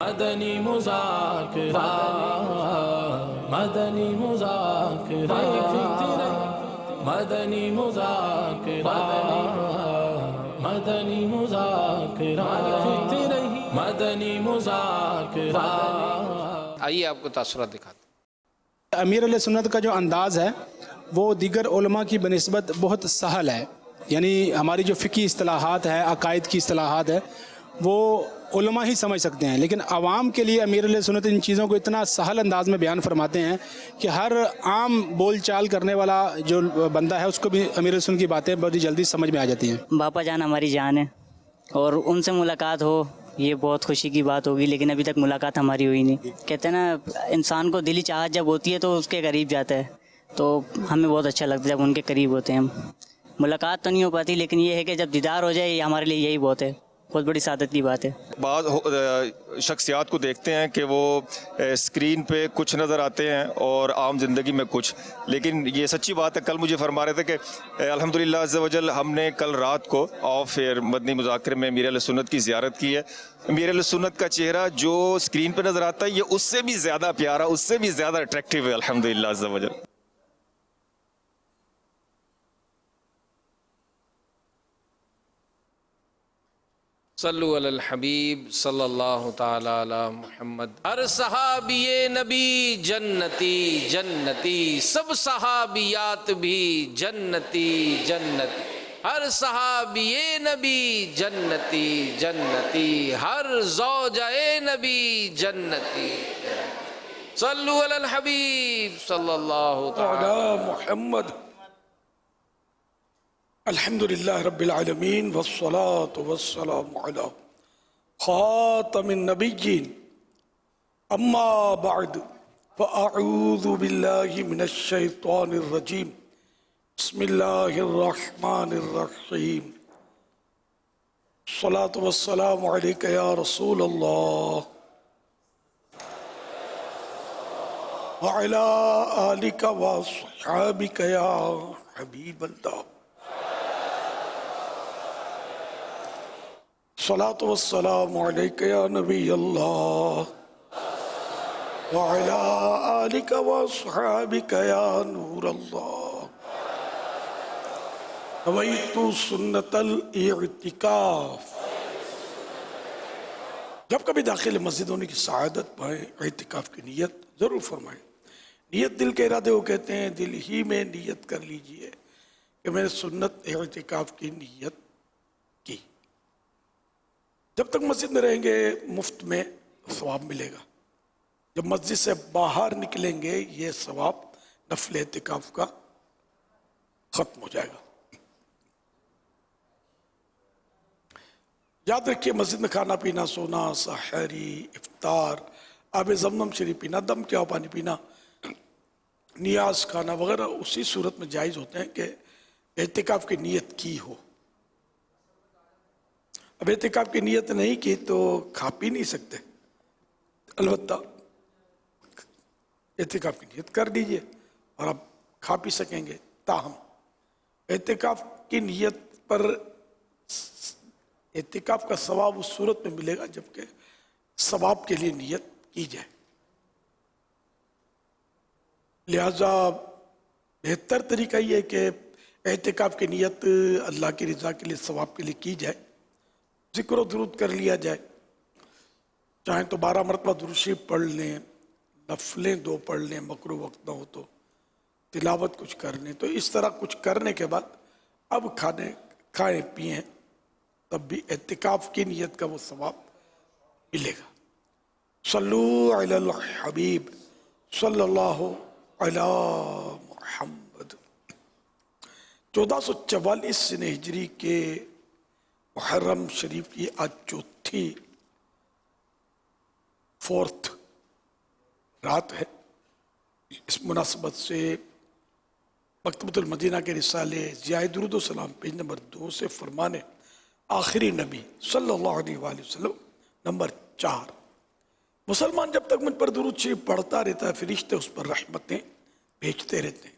مدنی مذاکرہ مدنی مذاکرہ مدنی مذاکرہ مدنی مذاکرہ مدنی مذاکرہ. آئیے آپ کو تاثرات دکھاتے ہیں. امیر علیہ سنت کا جو انداز ہے وہ دیگر علماء کی بنسبت بہت سہل ہے. یعنی ہماری جو فقہی اصطلاحات ہے، عقائد کی اصطلاحات ہے، وہ علماء ہی سمجھ سکتے ہیں، لیکن عوام کے لیے امیر علیہ سنت ان چیزوں کو اتنا سہل انداز میں بیان فرماتے ہیں کہ ہر عام بول چال کرنے والا جو بندہ ہے اس کو بھی امیر علیہ سنت کی باتیں بڑی جلدی سمجھ میں آ جاتی ہیں. باپا جان ہماری جان ہے اور ان سے ملاقات ہو یہ بہت خوشی کی بات ہوگی، لیکن ابھی تک ملاقات ہماری ہوئی نہیں. کہتے ہیں نا انسان کو دلی چاہت جب ہوتی ہے تو اس کے قریب جاتا ہے، تو ہمیں بہت اچھا لگتا ہے جب ان کے قریب ہوتے ہیں. ہم ملاقات تو نہیں ہو پاتی، لیکن یہ ہے کہ جب دیدار ہو جائے یہ ہمارے لیے یہی بہت ہے، بہت بڑی سعادت کی بات ہے. بعض شخصیات کو دیکھتے ہیں کہ وہ اسکرین پہ کچھ نظر آتے ہیں اور عام زندگی میں کچھ، لیکن یہ سچی بات ہے. کل مجھے فرما رہے تھے کہ الحمدللہ عز و جل ہم نے کل رات کو آف ایئر مدنی مذاکرے میں امیر علیہ سنت کی زیارت کی ہے. امیر علیہ سنت کا چہرہ جو اسکرین پہ نظر آتا ہے یہ اس سے بھی زیادہ پیارا، اس سے بھی زیادہ اٹریکٹیو ہے الحمدللہ عز و جل. صلو علی الحبیب صلی اللہ تعالی علی محمد. ہر صحابی نبی جنتی جنتی، سب صحابیات بھی جنتی جنتی. ہر صحابی نبی جنتی جنتی، ہر زوجہ نبی جنتی. صلو علی الحبیب صلی اللہ تعالی علی محمد. الحمدللہ رب العالمین والصلاة والسلام علی خاتم النبیین. اما بعد فاعوذ باللہ من الشیطان الرجیم. بسم اللہ الرحمن الرحیم. الصلاة والسلام علیکہ یا رسول اللہ وعلی آلکہ وصحابکہ یا حبیب اللہ. الصلاة والسلام علیکہ یا نبی اللہ وعلی آلکہ وصحابکہ یا نور اللہ. نویت سنت الاعتکاف. جب کبھی داخل مسجد ہونے کی سعادت پائیں اعتکاف کی نیت ضرور فرمائیں. نیت دل کے ارادے وہ کہتے ہیں، دل ہی میں نیت کر لیجئے کہ میں نے سنت اعتکاف کی نیت کی. جب تک مسجد میں رہیں گے مفت میں ثواب ملے گا. جب مسجد سے باہر نکلیں گے یہ ثواب نفل اعتکاف کا ختم ہو جائے گا. یاد رکھیے مسجد میں کھانا پینا، سونا، سحری، افطار، آب زمزم شریف پینا، دم کیا پانی پینا، نیاز کھانا وغیرہ اسی صورت میں جائز ہوتے ہیں کہ اعتکاف کی نیت کی ہو. اب اعتکاف کی نیت نہیں کی تو کھا پی نہیں سکتے. البتہ اعتکاف کی نیت کر دیجئے اور آپ کھا پی سکیں گے. تاہم اعتکاف کی نیت پر اعتکاف کا ثواب اس صورت میں ملے گا جبکہ ثواب کے لیے نیت کی جائے. لہذا بہتر طریقہ یہ ہے کہ اعتکاف کی نیت اللہ کی رضا کے لیے، ثواب کے لیے کی جائے. ذکر و درود کر لیا جائے، چاہیں تو 12 مرتبہ درود شریف پڑھ لیں، نفلیں 2 پڑھ لیں، مکروہ وقت نہ ہو تو تلاوت کچھ کر لیں. تو اس طرح کچھ کرنے کے بعد اب کھائیں پئیں تب بھی اعتکاف کی نیت کا وہ ثواب ملے گا. صلو علی الحبیب صلی اللہ علی محمد. 1444 ہجری کے محرم شریف کی آج چوتھی 4th رات ہے. اس مناسبت سے مکتبۃ المدینہ کے رسالے ضیاء درود و سلام پیج نمبر 2 سے فرمان آخری نبی صلی اللہ علیہ وآلہ وسلم نمبر 4. مسلمان جب تک مجھ پر درود شریف پڑھتا رہتا ہے فرشتے اس پر رحمتیں بھیجتے رہتے ہیں.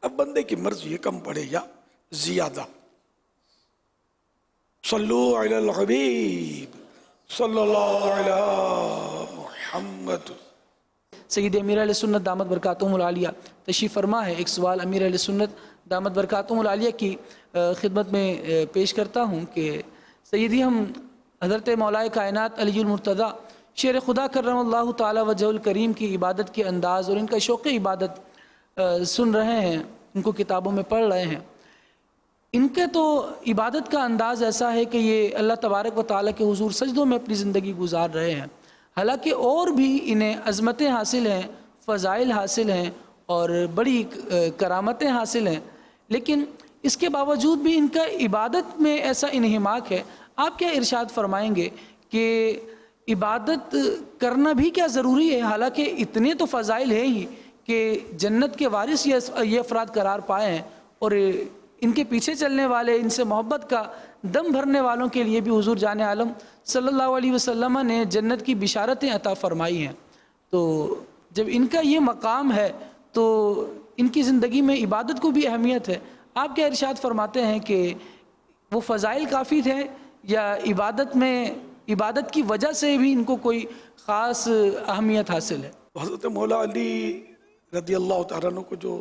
اب بندے کی مرضی ہے کم پڑھے یا زیادہ. صلو علی الحبیب सल्लल्लाहु अलैहि मुहम्मद। सैयद अमीर अहले सुन्नत दामत बरकातुहुल आलिया तशरीफ़ फरमा है। एक सवाल अमीर अहले सुन्नत दामत बरकातुहुल आलिया की खिदमत में पेश करता हूँ कि सैयदी, हम हज़रत मौलाए कायनात अलीउल मुर्तज़ा शेर खुदा करमल्लाहु ताला वजहुल करीम की इबादत के अंदाज़ और इनका शौक़ इबादत सुन रहे हैं, इनको किताबों में पढ़ रहे हैं। इनके तो इबादत का अंदाज़ ऐसा है कि ये अल्लाह तबारक व ताला के हुजूर सजदों में अपनी ज़िंदगी गुजार रहे हैं। हालांकि और भी इन्हें अज़मतें हासिल हैं, फ़ज़ाइल हासिल हैं और बड़ी करामतें हासिल हैं, लेकिन इसके बावजूद भी इनका इबादत में ऐसा इन्हिमाक है। आप क्या इरशाद फरमाएंगे कि इबादत करना भी क्या ज़रूरी है? हालांकि इतने तो फ़ज़ाइल हैं ही कि जन्नत के वारिस ये अफराद करार पाए हैं और इनके पीछे चलने वाले, इनसे मोहब्बत का दम भरने वालों के लिए भी हुजूर जान आलम सल्लल्लाहु अलैहि वसल्लम ने जन्नत की बिशारतें अता फरमाई हैं। तो जब इनका ये मकाम है तो इनकी ज़िंदगी में इबादत को भी अहमियत है। आप क्या इरशाद फरमाते हैं कि वो फ़ज़ाइल काफ़ी थे या इबादत की वजह से भी इनको कोई ख़ास अहमियत हासिल है? हज़रत मौला अली रदी अल्लाह तआला अन्हु को जो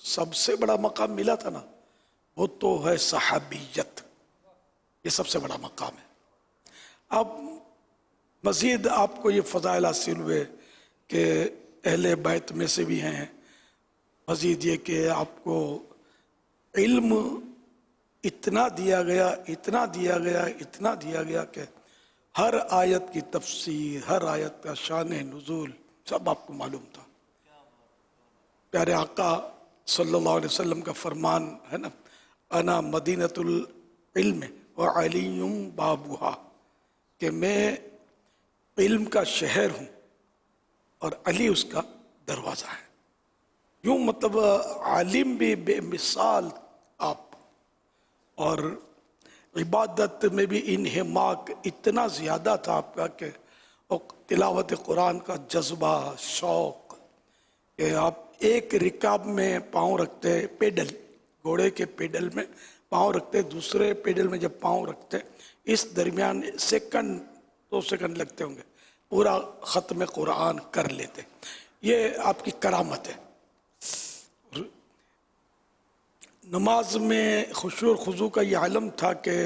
सबसे बड़ा मकाम मिला था ना, वो तो है सहाबियत। ये सबसे बड़ा मकाम है। अब मज़ीद आपको ये फ़ज़ाइल हासिल हुए कि अहले बैत में से भी हैं। मज़ीद ये कि आपको इल्म इतना दिया गया, इतना दिया गया, इतना दिया गया कि हर आयत की तफसीर, हर आयत का शान नुज़ूल सब आपको मालूम था। प्यारे आका सल्लल्लाहु अलैहि वसल्लम का फरमान है ना, अना मदीनतुल इल्म व अलीयुम बाबुहा, कि मैं इल्म का शहर हूँ और अली उसका दरवाज़ा है। यूँ मतलब आलिम भी बेमिसाल आप, और इबादत में भी इन्हिमाक इतना ज़्यादा था आपका कि तिलावत कुरान का जज्बा, शौक़, कि आप एक रिकाब में पाँव रखते, पेडल, घोड़े के पेडल में पाँव रखते, दूसरे पेडल में जब पाँव रखते, इस दरमियान सेकंड 2 सेकंड लगते होंगे, पूरा ख़त्म कुरान कर लेते। ये आपकी करामत है। नमाज में खुशू और खुजू का ये आलम था कि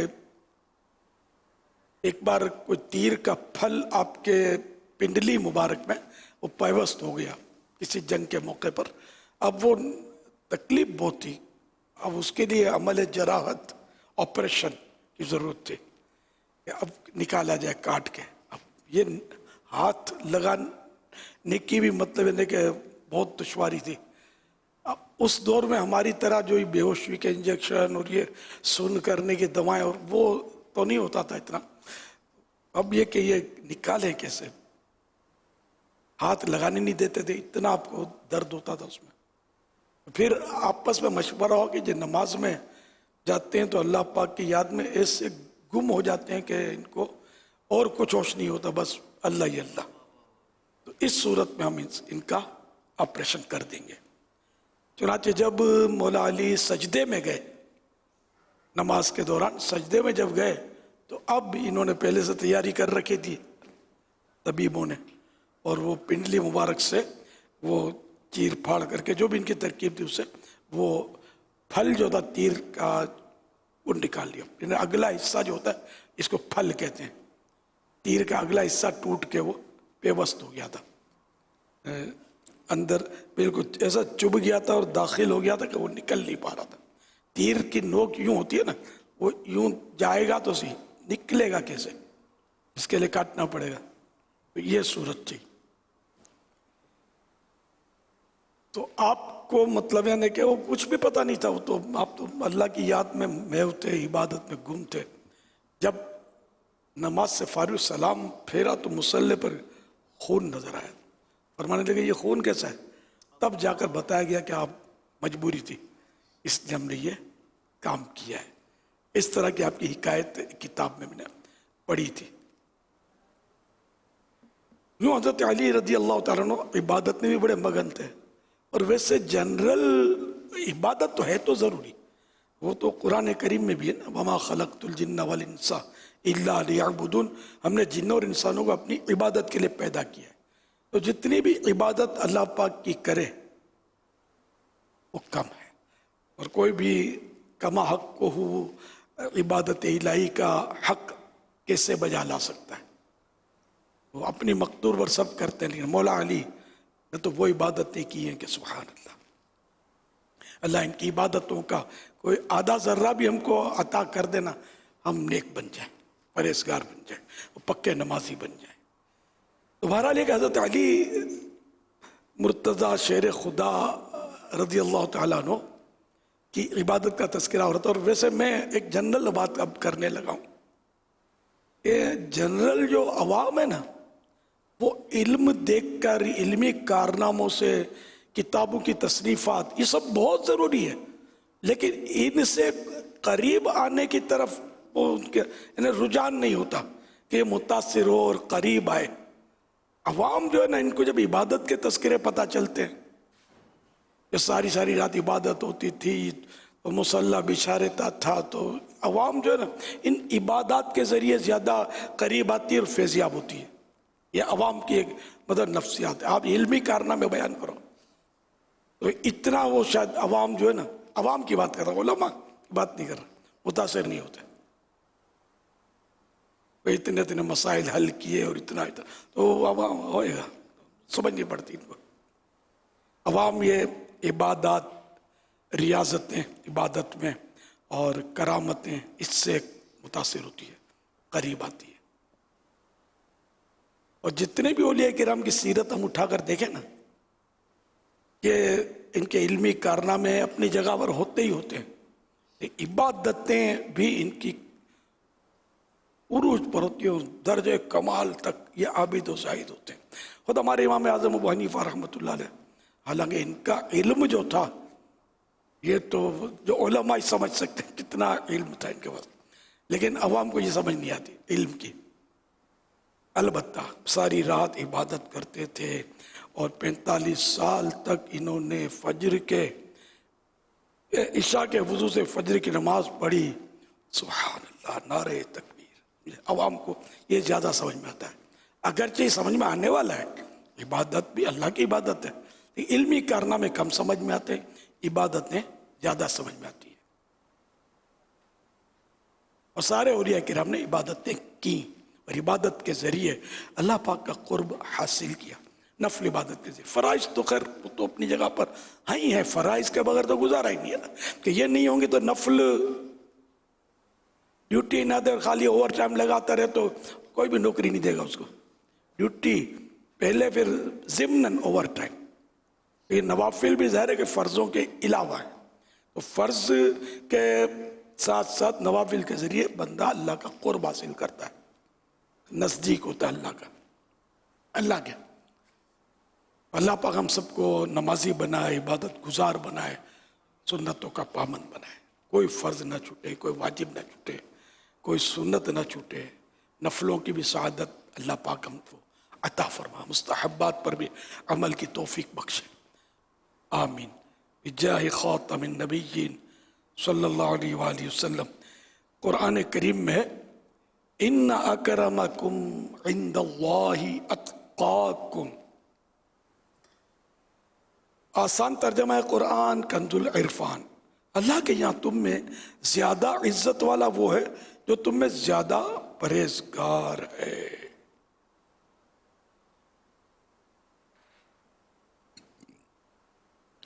एक बार कोई तीर का फल आपके पिंडली मुबारक में वो पैवस्त हो गया किसी जंग के मौके पर। अब वो तकलीफ बहुत थी, अब उसके लिए अमल जराहत, ऑपरेशन की ज़रूरत थी कि अब निकाला जाए काट के। अब ये हाथ लगाने की भी मतलब है कि बहुत दुश्वारी थी। अब उस दौर में हमारी तरह जो ये बेहोशी के इंजेक्शन और ये सुन करने की दवाएं और वो तो नहीं होता था इतना। अब ये कि ये निकालें कैसे, हाथ लगाने नहीं देते थे, इतना आपको दर्द होता था उसमें। फिर आपस में मशवरा हो कि जो नमाज में जाते हैं तो अल्लाह पाक की याद में ऐसे गुम हो जाते हैं कि इनको और कुछ होश नहीं होता, बस अल्लाह ही अल्लाह। तो इस सूरत में हम इनका ऑपरेशन कर देंगे। चुनांचे जब मौला अली सजदे में गए, नमाज के दौरान सजदे में जब गए, तो अब इन्होंने पहले से तैयारी कर रखी थी तबीबों ने, और वो पिंडली मुबारक से वो चीर फाड़ करके जो भी इनकी तरकीब थी उससे वो फल जो था तीर का वो निकाल लिया। इन्हें अगला हिस्सा जो होता है इसको फल कहते हैं। तीर का अगला हिस्सा टूट के वो बेवस्त हो गया था, अंदर बिल्कुल ऐसा चुभ गया था और दाखिल हो गया था कि वो निकल नहीं पा रहा था। तीर की नोक यूं होती है ना, वो यूं जाएगा तो सही, निकलेगा कैसे, इसके लिए काटना पड़ेगा। तो ये सूरत थी। तो आपको मतलब यानी कि वो कुछ भी पता नहीं था, वो तो आप तो अल्लाह की याद में महव थे, इबादत में गुम थे। जब नमाज से फारिग सलाम फेरा तो मुसल्ले पर खून नजर आया। फरमाने लगे ये खून कैसा है? तब जाकर बताया गया कि आप मजबूरी थी, इसलिए हमने ये काम किया है। इस तरह की आपकी हिकायत किताब में मैंने पढ़ी थी। यूँ हज़रत अली रज़ी अल्लाह तआला अन्हु इबादत में भी बड़े मगन थे, और वैसे जनरल इबादत तो है तो ज़रूरी, वो तो कुरान करीम में भी है ना, वमा खलक़तुल जिन्ना वल इंसा इल्ला लियअबुदून, हमने जिन्नों और इंसानों को अपनी इबादत के लिए पैदा किया है। तो जितनी भी इबादत अल्लाह पाक की करे वो कम है, और कोई भी कमा हक को हो इबादत इलाही का हक कैसे बजा ला सकता है। वो अपनी मकदूर पर सब करते हैं, लेकिन मौला अली ने तो वो इबादतें की हैं कि सुभान अल्लाह। अल्लाह इनकी इबादतों का कोई आधा ज़र्रा भी हमको अता कर देना, हम नेक बन जाए, परहेजगार बन जाए, पक्के नमाजी बन जाए। तो बहरहाल एक हज़रत अली मुर्तज़ा शेर खुदा रज़ी अल्लाह तआला अन्हु की इबादत का तज़किरा हो रहा था। और वैसे मैं एक जनरल बात अब करने लगा हूँ। ये जनरल जो अवाम है ना, वो इल्म देखकर, इल्मी कारनामों से, किताबों की तसनीफ़ात, ये सब बहुत ज़रूरी है, लेकिन इनसे करीब आने की तरफ वो उनके इन्हें रुझान नहीं होता कि ये मुतासिर हो और करीब आए। अवाम जो है ना, इनको जब इबादत के तस्करे पता चलते हैं, ये सारी सारी रात इबादत होती थी, तो मुसल्ला बिछा रहता था, तो अवाम जो है ना इन इबादत के ज़रिए ज़्यादा करीब आती है और फैज़याब होती है। ये अवाम की एक मतलब नफ्सियात है। आप इल्मी कारनामे बयान करो तो इतना वो शायद अवाम जो है ना, अवाम की बात कर रहा हूँ, उलमा की बात नहीं कर रहा, मुतासिर नहीं होते। इतने इतने मसाइल हल किए और इतना इतना, तो अवाम होएगा, समझ नहीं पड़ती इनको। अवाम ये इबादत, रियाजतें इबादत में और करामतें, इससे मुतासिर होती है, करीब आती है। और जितने भी औलिया किराम की सीरत हम उठाकर देखें ना, कि इनके इल्मी कारनामे अपनी जगह पर होते ही होते हैं, इबादतें भी इनकी उरूज पर होती है, दर्जे कमाल तक ये आबिद व जाहिद होते हैं। खुद हमारे इमाम आज़म अबू हनीफा रहमतुल्लाह अलैह, हालांकि इनका इल्म जो था, ये तो जो उलमा ही समझ सकते हैं कितना इल्म था इनके पास, लेकिन अवाम को ये समझ नहीं आती इल्म की। अलबत्ता सारी रात इबादत करते थे और 45 साल तक इन्होंने फजर के, इशा के वजू से फजर की नमाज पढ़ी। सुभान अल्लाह, नारे तकबीर। अवाम को ये ज़्यादा समझ में आता है, अगरचे समझ में आने वाला है। इबादत भी अल्लाह की इबादत है, इल्मी कारनामे कम समझ में आते हैं, इबादतें ज़्यादा समझ में आती है। और सारे औलिया किराम ने इबादतें की और इबादत के ज़रिए अल्लाह पाक का कुर्ब हासिल किया। नफल इबादत के ज़रिए, फ़राइज़ तो खैर तो अपनी जगह पर हाँ ही है, फ़राइज़ के बगैर तो गुजारा ही नहीं है ना, कि ये नहीं होंगे तो नफल ड्यूटी ना दे और खाली ओवर टाइम लगाता रहे तो कोई भी नौकरी नहीं देगा उसको। ड्यूटी पहले, फिर ज़िम्नन ओवर टाइम। ये नवाफिल भी ज़ाहिर है कि फ़र्ज़ों के अलावा है, तो फ़र्ज़ के साथ साथ नवाफिल के ज़रिए बंदा अल्लाह का क़ुर्ब हासिल करता है, नज़दीक होता है अल्लाह का। अल्लाह क्या, अल्लाह पाक हम सबको नमाजी बनाए, इबादत गुजार बनाए, सुन्नतों का पाबंद बनाए, कोई फ़र्ज़ ना छूटे, कोई वाजिब ना छूटे, कोई सुन्नत ना छूटे, नफलों की भी सआदत अल्लाह पाक हमको अता फरमा, मुस्तहब्बात पर भी अमल की तौफीक बख्शे, आमीन। बिजाहि खातमिन नबिय्यीन सल्लल्लाहु अलैहि वसल्लम। कुरान करीम में इन्ना अकरमकुम इंदल्लाहि अत्काकुम, आसान तर्जमा है कुरान कंजुल इरफान, अल्लाह के यहाँ तुम में ज्यादा इज्जत वाला वो है जो तुम में ज्यादा परहेजगार है।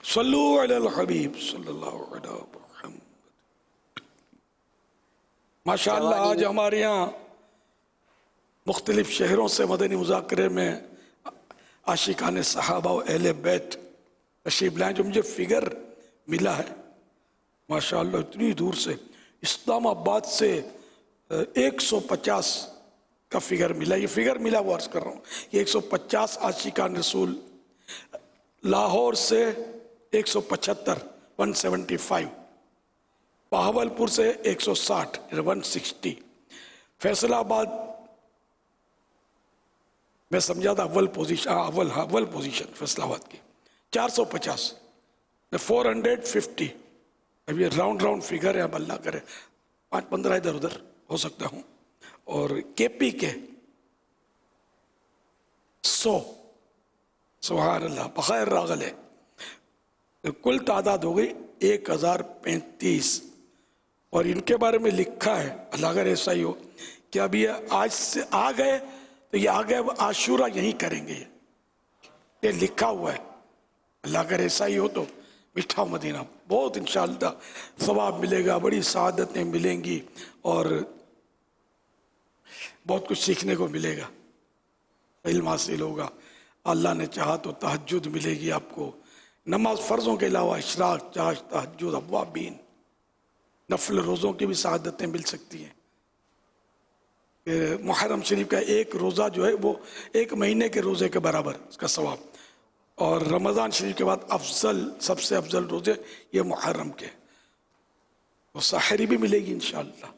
सल्लु अलल हबीब सल्लल्लाहु अलैहि वसल्लम। माशाअल्लाह आज हमारे यहाँ मुख्तलिफ शहरों से मदनी मुज़ाकरे में आशिकान सहाबा व अहले बैत तशरीफ लाए। जो मुझे फिगर मिला है माशाअल्लाह इतनी दूर से, इस्लामाबाद से 150 का फिगर मिला। ये फिगर मिला वो अर्ज कर रहा हूँ, ये 150 आशिकान रसूल। लाहौर से 175 175, बहावलपुर से 160 160, फैसलाबाद मैं समझा था अव्वल पोजीशन, अव्वल पोजीशन फैसलाबाद की 450, 450। अब ये राउंड फिगर है, अब अल्लाह करे 5-15 इधर उधर हो सकता हूँ। اور کے پی کے 100 سبحان اللہ بخیر راغل ہے. کل تعداد ہو گئی 1035. اور ان کے بارے میں لکھا ہے اللہ اگر ایسا ہی ہو کہ اب یہ آج سے آ گئے تو یہ آگے عاشورہ یہیں کریں گے. یہ لکھا ہوا ہے. اللہ اگر ایسا ہی ہو تو میٹھا مدینہ بہت انشاءاللہ ثواب ملے گا, بڑی سعادتیں ملیں گی اور بہت کچھ سیکھنے کو ملے گا, علم حاصل ہوگا. اللہ نے چاہا تو تہجد ملے گی آپ کو, نماز فرضوں کے علاوہ اشراق, چاش, تہجد, اوابین, نفل روزوں کی بھی سعادتیں مل سکتی ہیں. محرم شریف کا ایک روزہ جو ہے وہ ایک مہینے کے روزے کے برابر اس کا ثواب. اور رمضان شریف کے بعد سب سے افضل روزے یہ محرم کے. وہ سحری بھی ملے گی انشاءاللہ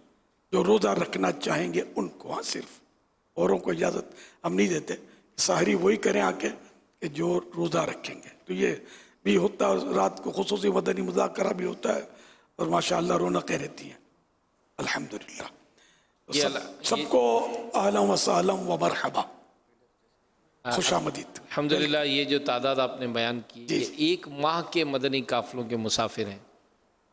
جو روزہ رکھنا چاہیں گے ان کو. ہاں صرف اوروں کو اجازت ہم نہیں دیتے, سحری وہی کریں آ کے کہ جو روزہ رکھیں گے. تو یہ بھی ہوتا ہے, رات کو خصوصی مدنی مذاکرہ بھی ہوتا ہے اور ماشاءاللہ رونقیں رہتی ہیں الحمدللہ. سب کو اہلا و سہلا و مرحبا, خوش آمدید. الحمدللہ یہ جو تعداد آپ نے بیان کی یہ ایک ماہ کے مدنی قافلوں کے مسافر ہیں,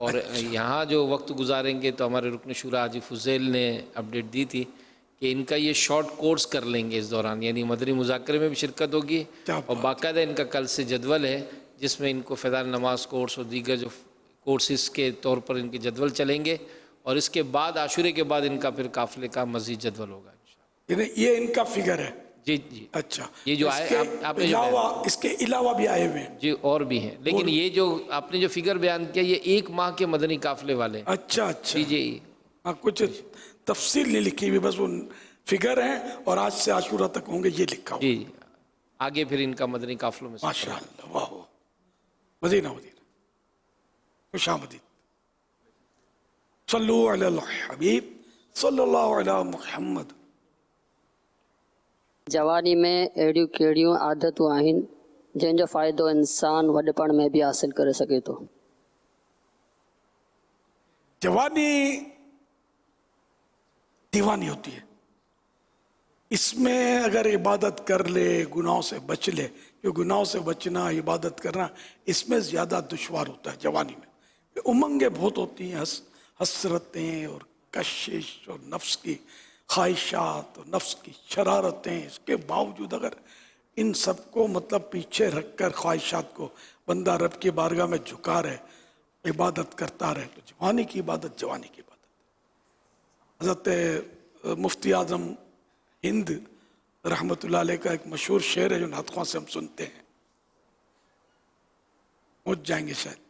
اور یہاں جو وقت گزاریں گے تو ہمارے رکن شورا حاجی فضیل نے اپڈیٹ دی تھی کہ ان کا یہ شارٹ کورس کر لیں گے اس دوران, یعنی مدنی مذاکرے میں بھی شرکت ہوگی اور باقاعدہ ان کا کل سے جدول ہے جس میں ان کو فیضان نماز کورس اور دیگر جو کورسز کے طور پر ان کے جدول چلیں گے, اور اس کے بعد عاشورے کے بعد ان کا پھر قافلے کا مزید جدول ہوگا انشاءاللہ. یعنی یہ ان کا فگر ہے. جی جی اچھا, یہ جو آئے آپ نے اس کے علاوہ بھی آئے ہوئے ہیں جی اور بھی ہیں, لیکن یہ جو آپ نے جو فگر بیان کیا یہ ایک ماہ کے مدنی قافلے والے ہیں. اچھا اچھا جی ہاں, کچھ تفصیل نہیں لکھی ہوئی, بس وہ فگر ہیں اور آج سے عاشورہ تک ہوں گے یہ لکھا ہوا. جی آگے پھر ان کا مدنی قافلوں میں ماشاءاللہ واہ واہ, مدینہ مدینہ, خوش آمدید. صلو علی الحبیب صلی اللہ علی محمد. جوانی میں اहिड़ियूं कहिड़ियूं आदतूं आहिनि जंहिंजो फ़ाइदो इंसान वॾपण में बि हासिल करे सघे थो. जवानी दीवानी होती है, इसमें अगर इबादत कर ले, गुनाहों से बच ले, जो गुनाहों से बचना, इबादत करना इसमें ज़्यादा दुश्वार होता है. जवानी में उमंगें बहुत होती हैं, हसरतें और कशिश और नफ्स की ख्वाहिशात और नफ्स की शरारतें, इसके बावजूद अगर इन सब को मतलब पीछे रख कर ख्वाहिशात को बंदा रब की बारगाह में झुका रहे, इबादत करता रहे, तो जवानी की इबादत जवानी की इबादत. हज़रत मुफ्ती आज़म हिंद रहमतुल्लाह अलैह का एक मशहूर शेर है जो नातख़्वां से हम सुनते हैं, पहुँच जाएंगे शायद.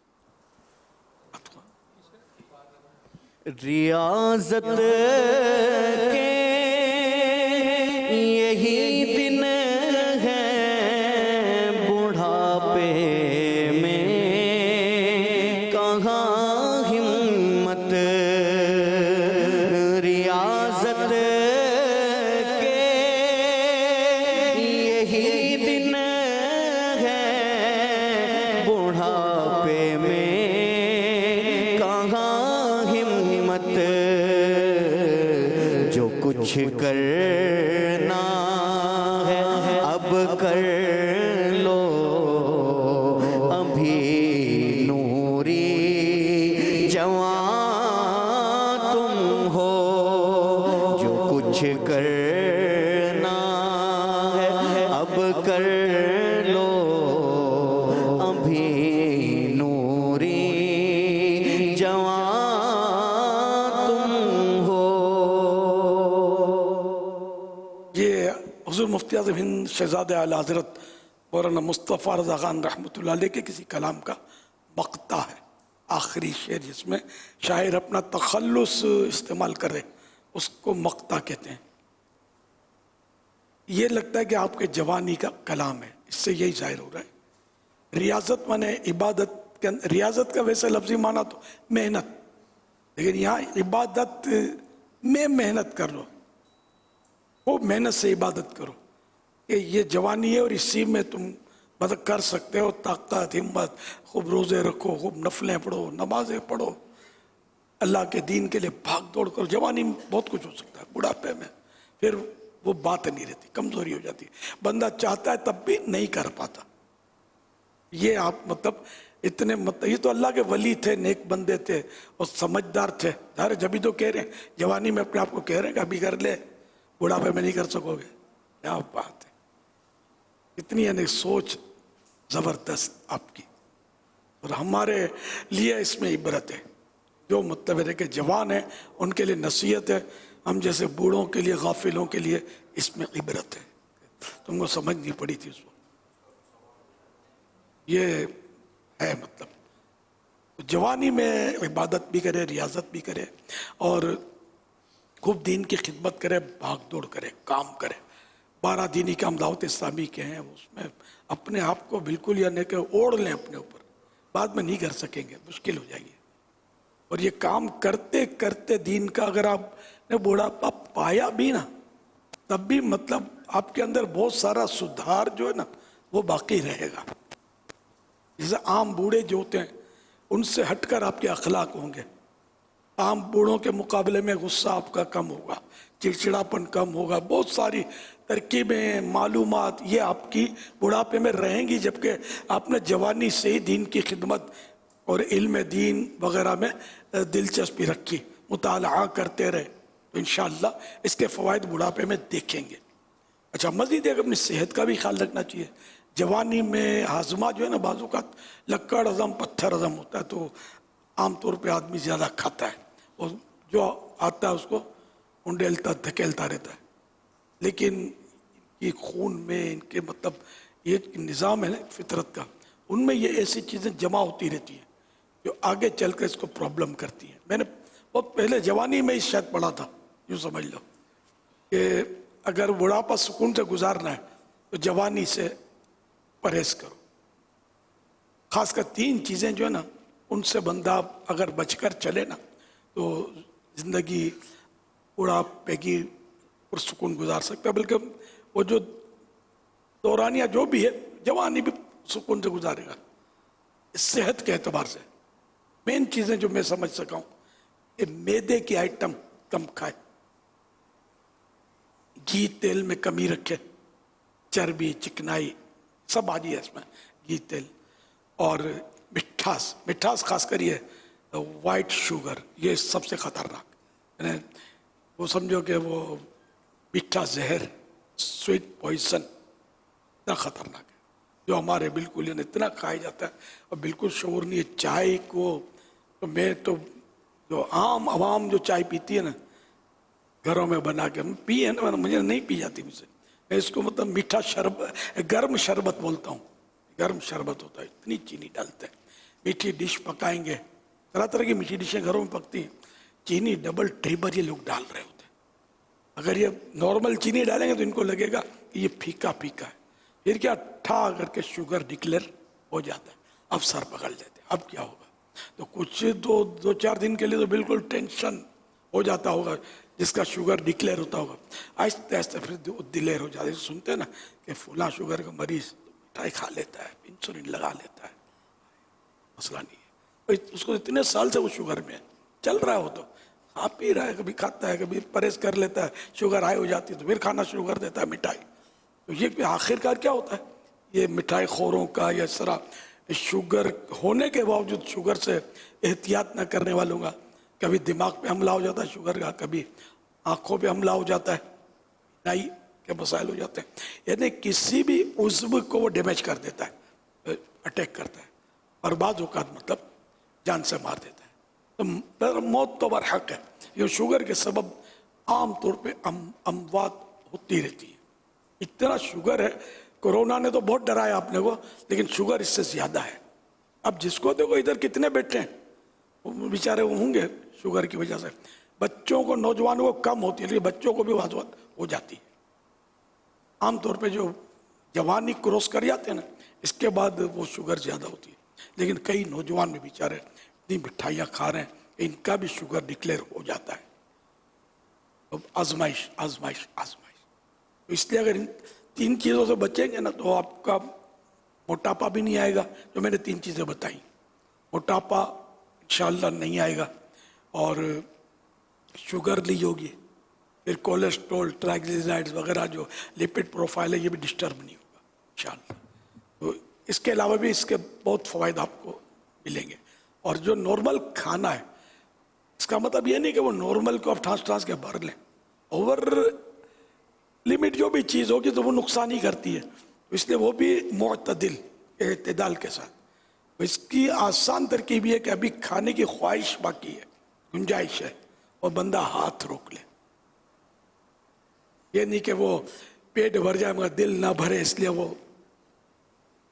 रियाजत के यही दिन है बुढ़ापे में कहाँ हिम्मत. रियाजत के यही दिन है बुढ़ापे में कहाँ हिम्मत. जो कुछ करना है अब कर लो, अभी नूरी जवान तुम हो. जो कुछ करना है अब कर लो, अभी नूरी जवान तुम हो. ये हुज़ूर मुफ्ती आज़म हिंद शहज़ादे आला हज़रत मौलाना मुस्तफ़ा रज़ा ख़ान रहमतुल्लाह अलैह के किसी कलाम का मक़ता है, आखिरी शेर जिसमें शायर अपना तखल्लुस इस्तेमाल करे उसको मक़ता कहते हैं. ये लगता है कि आपके जवानी का कलाम है, इससे यही ज़ाहिर हो रहा है. रियाजत माने इबादत के, रियाजत का वैसे लफ्ज़ी माना तो मेहनत, लेकिन यहाँ इबादत में मेहनत कर लो, खूब मेहनत से इबादत करो. ये जवानी है और इसी में तुम मतलब कर सकते हो, ताकत हिम्मत, खूब रोज़े रखो, खूब नफलें पढ़ो, नमाजें पढ़ो, अल्लाह के दीन के लिए भाग दौड़ करो. जवानी में बहुत कुछ हो सकता है. बुढ़ापे में फिर वो बात नहीं रहती, कमजोरी हो जाती है, बंदा चाहता है तब भी नहीं कर पाता। ये आप मतलब इतने मतलब ये तो अल्लाह के वली थे, नेक बंदे थे और समझदार थे। अरे जब भी तो कह रहे हैं, जवानी में अपने आप को कह रहे हैं कि अभी कर ले, बुढ़ापे में नहीं कर सकोगे। क्या बात है, इतनी यानी सोच जबरदस्त आपकी। और हमारे लिए इसमें इबरत है, जो मतलब है कि जवान है उनके लिए नसीहत है, हम जैसे बूढ़ों के लिए, गाफिलों के लिए इसमें इबरत है। तुमको समझ नहीं पड़ी थी उसको, ये है मतलब। तो जवानी में इबादत भी करे, रियाजत भी करे और खूब दीन की खिदमत करे, भाग दौड़ करे, काम करे। 12 दीनी काम दावत इस्लामी के हैं, उसमें अपने आप को बिल्कुल यानी कि ओढ़ लें अपने ऊपर, बाद में नहीं कर सकेंगे, मुश्किल हो जाएगी। और ये काम करते करते दीन का अगर आपने बुढ़ापा पाया भी ना, तब भी मतलब आपके अंदर बहुत सारा सुधार जो है ना वो बाकी रहेगा। जैसे आम बूढ़े जो होते हैं उनसे हटकर आपके अखलाक होंगे, आम बूढ़ों के मुकाबले में गुस्सा आपका कम होगा, चिड़चिड़ापन कम होगा, बहुत सारी तरकीबें, मालूमात ये आपकी बुढ़ापे में रहेंगी, जबकि आपने जवानी से ही दीन की खिदमत और इल्म दीन वगैरह में दिलचस्पी रखी, मुताला करते रहे, तो इंशाअल्लाह इसके फ़वाइद बुढ़ापे में देखेंगे। अच्छा, मज़ीद एक अपनी सेहत का भी ख्याल रखना चाहिए। जवानी में हाजमा जो है ना, बाजू का लक्कड़ हज़म पत्थर हज़म होता है, तो आमतौर पे आदमी ज़्यादा खाता है और जो आता है उसको उंडेलता धकेलता रहता है। लेकिन ये खून में इनके मतलब ये निज़ाम है ना फितरत का, उनमें ये ऐसी चीज़ें जमा होती रहती हैं जो आगे चल कर इसको प्रॉब्लम करती हैं। मैंने बहुत पहले जवानी में ही शायद पढ़ा था, यूँ समझ लो कि अगर बुढ़ापा सुकून से गुजारना है तो जवानी से परहेज करो। खासकर 3 चीज़ें जो है ना उनसे बंदा अगर बचकर चले ना तो ज़िंदगी बुढ़ापे की पुरसुकून गुजार सकता है। बल्कि वो जो दौरानिया जो भी है, जवानी भी सुकून से गुजारेगा। सेहत के एतबार से मेन चीज़ें जो मैं समझ सका हूँ कि मैदे की आइटम कम खाए, घी तेल में कमी रखे, चर्बी चिकनाई सब आ है इसमें, घी तेल और मिठास खासकर ये वाइट शुगर, ये सबसे ख़तरनाक यानी वो समझो कि वो मीठा जहर, स्वीट पॉइजन इतना ख़तरनाक है जो हमारे बिल्कुल यानी इतना खाया जाता है और बिल्कुल शऊर नहीं है। चाय को तो मैं तो जो आम आवाम जो चाय पीती है ना घरों में बना के पी है ना, मुझे नहीं पी जाती मुझसे। मैं इसको मतलब मीठा शरबत, गर्म शरबत बोलता हूँ, गर्म शरबत होता है, इतनी चीनी डालते हैं। मीठी डिश पकाएंगे, तरह तरह की मीठी डिशें घरों में पकती हैं, चीनी डबल ट्रिपल ये लोग डाल रहे होते हैं। अगर ये नॉर्मल चीनी डालेंगे तो इनको लगेगा कि ये फीका फीका है, फिर क्या ठा करके शुगर डिक्लेयर हो जाता है, अब सर पकड़ लेते हैं, अब क्या होगा। तो कुछ 2-4 दिन के लिए तो बिल्कुल टेंशन हो जाता होगा जिसका शुगर डिक्लेयर होता होगा, आहिस्ते आहिस्ते फिर दिलेर हो जाता है। सुनते हैं ना कि फुला शुगर का मरीज मिठाई खा लेता है, इंसुलिन लगा लेता है, मसला नहीं है, उसको इतने साल से वो शुगर में चल रहा हो, तो खा पी रहा है, कभी खाता है, कभी परहेज कर लेता है, शुगर हाई हो जाती है तो फिर खाना शुरू कर देता है मिठाई। तो ये आखिरकार क्या होता है, ये मिठाई खोरों का या इस तरह शुगर होने के बावजूद शुगर से एहतियात न करने वालों का कभी दिमाग पे हमला हो जाता है शुगर का, कभी आँखों पे हमला हो जाता है, नाई के मसाइल हो जाते हैं, यानी किसी भी उज़्व को वो डैमेज कर देता है, अटैक करता है और बाज़ औक़ात मतलब जान से मार देता है। तो मौत तो बरहक है। ये शुगर के सबब आम तौर पे अमवात होती रहती है। इतना शुगर है, कोरोना ने तो बहुत डराया अपने को, लेकिन शुगर इससे ज़्यादा है। अब जिसको देखो इधर कितने बैठे हैं वो बेचारे वो होंगे शुगर की वजह से। बच्चों को, नौजवानों को कम होती है, लेकिन बच्चों को भी वाजवात हो जाती है। आमतौर पे जो जवानी क्रॉस कर जाते हैं ना, इसके बाद वो शुगर ज़्यादा होती है। लेकिन कई नौजवान भी बेचारे इतनी मिठाइयाँ खा रहे हैं, इनका भी शुगर डिक्लेयर हो जाता है। तो आजमाइश आजमाइश आजमाइश। तो इसलिए अगर इन 3 चीज़ों से बचेंगे ना तो आपका मोटापा भी नहीं आएगा। जो मैंने 3 चीज़ें बताई, मोटापा इंशाअल्लाह नहीं आएगा और शुगर ली होगी, फिर कोलेस्ट्रॉल, ट्राइग्लिसराइड्स वगैरह जो लिपिड प्रोफाइल है ये भी डिस्टर्ब नहीं होगा इंशाअल्लाह। तो इसके अलावा भी इसके बहुत फ़वाइद आपको मिलेंगे। और जो नॉर्मल खाना है, इसका मतलब ये नहीं कि वो नॉर्मल को आप ठास के भर लें। ओवर लिमिट जो भी चीज़ होगी तो वो नुकसान ही करती है, इसलिए वो भी मुअतदिल इत्तेदाल के साथ। इसकी आसान तरकीब ये है कि अभी खाने की ख्वाहिश बाकी है, गुंजाइश है, और बंदा हाथ रोक ले। ये नहीं कि वो पेट भर जाए मगर दिल ना भरे इसलिए वो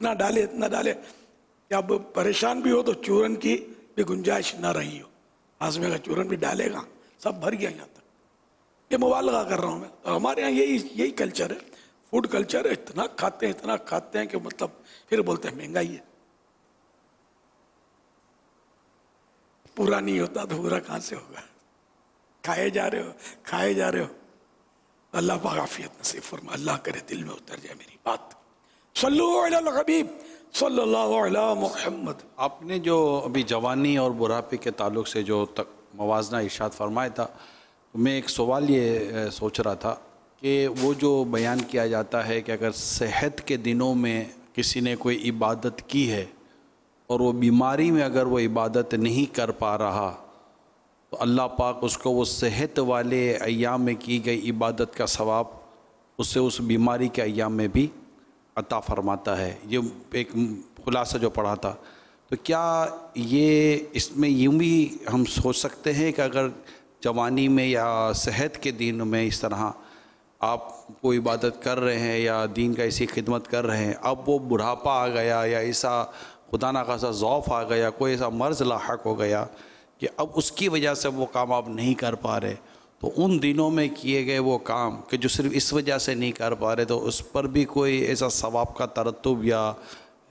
ना डाले, इतना डाले कि अब परेशान भी हो तो चूरन की भी गुंजाइश ना रही हो, आजमे का चूरन भी डालेगा, सब भर गया यहाँ तक। ये मुबालगा कर रहा हूँ मैं। तो हमारे यहाँ यही कल्चर है, फूड कल्चर है। इतना खाते हैं कि मतलब फिर बोलते हैं महंगाई है, पूरा नहीं होता तो पूरा कहाँ से होगा। खाए जा रहे हो। अल्लाह पाक आफियत नसीब फरमा, अल्लाह करे दिल में उतर जाए मेरी बात। सल्लु अलल हबीब सल्लल्लाहु अलैहि मुहम्मद। आपने जो अभी जवानी और बुढ़ापे के ताल्लुक से जो मवाजना इरशाद फरमाया था, तो मैं एक सवाल ये सोच रहा था कि वो जो बयान किया जाता है कि अगर सेहत के दिनों में किसी ने कोई इबादत की है और वो बीमारी में अगर वो इबादत नहीं कर पा रहा, तो अल्लाह पाक उसको वो सेहत वाले अय्याम में की गई इबादत का सवाब उससे उस बीमारी के अय्याम में भी अता फरमाता है। ये एक खुलासा जो पढ़ा था। तो क्या ये इसमें यूँ भी हम सोच सकते हैं कि अगर जवानी में या सेहत के दिन में इस तरह आप कोई इबादत कर रहे हैं या दीन का ऐसी खिदमत कर रहे हैं, अब वो बुढ़ापा आ गया या ऐसा खुदा ना खासा ज़ौफ़ आ गया, कोई ऐसा मर्ज़ लाहक हो गया कि अब उसकी वजह से वो काम आप नहीं कर पा रहे, तो उन दिनों में किए गए वो काम कि जो सिर्फ इस वजह से नहीं कर पा रहे, तो उस पर भी कोई ऐसा सवाब का तरत्तुब या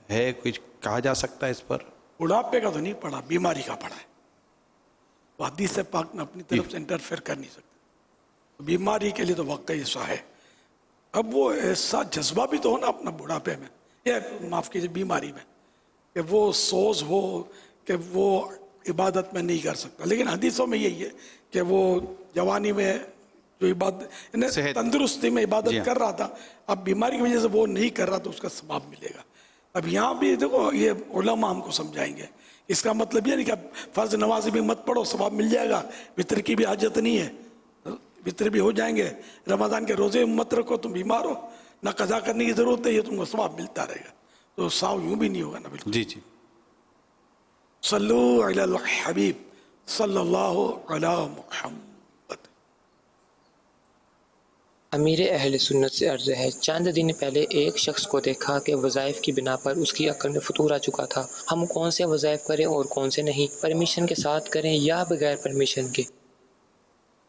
है, कुछ कहा जा सकता है इस पर? बुढ़ापे का तो नहीं पढ़ा, बीमारी का पढ़ा है। तो हदीस पाक में अपनी तरफ से इंटरफेयर कर नहीं सकते। तो बीमारी के लिए तो वाकई ऐसा है। अब वो ऐसा जज्बा भी तो हो ना अपना बुढ़ापे में, या माफ़ कीजिए बीमारी में, कि वो सोच हो कि वो इबादत में नहीं कर सकता। लेकिन हदीसों में यही है कि वो जवानी में जो इबादत तंदुरुस्ती में इबादत कर रहा था, अब बीमारी की वजह से वो नहीं कर रहा तो उसका सवाब मिलेगा। अब यहाँ भी देखो ये उलमा हमको समझाएंगे। इसका मतलब ये नहीं कि अब फ़र्ज नमाज भी मत पढ़ो सवाब मिल जाएगा, वितर की भी हाजत नहीं है, वितर भी हो जाएंगे। रमज़ान के रोज़े मत रखो, तुम बीमार हो, ना कज़ा करने की ज़रूरत है, ये तुमको सवाब मिलता रहेगा। तो साव यूँ भी नहीं होगा ना। बिल्कुल जी। सल्लु अलल हबीब सल्लल्लाहु अलैहि मुहम्मद। अमीर अहले सुन्नत से अर्ज़ है, चंद दिन पहले एक शख्स को देखा कि वज़ाइफ की बिना पर उसकी अक्ल में फतूर आ चुका था। हम कौन से वज़ाइफ करें और कौन से नहीं, परमिशन के साथ करें या बगैर परमिशन के?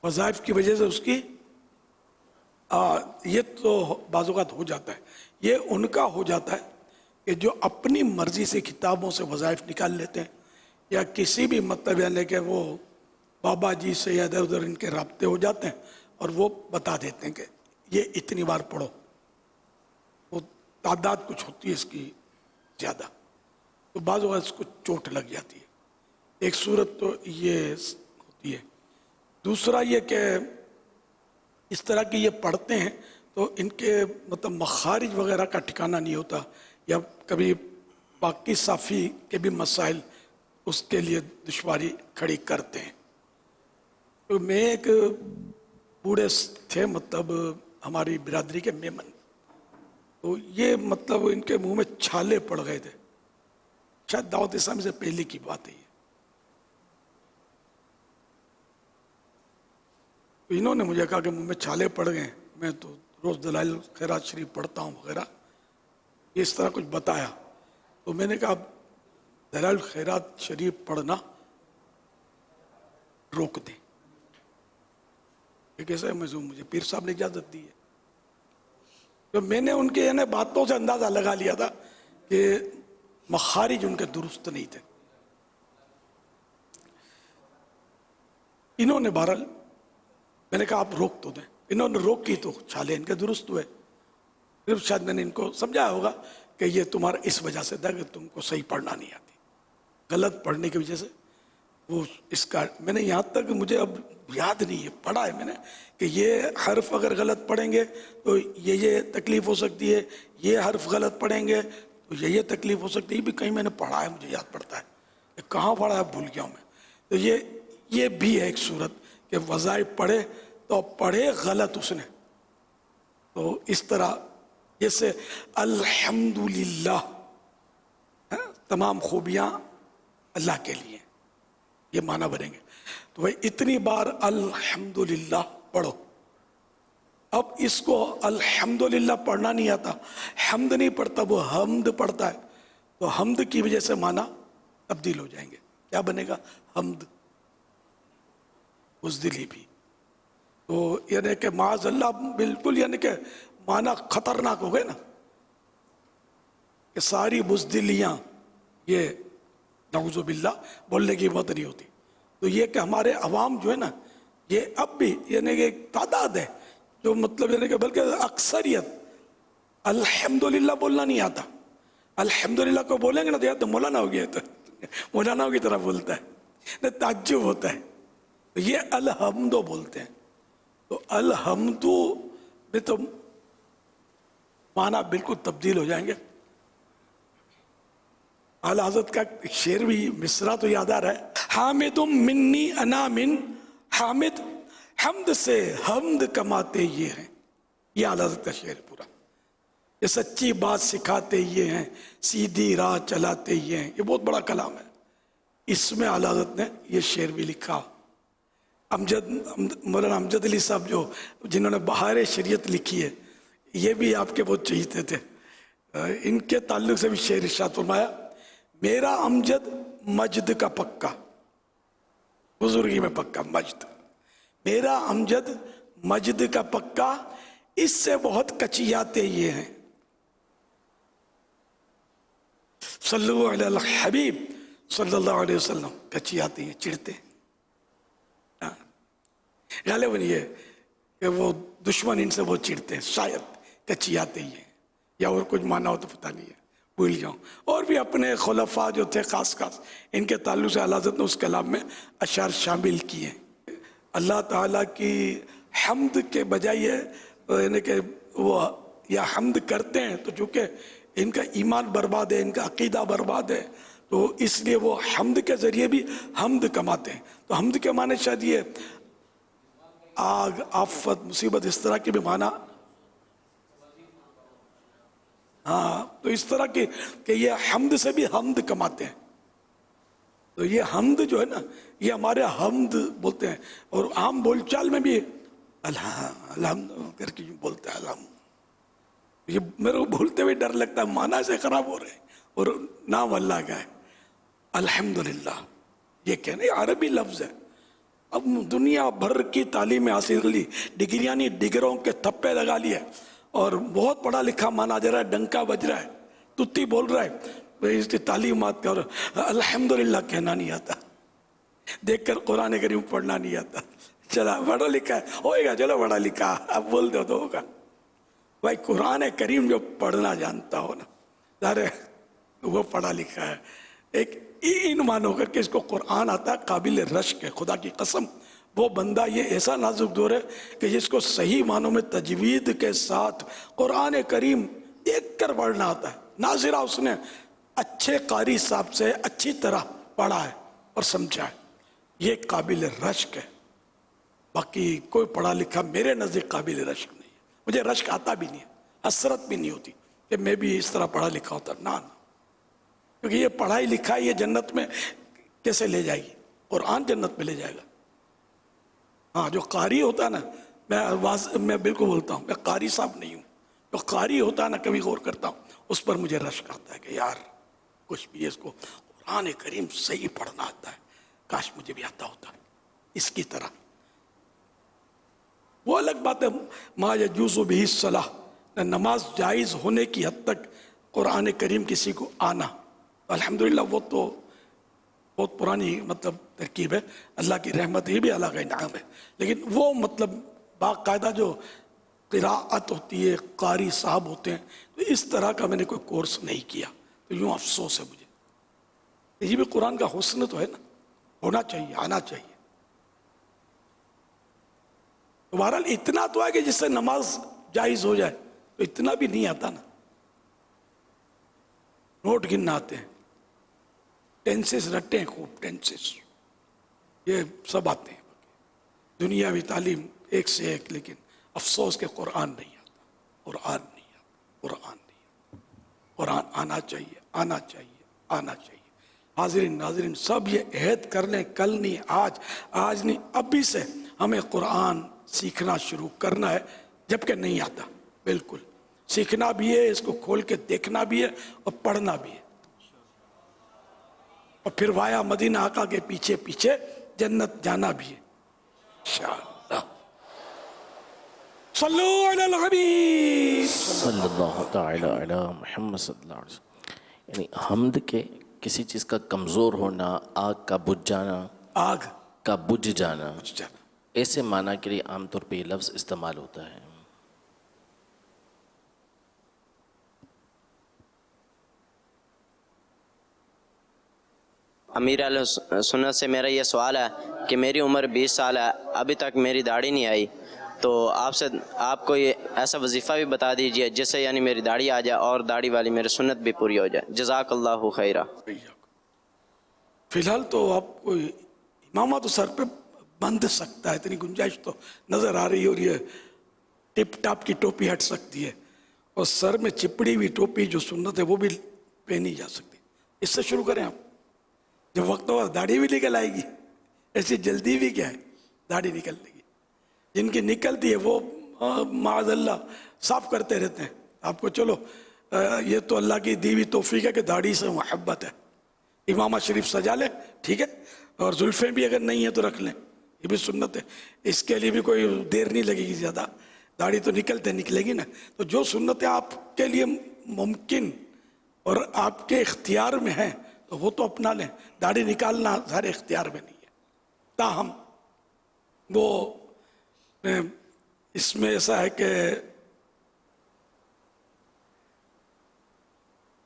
वज़ाइफ की वजह से उसकी ये तो बाज़-औक़ात हो जाता है, ये उनका हो जाता है कि जो अपनी मर्ज़ी से किताबों से वज़ाइफ निकाल लेते हैं, या किसी भी मतलब यानी कि वो बाबा जी से या इधर उधर इनके राब्ते हो जाते हैं और वो बता देते हैं कि ये इतनी बार पढ़ो। वो तादाद कुछ होती है इसकी ज़्यादा, तो बाज़ औक़ात इसको चोट लग जाती है। एक सूरत तो ये होती है। दूसरा ये कि इस तरह की ये पढ़ते हैं तो इनके मतलब मखारिज वगैरह का ठिकाना नहीं होता, या कभी बाकी साफ़ी के भी मसाइल उसके लिए दुश्वारी खड़ी करते हैं। तो मैं एक बूढ़े थे मतलब हमारी बिरादरी के मेमन, तो ये मतलब इनके मुंह में छाले पड़ गए थे, शायद दावत इस्लामी से पहले की बात है ये। तो इन्होंने मुझे कहा कि मुंह में छाले पड़ गए। मैं तो रोज़ दलाइल खैरात शरीफ पढ़ता हूँ वगैरह, इस तरह कुछ बताया। तो मैंने कहा दलाइल खैरात शरीफ पढ़ना रोक दें। ये कैसे है? मुझे पीर साहब ने इजाज़त दी है। तो मैंने उनके यानी बातों से अंदाज़ा लगा लिया था कि मखारिज उनके दुरुस्त नहीं थे। इन्होंने बहरहाल मैंने कहा आप रोक तो दें, इन्होंने रोक की तो छाले इनके दुरुस्त हुए। फिर शायद मैंने इनको समझाया होगा कि ये तुम्हारा इस वजह से था कि तुमको सही पढ़ना नहीं आती, गलत पढ़ने की वजह से وہ اس کا میں نے یہاں تک مجھے اب یاد نہیں ہے، پڑھا ہے میں نے کہ یہ حرف اگر غلط پڑھیں گے تو یہ تکلیف ہو سکتی ہے، یہ حرف غلط پڑھیں گے تو یہ تکلیف ہو سکتی ہے. بھی کہیں میں نے پڑھا ہے، مجھے یاد پڑتا ہے، کہاں پڑھا ہے بھول گیا ہوں میں. تو یہ بھی ہے ایک صورت کہ وظائف پڑھے تو پڑھے غلط اس نے. تو اس طرح جیسے الحمدللہ، تمام خوبیاں اللہ کے لیے، یہ معنی بنیں گے. تو بھائی اتنی بار الحمدللہ پڑھو. اب اس کو الحمدللہ پڑھنا نہیں آتا، حمد نہیں پڑھتا، وہ حمد پڑھتا ہے، تو حمد کی وجہ سے معنی تبدیل ہو جائیں گے. کیا بنے گا؟ حمد، بزدلی بھی. تو یعنی کہ معاذ اللہ بالکل یعنی کہ معنی خطرناک ہو گئے نا، کہ ساری بزدلیاں یہ نعوذ باللہ بولنے کی بات نہیں ہوتی. تو یہ کہ ہمارے عوام جو ہے نا، یہ اب بھی یعنی کہ ایک تعداد ہے جو مطلب یعنی کہ بلکہ اکثریت الحمدللہ بولنا نہیں آتا. الحمدللہ کو بولیں گے نا تو یا تو مولانا ہو گیا، تو مولانا کی طرح بولتا ہے، تعجب ہوتا ہے. تو یہ الحمدو بولتے ہیں. تو الحمدو میں تو معنی بالکل تبدیل ہو جائیں گے. اعلی حضرت کا شعر بھی مصرع تو یاد آ رہا ہے، حامد منی انا من حامد، حمد سے حمد کماتے یہ ہیں. یہ اعلی حضرت کا شعر پورا. یہ سچی بات سکھاتے یہ ہیں، سیدھی راہ چلاتے یہ ہیں. یہ بہت بڑا کلام ہے. اس میں اعلی حضرت نے یہ شعر بھی لکھا. مولانا امجد علی صاحب جنہوں نے بہار شریعت لکھی ہے، یہ بھی آپ کے بہت چہیتے تھے. ان کے تعلق سے بھی شعر ارشاد فرمایا، میرا امجد مجد کا پکا، بزرگی میں پکا مجد، میرا امجد مجد کا پکا، اس سے بہت کچیاتے یہ ہیں. صلو علی الحبیب صلی اللہ علیہ وسلم. کچیاتے ہیں، چڑھتے ہیں. غالباً یہ کہ وہ دشمن ان سے بہت چڑھتے ہیں، شاید کچیاتے ہی ہیں، یا اور کچھ معنی ہو تو پتہ نہیں ہے، بھول جاؤں. اور بھی اپنے خلفاء جو تھے خاص ان کے تعلق سے اعلی حضرت نے اس کلام میں اشعار شامل کیے. اللہ تعالیٰ کی حمد کے بجائے یعنی کہ وہ یا حمد کرتے ہیں تو چونکہ ان کا ایمان برباد ہے، ان کا عقیدہ برباد ہے، تو اس لیے وہ حمد کے ذریعے بھی حمد کماتے ہیں. تو حمد کے معنی شاید یہ آگ، آفت، مصیبت، اس طرح کے بھی معنی. ہاں، تو اس طرح کی کہ یہ حمد سے بھی حمد کماتے ہیں. تو یہ حمد جو ہے نا، یہ ہمارے حمد بولتے ہیں، اور عام بول چال میں بھی الحمد کر کے بولتے ہیں الحمد. یہ میرے کو بولتے ہوئے ڈر لگتا ہے، معنی سے خراب ہو رہے ہیں اور نام اللہ کا ہے. الحمدللہ یہ کہنے عربی لفظ ہے. اب دنیا بھر کی تعلیم حاصل کر لی، ڈگریاں نہیں ڈگروں کے تھپے لگا لیے، اور بہت پڑھا لکھا مانا جا رہا ہے، ڈنکا بج رہا ہے، تتی بول رہا ہے، اس کی تعلیمات کا، اور الحمدللہ کہنا نہیں آتا، دیکھ کر قرآن کریم پڑھنا نہیں آتا. چلا پڑھا لکھا ہے ہوئے گا، چلو پڑھا لکھا اب بول دو تو ہوگا. بھائی قرآن کریم جو پڑھنا جانتا ہو نا، ظاہر وہ پڑھا لکھا ہے. ایک ان مانو کر کے اس کو قرآن آتا ہے، قابل رشک ہے. خدا کی قسم وہ بندہ یہ ایسا نازک دور ہے کہ جس کو صحیح معنوں میں تجوید کے ساتھ قرآن کریم دیکھ کر پڑھنا آتا ہے. ناظرہ اس نے اچھے قاری صاحب سے اچھی طرح پڑھا ہے اور سمجھا ہے، یہ قابل رشک ہے. باقی کوئی پڑھا لکھا میرے نزدیک قابل رشک نہیں ہے. مجھے رشک آتا بھی نہیں ہے، حسرت بھی نہیں ہوتی کہ میں بھی اس طرح پڑھا لکھا ہوتا. نہ کیونکہ یہ پڑھائی لکھائی یہ جنت میں کیسے لے جائے گی؟ قرآن جنت میں لے جائے گا. ہاں، جو قاری ہوتا ہے نا، میں بالکل بولتا ہوں، میں قاری صاحب نہیں ہوں. جو قاری ہوتا ہے نا، کبھی غور کرتا ہوں، اس پر مجھے رشک آتا ہے کہ یار کچھ بھی اس کو قرآن کریم صحیح پڑھنا آتا ہے، کاش مجھے بھی آتا ہوتا اس کی طرح. وہ الگ بات ہے، ما یجوز بہ الصلاۃ، نماز جائز ہونے کی حد تک قرآن کریم کسی کو آنا. الحمدللہ وہ تو بہت پرانی مطلب ترکیب ہے، اللہ کی رحمت یہ بھی اللہ کا انعام ہے. لیکن وہ مطلب باقاعدہ جو قراءت ہوتی ہے، قاری صاحب ہوتے ہیں، تو اس طرح کا میں نے کوئی کورس نہیں کیا. تو یوں افسوس ہے مجھے. یہ بھی قرآن کا حسن تو ہے نا، ہونا چاہیے, آنا چاہیے. تو بہرحال اتنا تو ہے کہ جس سے نماز جائز ہو جائے, تو اتنا بھی نہیں آتا نا. نوٹ گننا آتے ہیں, ٹینسز رٹے ہیں خوب, ٹینسز یہ سب آتے ہیں. دنیاوی تعلیم ایک سے ایک, لیکن افسوس کہ قرآن نہیں آتا, قرآن نہیں آتا, قرآن نہیں آتا. قرآن آنا چاہیے, آنا چاہیے, آنا چاہیے. حاضرین ناظرین سب یہ عہد کر لیں, کل نہیں, آج نہیں, ابھی سے ہمیں قرآن سیکھنا شروع کرنا ہے, جبکہ نہیں آتا. بالکل سیکھنا بھی ہے, اس کو کھول کے دیکھنا بھی ہے اور پڑھنا بھی ہے, اور پھر وایا مدینہ آقا کے پیچھے پیچھے جنت جانا بھی ہے انشاءاللہ. صلو علی الحبیب صلی اللہ تعالی علی محمد صلی اللہ علیہ وسلم. یعنی حمد کے کسی چیز کا کمزور ہونا, آگ کا بجھ جانا, آگ کا بجھ جانا, ایسے معنی کے لیے عام طور پہ یہ لفظ استعمال ہوتا ہے. امیر علیہ سنت سے میرا یہ سوال ہے کہ میری عمر 20 سال ہے, ابھی تک میری داڑھی نہیں آئی, تو آپ کو یہ ایسا وظیفہ بھی بتا دیجئے جس سے یعنی میری داڑھی آ جائے اور داڑھی والی میری سنت بھی پوری ہو جائے. جزاک اللہ خیرہ. فی الحال تو آپ کو امامہ تو سر پہ بندھ سکتا ہے, اتنی گنجائش تو نظر آ رہی ہے, اور یہ ٹپ ٹاپ کی ٹوپی ہٹ سکتی ہے, اور سر میں چپڑی ہوئی ٹوپی جو سنت ہے وہ بھی پہنی جا سکتی. اس سے شروع کریں آپ, جب وقت ہوگا داڑھی بھی نکل آئے گی. ایسی جلدی بھی کیا ہے داڑھی نکلنے کی, جن کی نکلتی ہے وہ معاذ اللہ صاف کرتے رہتے ہیں. آپ کو چلو یہ تو اللہ کی دی ہوئی توفیق ہے کہ داڑھی سے محبت ہے, امامہ شریف سجا لیں ٹھیک ہے, اور زلفیں بھی اگر نہیں ہیں تو رکھ لیں, یہ بھی سنت ہے. اس کے لیے بھی کوئی دیر نہیں لگے گی زیادہ, داڑھی تو نکلے گی نا. تو جو سنتیں آپ کے لیے ممکن اور آپ کے اختیار میں ہیں تو وہ تو اپنا لیں. داڑھی نکالنا ظاہر اختیار میں نہیں ہے, تاہم وہ اس میں ایسا ہے کہ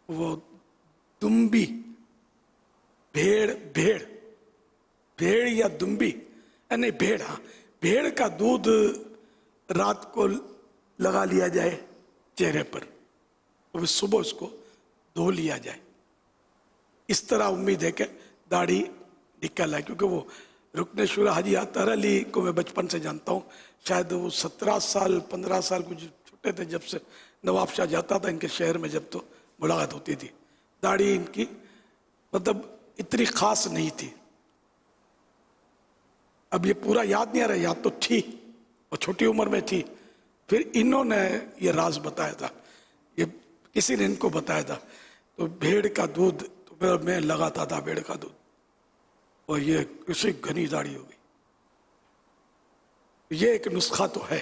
وہ دمبی بھیڑ یا دمبی نہیں بھیڑ, ہاں بھیڑ کا دودھ رات کو لگا لیا جائے چہرے پر, اور صبح اس کو دھو لیا جائے. اس طرح امید ہے کہ داڑھی نکل آئے, کیونکہ وہ رکن شورا حاجی عطار علی کو میں بچپن سے جانتا ہوں, شاید وہ 17 سال 15 سال کچھ چھوٹے تھے جب سے نواب شاہ جاتا تھا ان کے شہر میں, جب تو ملاقات ہوتی تھی. داڑھی ان کی مطلب اتنی خاص نہیں تھی. اب یہ پورا یاد نہیں آ رہا, یاد تو تھی اور چھوٹی عمر میں تھی. پھر انہوں نے یہ راز بتایا تھا, یہ کسی نے ان کو بتایا تھا. تو بھیڑ کا دودھ تو میں لگاتا تھا, بھیڑ کا دودھ, اور یہ کسی گھنی داڑھی ہو گئی. یہ ایک نسخہ تو ہے.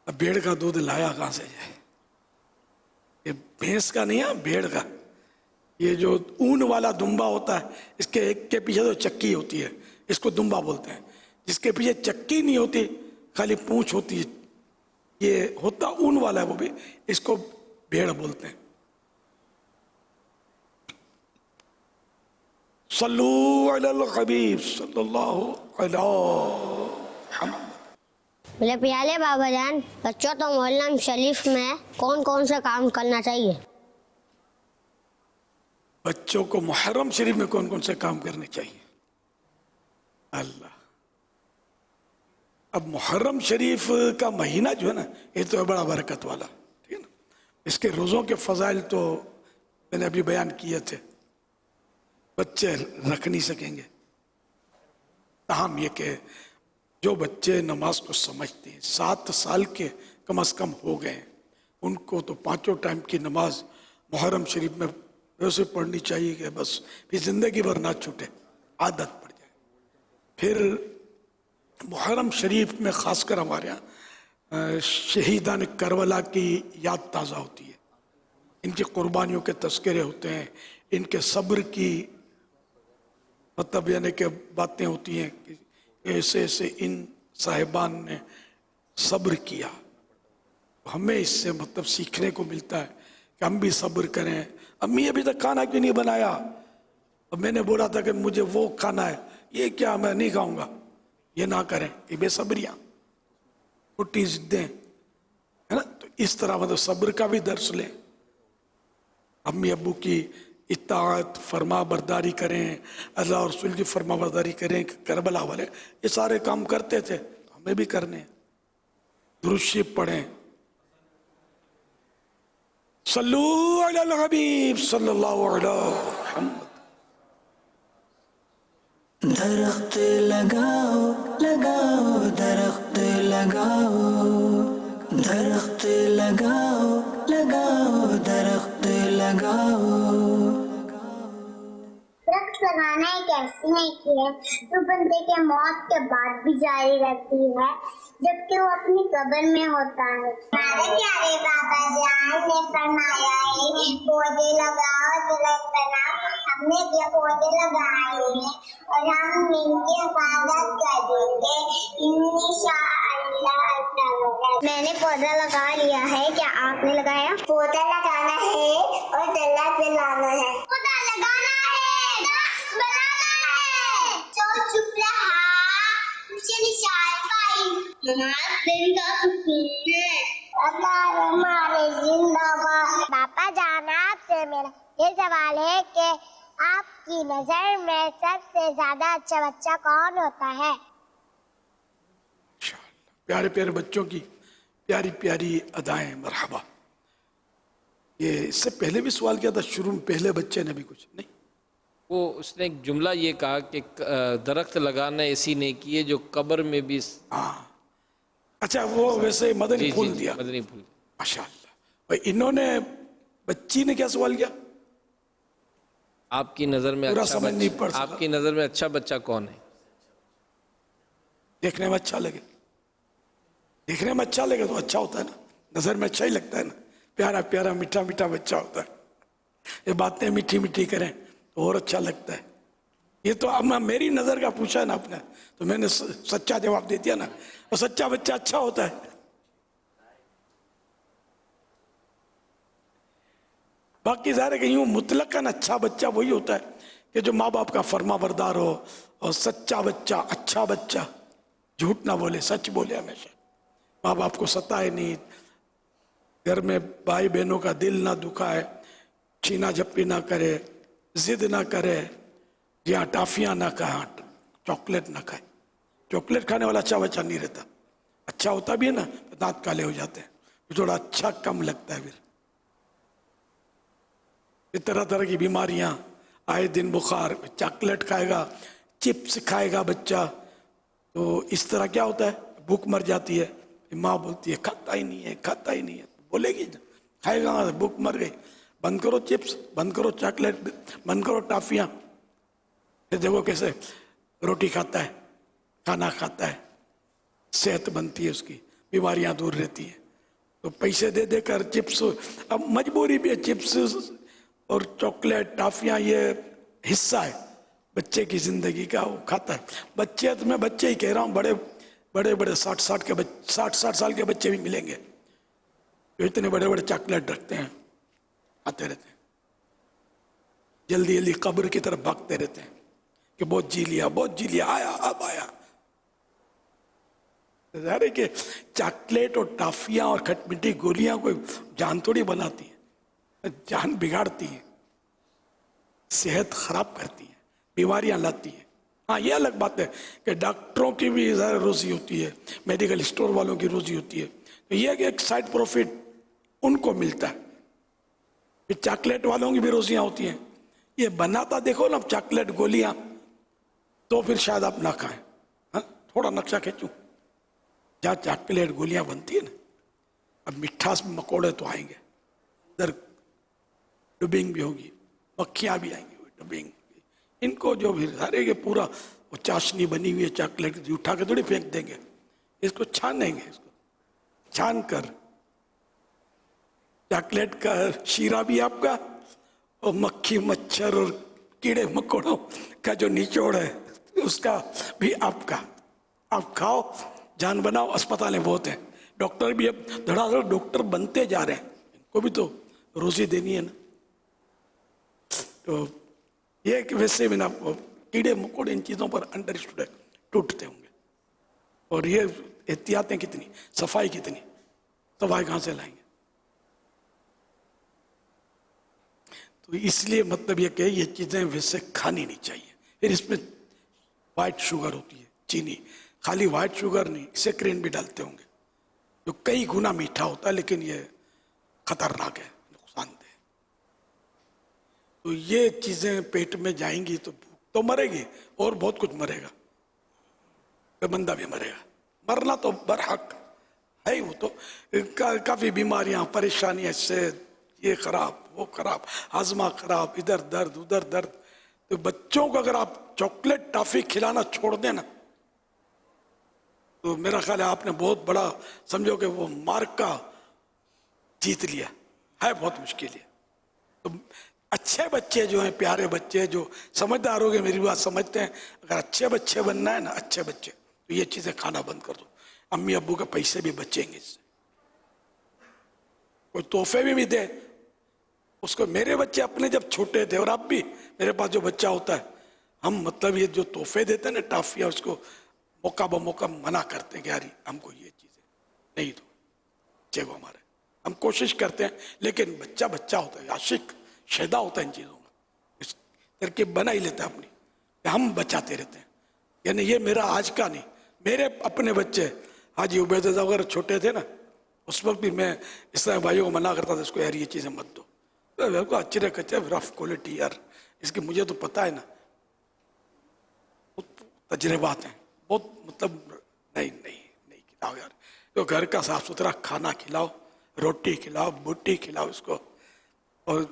اب بھیڑ کا دودھ لایا کہاں سے جائے؟ یہ بھینس کا نہیں ہے, بھیڑ کا. یہ جو اون والا دمبا ہوتا ہے, اس کے ایک کے پیچھے تو چکی ہوتی ہے, اس کو دمبا بولتے ہیں. جس کے پیچھے چکی نہیں ہوتی, خالی پونچھ ہوتی ہے, یہ ہوتا اون والا ہے وہ بھی, اس کو بھیڑ بولتے ہیں. صلو علی الحبیب صلی اللہ علیہ محمد. میرے پیارے بابا جان, بچوں تو محرم شریف میں کون کون سے کام کرنا چاہیے؟ بچوں کو محرم شریف میں کون کون سے کام کرنے چاہیے؟ اللہ, اب محرم شریف کا مہینہ جو ہے نا, یہ تو ہے بڑا برکت والا, ٹھیک ہے نا. اس کے روزوں کے فضائل تو میں نے ابھی بیان کیے تھے, بچے رکھ نہیں سکیں گے. تاہم یہ کہ جو بچے نماز کو سمجھتے ہیں, 7 سال کے کم از کم ہو گئے, ان کو تو 5 ٹائم کی نماز محرم شریف میں ویسے پڑھنی چاہیے کہ بس پھر زندگی بھر نہ چھوٹے, عادت پڑ جائے. پھر محرم شریف میں خاص کر ہمارے یہاں شہیدان کربلا کی یاد تازہ ہوتی ہے, ان کی قربانیوں کے تذکرے ہوتے ہیں, ان کے صبر کی مطلب یعنی کہ باتیں ہوتی ہیں کہ ایسے ایسے ان صاحبان نے صبر کیا. ہمیں اس سے مطلب سیکھنے کو ملتا ہے کہ ہم بھی صبر کریں. امی ابھی تک کھانا کیوں نہیں بنایا؟ अब मैंने बोला था कि मुझे वो खाना है, ये क्या मैं नहीं खाऊंगा, ये ना करें, ये बेसब्रियां, छोटी जिद्दें, है ना। तो इस तरह मतलब सब्र का भी दर्श लें, अम्मी अब्बू की इत्ताअत फरमा बरदारी करें, अल्लाह और रसूल की फरमा बरदारी करें। करबला वाले ये सारे काम करते थे, हमें भी करने हैं। दुरूद शरीफ पढ़ें, सल्लू अलल हबीब सल्लल्लाहु अलैहि मुहम्मद। दरख्त लगाओ लगाओ दरख्त लगाओ, दरख्त लगाओ लगाओ दरख्त लगाओ। वृक्ष लगाना एक ऐसी नेकी है जो बंदे के मौत के बाद भी जारी रहती है जबकि वो अपनी कब्र में होता है। हमारे प्यारे बाबा जान ने फरमाया है पौधे लगाओ दरख्त बनाओ। हमने ये पौधे लगाए हैं और हम इनकी हिफाजत करेंगे इंशाअल्लाह। मैंने पौधा लगा लिया है, क्या आपने लगाया? पौधा लगाना है और दरख्त बनाना है। पौधा लगाना है, दरख्त बनाना है। जो चुप रहा उसे निशान पाई, नमाज दिन का सुकून है। अल्लाह हमारे जिंदाबाद। पापा जान आपसे मेरा ये सवाल है कि आपकी नजर में सबसे ज्यादा अच्छा बच्चा कौन होता है? प्यारे प्यारे बच्चों की प्यारी प्यारी अदाएं, मरहबा। ये इससे पहले भी सवाल किया था शुरू में, पहले बच्चे ने भी कुछ नहीं, वो उसने एक जुमला ये कहा कि दरख्त लगाना ऐसी नेकी है जो कब्र में भी। अच्छा वो वैसे मदनी फूल दिया, मदनी फूल। माशाअल्लाह। भाई इन्होंने, बच्ची ने क्या सवाल किया? आपकी नजर में पूरा अच्छा समझ नहीं पड़ बच्चा, सका। आपकी नजर में अच्छा बच्चा कौन है? देखने में अच्छा लगे, देखने में अच्छा लगे तो अच्छा होता है ना, नजर में अच्छा ही लगता है ना। प्यारा प्यारा मीठा मीठा बच्चा होता है, ये बातें मीठी मीठी करें तो और अच्छा लगता है। ये तो अब मेरी नजर का पूछा है ना आपने, तो मैंने सच्चा जवाब दे दिया ना, और सच्चा बच्चा अच्छा होता है। बाकी ज़ाहिर है कि यूं मुतलकन अच्छा बच्चा वही होता है कि जो माँ बाप का फर्मा बरदार हो, और सच्चा बच्चा, अच्छा बच्चा, झूठ ना बोले, सच बोले हमेशा, माँ बाप को सताए नहीं, घर में भाई बहनों का दिल ना दुखाए, छीना झप्पी ना करे, जिद ना करे, यहाँ टाफियाँ ना खाए, चॉकलेट ना खाए। चॉकलेट खाने वाला अच्छा बच्चा नहीं रहता, अच्छा होता भी है ना तो दांत काले हो जाते हैं, थोड़ा अच्छा कम लगता है। फिर तरह तरह की बीमारियां आए दिन, बुखार, चॉकलेट खाएगा, चिप्स खाएगा बच्चा, तो इस तरह क्या होता है, भूख मर जाती है। माँ बोलती है खाता ही नहीं है, खाता ही नहीं है, बोलेगी खाएगा, भूख मर गई, बंद करो चिप्स, बंद करो चॉकलेट, बंद करो टाफियाँ। फिर देखो कैसे रोटी खाता है, खाना खाता है, सेहत बनती है उसकी, बीमारियां दूर रहती हैं। तो पैसे दे देकर चिप्स, अब मजबूरी भी है, चिप्स और चॉकलेट टाफियाँ ये हिस्सा है बच्चे की ज़िंदगी का, वो खाता है। बच्चे तो मैं बच्चे ही कह रहा हूँ, बड़े बड़े बड़े 60 साल के बच्चे भी मिलेंगे जो इतने बड़े बड़े चॉकलेट रखते हैं, आते रहते हैं, जल्दी जल्दी कब्र की तरफ भागते रहते हैं कि बहुत जी लिया, बहुत जी लिया, आया अब आया। ज़ाहिर है कि चॉकलेट और टाफियाँ और खटमिठी गोलियाँ कोई जान थोड़ी बनाती है, जान बिगाड़ती है, सेहत खराब करती है, बीमारियां लाती है। हाँ ये अलग बात है कि डॉक्टरों की भी ज़्यादा रोजी होती है, मेडिकल स्टोर वालों की रोजी होती है, तो ये है कि एक साइड प्रॉफिट उनको मिलता है। फिर चॉकलेट वालों की भी रोजियां होती हैं, ये बनाता देखो ना चॉकलेट गोलियां, तो फिर शायद आप ना खाएं। हाँ थोड़ा नक्शा खींचूं, जहाँ चॉकलेट गोलियां बनती है ना, अब मिठास में मकोड़े तो आएंगे, इधर डबिंग भी होगी, मक्खियाँ भी आएंगी, डबिंग। इनको जो भी सारे के पूरा वो चाशनी बनी हुई है चॉकलेट की, उठा के थोड़ी फेंक देंगे, इसको छानेंगे, इसको छान कर चॉकलेट का शीरा भी आपका, और मक्खी मच्छर और कीड़े मकोड़ों का जो निचोड़ है उसका भी आपका। आप खाओ, जान बनाओ। अस्पतालें बहुत हैं, डॉक्टर भी अब धड़ाधड़ डॉक्टर बनते जा रहे हैं, इनको भी तो रोजी देनी है ना। तो ये कि वैसे भी ना कीड़े मकोड़े इन चीज़ों पर अंडरस्टूड टूटते होंगे। और ये एहतियातें कितनी, सफाई कितनी, सफाई कहाँ से लाएंगे? तो इसलिए मतलब ये कि ये चीज़ें वैसे खानी नहीं चाहिए। फिर इसमें वाइट शुगर होती है, चीनी, खाली वाइट शुगर नहीं, सेक्रिन भी डालते होंगे जो कई गुना मीठा होता है, लेकिन ये खतरनाक है, नुकसानदेह। तो ये चीज़ें पेट में जाएंगी तो भूख तो मरेगी और बहुत कुछ मरेगा, बंदा भी मरेगा। मरना तो बरहक है ही, वो तो काफ़ी बीमारियां परेशानियां, इससे ये खराब वो खराब, हाजमा खराब, इधर दर्द उधर दर्द। तो बच्चों को अगर आप चॉकलेट टॉफी खिलाना छोड़ देना तो मेरा ख्याल है आपने बहुत बड़ा, समझो कि वो मार्क का जीत लिया है, बहुत मुश्किल है। तो अच्छे बच्चे जो हैं, प्यारे बच्चे जो समझदार हो गए, मेरी बात समझते हैं, अगर अच्छे बच्चे बनना है ना, अच्छे बच्चे, तो ये चीज़ें खाना बंद कर दो। अम्मी अब्बू के पैसे भी बचेंगे इससे। कोई तोहफे भी दे उसको। मेरे बच्चे अपने जब छोटे थे, और अब भी मेरे पास जो बच्चा होता है, हम मतलब ये जो तोहफे देते हैं ना, टाफिया, उसको मौका ब मौका मना करते हैं कि यार हमको ये चीज़ें नहीं दो बच्चे को हमारे। हम कोशिश करते हैं, लेकिन बच्चा बच्चा होता है, आशिक शैदा होता है इन चीज़ों में, इस तरकीब बना ही लेता है अपनी, हम बचाते रहते हैं। यानी ये मेरा आज का नहीं, मेरे अपने बच्चे हाजी उबैदा वगैरह छोटे थे ना, उस वक्त भी मैं इस तरह भाइयों को मना करता था, इसको यार ये चीज़ें मत दो, तो मेरे को अच्छे कच्चे रफ क्वालिटी यार, इसके मुझे तो पता है ना, तजर्बात हैं बहुत, मतलब नहीं खिलाओ यार, तो घर का साफ सुथरा खाना खिलाओ, रोटी खिलाओ, बूटी खिलाओ इसको, और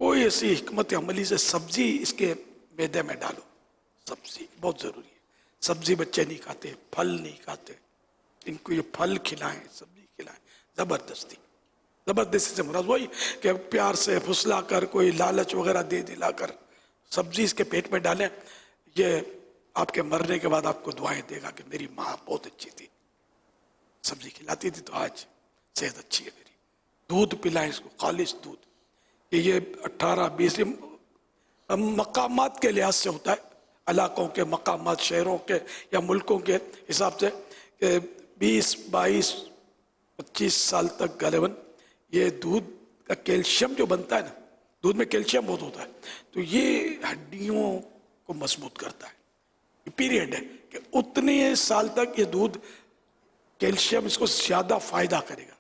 कोई ऐसी हिकमत अमली से सब्जी इसके मैदे में डालो। सब्जी बहुत ज़रूरी है, सब्जी बच्चे नहीं खाते, फल नहीं खाते, इनको ये फल खिलाएं, सब्जी खिलाएं, ज़बरदस्ती से मुराद वही कि प्यार से फुसला कर, कोई लालच वगैरह दे दिलाकर सब्जी इसके पेट में डालें। ये आपके मरने के बाद आपको दुआएं देगा कि मेरी माँ बहुत अच्छी थी, सब्जी खिलाती थी, तो आज सेहत अच्छी है मेरी। दूध पिलाएं इसको, खालिश दूध, कि ये 18-20 मकामात के लिहाज से होता है, इलाकों के मकामात, शहरों के या मुल्कों के हिसाब से, 20-22-25 साल तक गालिबन ये दूध का कैल्शियम जो बनता है ना, दूध में कैल्शियम बहुत होता है, तो ये हड्डियों को मजबूत करता है। पीरियड है कि उतने साल तक ये दूध कैल्शियम इसको ज़्यादा फायदा करेगा।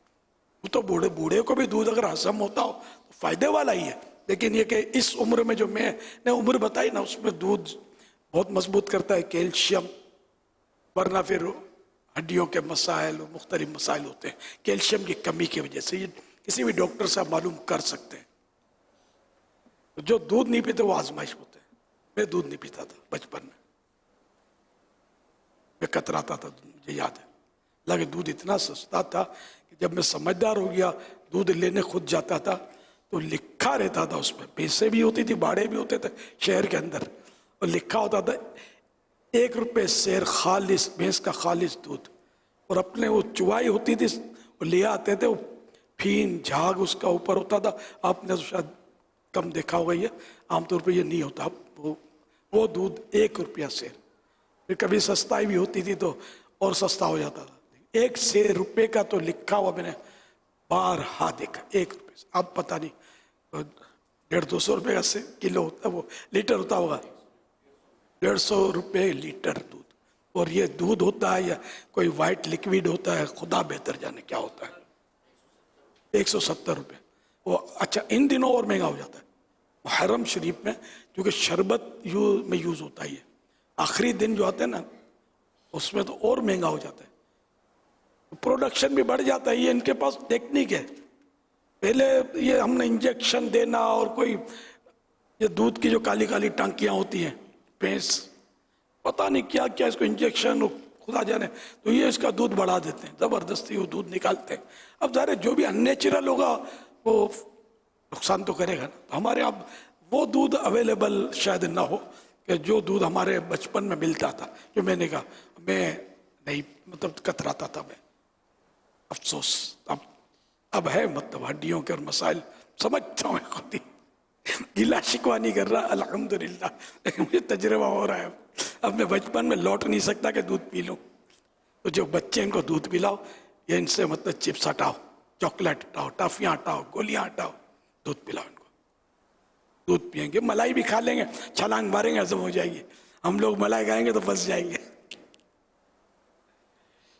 वो तो बूढ़े को भी दूध अगर हजम होता हो तो फायदे वाला ही है, लेकिन ये कि इस उम्र में जो मैंने उम्र बताई ना, उसमें दूध बहुत मजबूत करता है कैल्शियम, वरना फिर हड्डियों के मसाइल, मुख्तलिफ मसाइल होते हैं कैल्शियम की कमी की वजह से। ये किसी भी डॉक्टर से आप मालूम कर सकते हैं। जो दूध नहीं पीते वो आजमाइश होते हैं। मैं दूध नहीं पीता था बचपन में, मैं कतराता था, मुझे याद है। लगे दूध इतना सस्ता था कि जब मैं समझदार हो गया, दूध लेने खुद जाता था तो लिखा रहता था उसमें, पैसे भी होती थी, बाड़े भी होते थे शहर के अंदर, और लिखा होता था 1 रुपये शेर खालिस, भैंस का खालिस दूध। और अपने वो चुवाई होती थी, वो ले आते थे, वो फीन झाग उसका ऊपर होता था। आपने तो शायद कम देखा होगा, ये आमतौर पर ये नहीं होता। वो दूध 1 रुपया शेर, फिर कभी सस्ताई भी होती थी तो और सस्ता हो जाता था। 1 शेर रुपये का तो लिखा हुआ मैंने बारहा देखा, 1 रुपये से। अब पता नहीं 150-200 रुपये का से किलो होता, वो लीटर होता होगा, 150 रुपये लीटर दूध। और ये दूध होता है या कोई वाइट लिक्विड होता है, खुदा बेहतर जाने क्या होता है। 170 रुपये वो। अच्छा, इन दिनों और महंगा हो जाता है मुहर्रम शरीफ में, क्योंकि शरबत में यूज़ होता है। आखिरी दिन जो आते हैं ना, उसमें तो और महंगा हो जाता है, तो प्रोडक्शन भी बढ़ जाता है। ये इनके पास टेक्निक है। पहले ये हमने इंजेक्शन देना, और कोई ये दूध की जो काली काली टांकियाँ होती हैं, भैंस पता नहीं क्या क्या इसको इंजेक्शन खुदा जाने, तो ये इसका दूध बढ़ा देते हैं, ज़बरदस्ती वो दूध निकालते हैं। अब ज़ाहिर जो भी अननेचुरल होगा वो नुकसान तो करेगा ना। तो हमारे यहाँ वो दूध अवेलेबल शायद ना हो कि जो दूध हमारे बचपन में मिलता था। जो मैंने कहा, मैं नहीं मतलब कतराता था मैं, अफसोस अब है, मतलब हड्डियों के और मसाइल समझता हूँ खुद ही। گلا شکوا نہیں کر رہا الحمدللہ، لیکن مجھے تجربہ ہو رہا ہے اب میں بچپن میں لوٹ نہیں سکتا کہ دودھ پی لوں. تو جو بچے ان کو دودھ پلاؤ، یہ ان سے مطلب چپس ہٹاؤ، چاکلیٹ ہٹاؤ، ٹافیاں ہٹاؤ، گولیاں ہٹاؤ، دودھ پلاؤ ان کو. دودھ پئیں گے، ملائی بھی کھا لیں گے، چھلانگ ماریں گے ہضم ہو جائے گی. ہم لوگ ملائی کھائیں گے تو پھنس جائیں گے.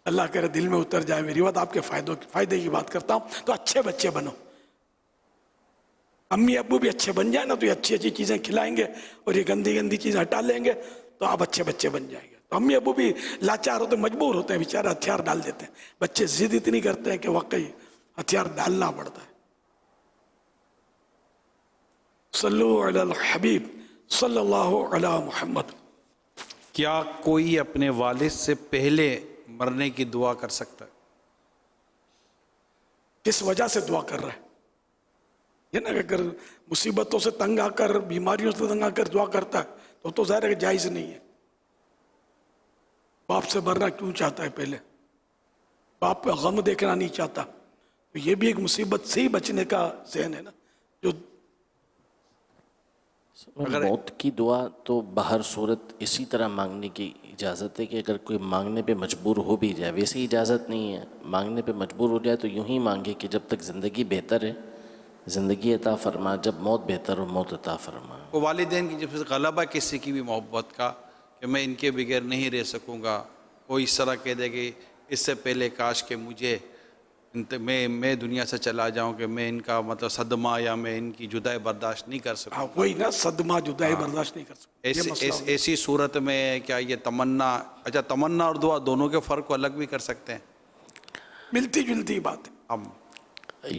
اللہ کرے دل میں اتر جائے میری بات. آپ کے فائدے کی بات کرتا ہوں. تو اچھے بچے بنو. امی ابو بھی اچھے بن جائیں نا تو یہ اچھی اچھی چیزیں کھلائیں گے اور یہ گندی گندی چیزیں ہٹا لیں گے تو آپ اچھے بچے بن جائیں گے. تو امی ابو بھی لاچار ہوتے ہیں، مجبور ہوتے ہیں، بیچارہ ہتھیار ڈال دیتے ہیں. بچے ضد اتنی کرتے ہیں کہ واقعی ہتھیار ڈالنا پڑتا ہے. صلو علی الحبیب صلی اللہ علی محمد. کیا کوئی اپنے والد سے پہلے مرنے کی دعا کر سکتا ہے؟ کس وجہ سے دعا کر رہا ہے؟ یہ نا کہ اگر مصیبتوں سے تنگ آ کر، بیماریوں سے تنگ آ کر دعا کرتا ہے تو ظاہر ہے کہ جائز نہیں ہے. باپ سے مرنا کیوں چاہتا ہے؟ پہلے باپ کا غم دیکھنا نہیں چاہتا. تو یہ بھی ایک مصیبت سے ہی بچنے کا ذہن ہے نا. جو موت کی دعا تو بہر صورت اسی طرح مانگنے کی اجازت ہے کہ اگر کوئی مانگنے پہ مجبور ہو بھی جائے، ویسے اجازت نہیں ہے. مانگنے پہ مجبور ہو جائے تو یوں ہی مانگے کہ جب تک زندگی بہتر ہے زندگی عطا فرما، جب موت بہتر ہو موت عطا فرما. والدین کی جب غلبہ کسی کی بھی محبت کا کہ میں ان کے بغیر نہیں رہ سکوں گا، کوئی اس طرح کہہ دے کہ اس سے پہلے کاش کہ مجھے میں دنیا سے چلا جاؤں کہ میں ان کا مطلب صدمہ یا میں ان کی جدائی برداشت نہیں کر سکوں. وہی نا، صدمہ جدائی برداشت نہیں کر سکوں. ایسی صورت میں کیا یہ تمنا، اچھا تمنا اور دعا دونوں کے فرق کو الگ بھی کر سکتے ہیں؟ ملتی جلتی بات ہے. ہم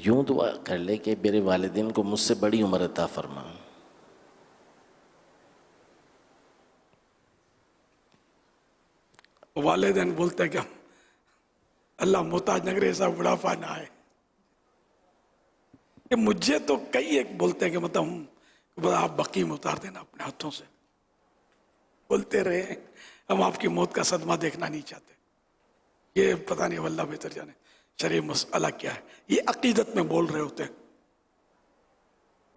یوں دعا کر لے کہ میرے والدین کو مجھ سے بڑی عمر عطا فرما. والدین بولتے ہیں کہ اللہ محتاج نگر ایسا بڑھاپا نہ آئے. کہ مجھے تو کئی ایک بولتے ہیں کہ مطلب آپ بقیم اتار دینا اپنے ہاتھوں سے. بولتے رہے ہم آپ کی موت کا صدمہ دیکھنا نہیں چاہتے. یہ پتہ نہیں واللہ بہتر جانے شرعی مسئلہ کیا ہے. یہ عقیدت میں بول رہے ہوتے ہیں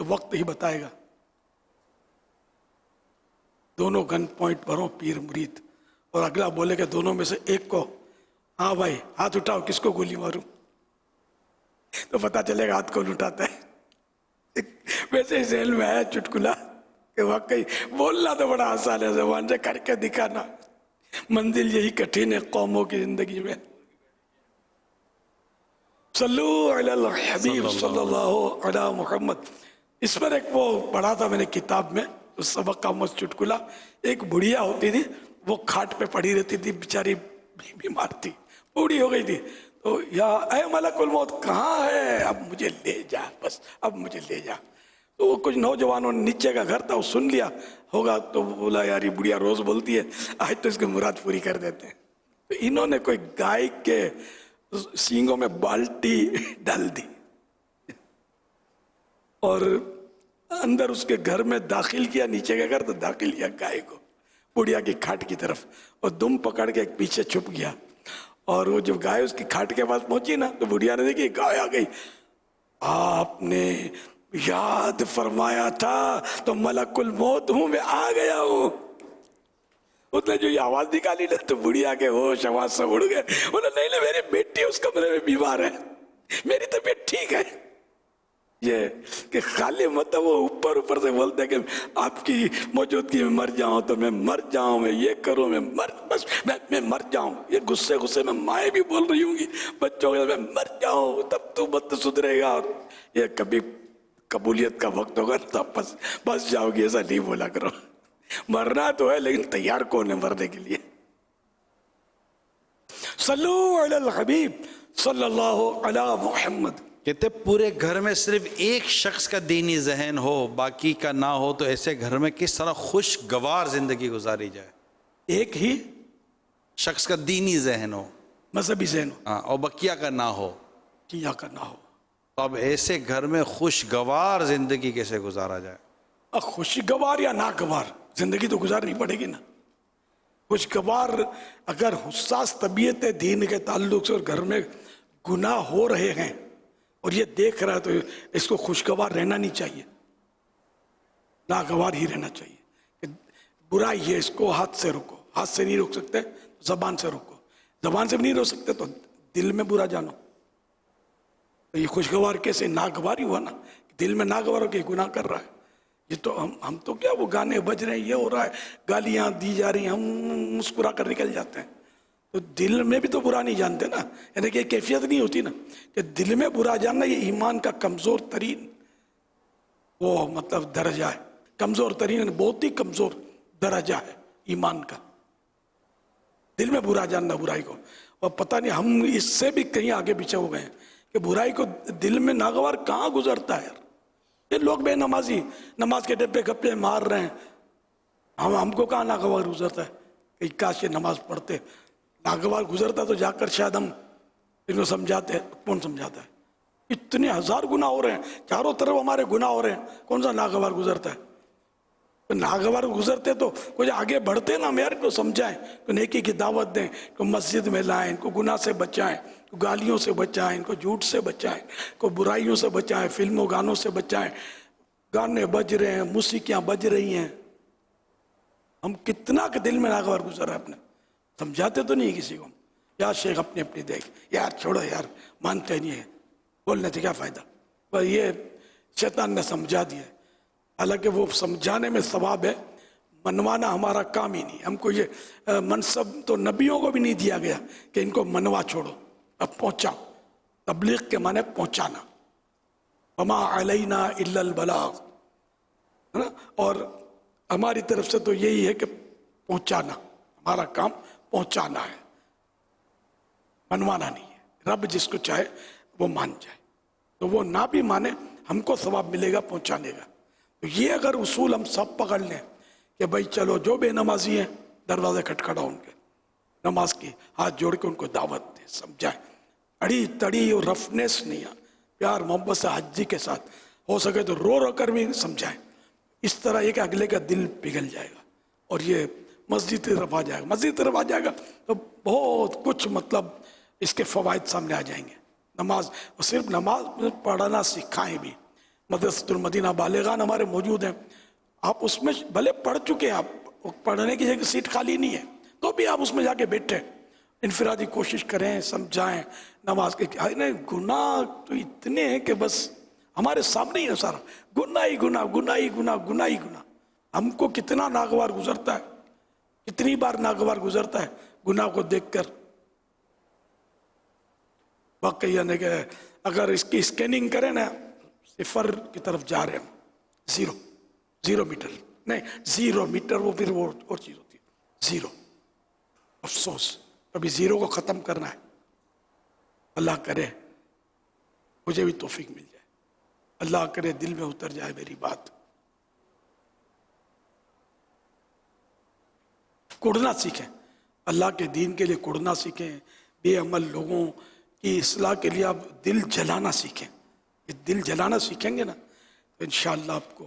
تو وقت ہی بتائے گا. دونوں گن پوائنٹ بھرو پیر مرید، اور اگلا بولے کہ دونوں میں سے ایک کو ہاں بھائی ہاتھ اٹھاؤ کس کو گولی ماروں، تو پتہ چلے گا ہاتھ کون اٹھاتا ہے. ویسے ہی ذہن میں آیا چٹکلا کہ واقعی بولنا تو بڑا آسان ہے، زبان سے کر کے دکھانا منزل یہی کٹھن ہے قوموں کی زندگی میں. صلو علی الحبیب صلی اللہ علی محمد. اس پر ایک وہ پڑھا تھا میں نے کتاب میں، اس سبق کا مست چٹکلا. ایک بڑھیا ہوتی تھی، وہ کھاٹ پہ پڑی رہتی تھی، بیچاری بیمار تھی، بوڑھی ہو گئی تھی. تو یا اے ملک الموت کہاں ہے، اب مجھے لے جا، بس اب مجھے لے جا. تو وہ کچھ نوجوانوں نے، نیچے کا گھر تھا، وہ سن لیا ہوگا تو بولا یار یہ بڑھیا روز بولتی ہے، آج تو اس کی مراد پوری کر دیتے ہیں. تو انہوں نے کوئی گائے کے سینگوں میں بالٹی ڈال دی اور اندر اس کے گھر میں داخل کیا، نیچے کا گھر تو داخل کیا گائے کو بڑھیا کی کھاٹ کی طرف، اور دم پکڑ کے ایک پیچھے چھپ گیا. اور وہ جب گائے اس کی کھاٹ کے پاس پہنچی نا تو بڑھیا نے دیکھی گائے آ گئی. آپ نے یاد فرمایا تھا تو ملک الموت ہوں، میں آ گیا ہوں. اس نے جو یہ آواز نکالی نا تو بڑھیا کے ہوش آواز سے اڑ گئے. بولا نہیں میری بیٹی اس کمرے میں بیمار ہے، میری طبیعت ٹھیک ہے. یہ کہ خالی مطلب وہ اوپر سے بولتے کہ آپ کی موجودگی میں مر جاؤں تو میں مر جاؤں، میں یہ کروں، میں مر جاؤں. یہ غصے میں مائیں بھی بول رہی ہوں گی بچوں کے، میں مر جاؤں تب تو مت سدھرے گا، اور یہ کبھی قبولیت کا وقت ہوگا تب بس جاؤ گی. ایسا نہیں بولا کرو. مرنا تو ہے لیکن تیار کون ہے مرنے کے لیے. صلو علی الحبیب صلی اللہ علی محمد. کہتے پورے گھر میں صرف ایک شخص کا دینی ذہن ہو باقی کا نہ ہو تو ایسے گھر میں کس طرح خوشگوار زندگی گزاری جائے؟ ایک ہی شخص کا دینی ذہن ہو، مذہبی ذہن ہو، اور بقیہ کا نہ ہو، کیا کرنا ہو. تو اب ایسے گھر میں خوشگوار زندگی کیسے گزارا جائے؟ خوشگوار یا ناگوار زندگی تو گزارنی پڑے گی نا. خوشگوار اگر حساس طبیعت ہے دین کے تعلق سے اور گھر میں گناہ ہو رہے ہیں اور یہ دیکھ رہا ہے تو اس کو خوشگوار رہنا نہیں چاہیے. नागवार ही रहना चाहिए कि बुराई है इसको हाथ से रोको, हाथ से नहीं रोक सकते तो जबान से रोको, जबान से भी नहीं रोक सकते तो दिल में बुरा जानो। तो ये खुशगवार कैसे नागवार ही हुआ ना, दिल में नागवार के गुनाह कर रहा है। ये तो हम तो क्या, वो गाने बज रहे हैं, ये हो रहा है, गालियां दी जा रही हैं, हम मुस्कुरा कर निकल जाते हैं। तो दिल में भी तो बुरा नहीं जानते ना, यानी कि कैफियत नहीं होती ना कि दिल में बुरा जानना, ये ईमान का कमज़ोर तरीन वो मतलब दर्जा है, कमज़ोर तरीन बहुत ही कमज़ोर दर्जा है ईमान का, दिल में बुरा जानना बुराई को। और पता नहीं हम इससे भी कहीं आगे पीछे हो गए हैं कि बुराई को दिल में नागवार कहाँ गुजरता है यार। ये लोग बेनमाजी नमाज के डब्बे गप्पे मार रहे हैं, हमको कहाँ नागवार गुजरता है कि काश ये नमाज पढ़ते। नागवार गुजरता तो जाकर शायद हम इनको समझाते हैं, कौन समझाता है? इतने हजार गुनाह हो रहे हैं, चारों तरफ हमारे गुनाह हो रहे हैं, कौन सा नागवार गुजरता है? तो नागवार गुजरते तो कुछ आगे बढ़ते ना, यार इनको समझाएं, को नेकी की दावत दें, को मस्जिद में लाएं, इनको गुनाह से बचाएं, को गालियों से बचाएं, इनको झूठ से बचाएं, को बुराइयों से बचाएं, फिल्मों गानों से बचाएं। गाने बज रहे हैं, मूसीकियाँ बज रही हैं, हम कितना के दिल में नागवार गुजर रहा है अपने, समझाते तो नहीं किसी को। यार शेख अपनी अपनी देख, यार छोड़ो यार, मानते नहीं है, बोलने से क्या फ़ायदा। पर ये शैतान ने समझा दिया, हालांकि वो समझाने में सवाब है, मनवाना हमारा काम ही नहीं। हमको ये मनसब तो नबियों को भी नहीं दिया गया कि इनको मनवा छोड़ो, अब पहुँचाओ। तबलीग के माने पहुँचाना, वमा अलैना इल्लल बलाग, है ना। और हमारी तरफ से तो यही है कि पहुँचाना, हमारा काम पहुँचाना है, मनवाना नहीं है। रब जिसको चाहे वो मान जाए, तो वो ना भी माने हमको सवाब मिलेगा पहुँचाने का। तो ये अगर उसूल हम सब पकड़ लें कि भाई चलो जो बेनमाजी हैं दरवाजे खटखटाओ उनके, नमाज की हाथ जोड़ के उनको दावत दें, समझाएं, अड़ी तड़ी और रफनेस नहीं है, प्यार मोहब्बत से हज्जी के साथ, हो सके तो रो रो कर भी समझाएं। इस तरह एक अगले का दिल पिघल जाएगा और ये मस्जिद की तरफ आ जाएगा। मस्जिद की तरफ आ जाएगा तो बहुत कुछ मतलब इसके फ़वाइद सामने आ जाएंगे। नमाज, और सिर्फ नमाज पढ़ना सिखाएं भी, मदरसतुल मदीना बालिगान हमारे मौजूद हैं, आप उसमें भले पढ़ चुके हैं, आप पढ़ने की जगह सीट खाली नहीं है तो भी आप उसमें जाके बैठे, इनफरादी कोशिश करें, समझाएं। नमाज के नहीं, गुनाह तो इतने हैं कि बस हमारे सामने ही है सारा, गुनाह ही गुनाह, गुनाह ही गुनाह, गुनाह ही गुनाह। हमको कितना नागवार गुजरता है, कितनी बार नागवार गुजरता है गुनाह को देखकर। वाकई यानी कि अगर इसकी स्कैनिंग करें ना, सिफर की तरफ जा रहे हैं, जीरो मीटर नहीं, 0 मीटर वो फिर वो और चीज़ होती है, जीरो। अफसोस, कभी जीरो को ख़त्म करना है। अल्लाह करे मुझे भी तौफीक मिल जाए, अल्लाह करे दिल में उतर जाए मेरी बात। कुड़ना सीखें, अल्लाह के दीन के लिए कुड़ना सीखें। बेअमल लोगों की इस्लाह के लिए आप दिल जलाना सीखें। ये दिल जलाना सीखेंगे ना तो इंशाअल्लाह आपको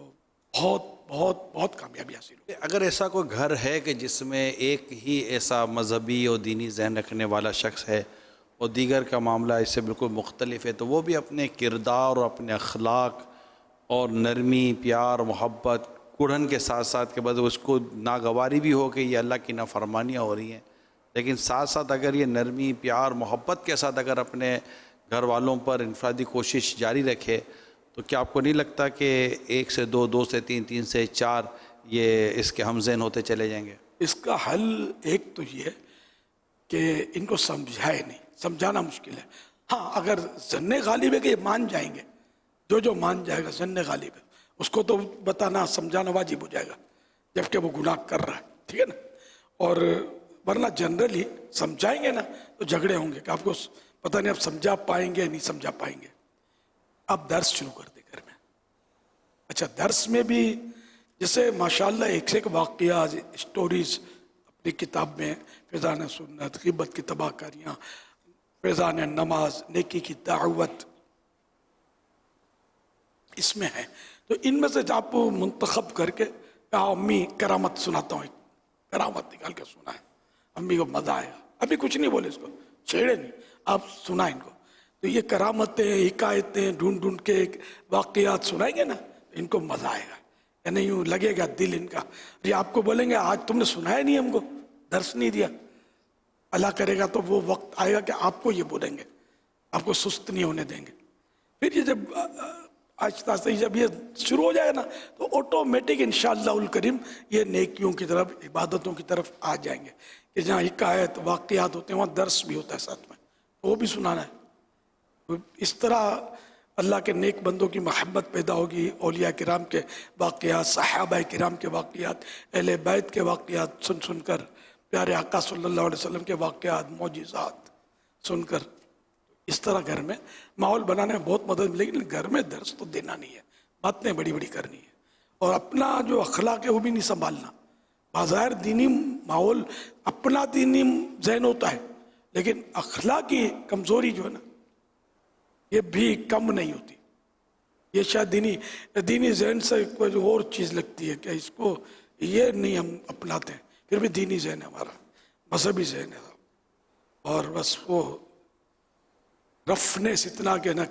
बहुत बहुत बहुत कामयाबी हासिल होगी। अगर ऐसा कोई घर है कि जिसमें एक ही ऐसा मजहबी और दीनी ज़हन रखने वाला शख्स है और दीगर का मामला इससे बिल्कुल मुख्तलिफ है, तो वो भी अपने किरदार और अपने अखलाक और नरमी, प्यार, मोहब्बत, कुड़न के साथ साथ के बाद उसको नागवारी भी हो कि ये अल्लाह की नाफरमानियाँ हो रही हैं, लेकिन साथ साथ अगर ये नरमी, प्यार, मोहब्बत के साथ अगर अपने घर वालों पर इनफरादी कोशिश जारी रखे, तो क्या आपको नहीं लगता कि 1 से 2, 2 से 3, 3 से 4 ये इसके हमज़हन होते चले जाएंगे? इसका हल एक तो ये कि इनको समझाए नहीं, समझाना मुश्किल है। हाँ, अगर ज़न्ने गालिब है कि ये मान जाएंगे, जो मान जाएगा ज़न्ने गालिब है, उसको तो बताना समझाना वाजिब हो जाएगा, जबकि वो गुनाह कर रहा है, ठीक है ना। और वरना जनरली समझाएंगे ना तो झगड़े होंगे कि आपको पता नहीं आप समझा पाएंगे नहीं समझा पाएंगे। आप दर्स शुरू कर दे घर में। अच्छा, दर्स में भी जैसे माशाल्लाह एक से एक वाक़या, स्टोरीज अपनी किताब में, फैज़ान सुन्नत, ग़ीबत की तबाहकारियाँ, फैज़ान नमाज, नेकी की दावत, इसमें है। तो इनमें से आप मुंतखब करके कहा, अम्मी करामत सुनाता हूँ, करामत निकाल के सुना है, अम्मी को मज़ा आएगा। अभी कुछ नहीं बोले, इसको छेड़े नहीं, आप सुना इनको। तो ये करामतें, हिकायतें ढूंढ ढूंढ के वाक़यात सुनाएंगे ना, इनको मज़ा आएगा। यानी यूँ लगेगा दिल इनका, ये आपको बोलेंगे आज तुमने सुनाया नहीं, हमको दर्श नहीं दिया। अल्लाह करेगा तो वो वक्त आएगा कि आपको ये बोलेंगे, आपको सुस्त नहीं होने देंगे। फिर ये जब आहिस्ता आहिस्ता जब ये शुरू हो जाएगा ना, तो ऑटोमेटिक इंशाअल्लाहुल करीम ये नेकियों की तरफ, इबादतों की तरफ आ जाएंगे कि जहाँ हिकायत वाक़यात होते हैं वहाँ दर्स भी होता है साथ में, तो वो भी सुनाना है। तो इस तरह अल्लाह के नेक बंदों की महब्बत पैदा होगी, औलिया किराम के वाक़यात, सहाबा किराम के वाक़यात, अहले बैत के वाक़यात सुन सुनकर, प्यारे आका सल्लल्लाहु अलैहि वसल्लम के वाक़यात, मौजिज़ात सुनकर, इस तरह घर में माहौल बनाने में बहुत मदद मिलेगी। लेकिन घर में दर्स तो देना नहीं है, बातें बड़ी बड़ी करनी है, और अपना जो अखलाक है वो भी नहीं संभालना। बाज़ाहिर दीनी माहौल, अपना दीनी ज़हन होता है, लेकिन अखलाकी कमज़ोरी जो है ना, ये भी कम नहीं होती। ये शायद दीनी ज़हन से कोई और चीज़ लगती है कि इसको ये नहीं हम अपनाते हैं, फिर भी दीनी ज़हन है हमारा, मजहबी ज़हन है, और बस वो रफनेस इतना कि ना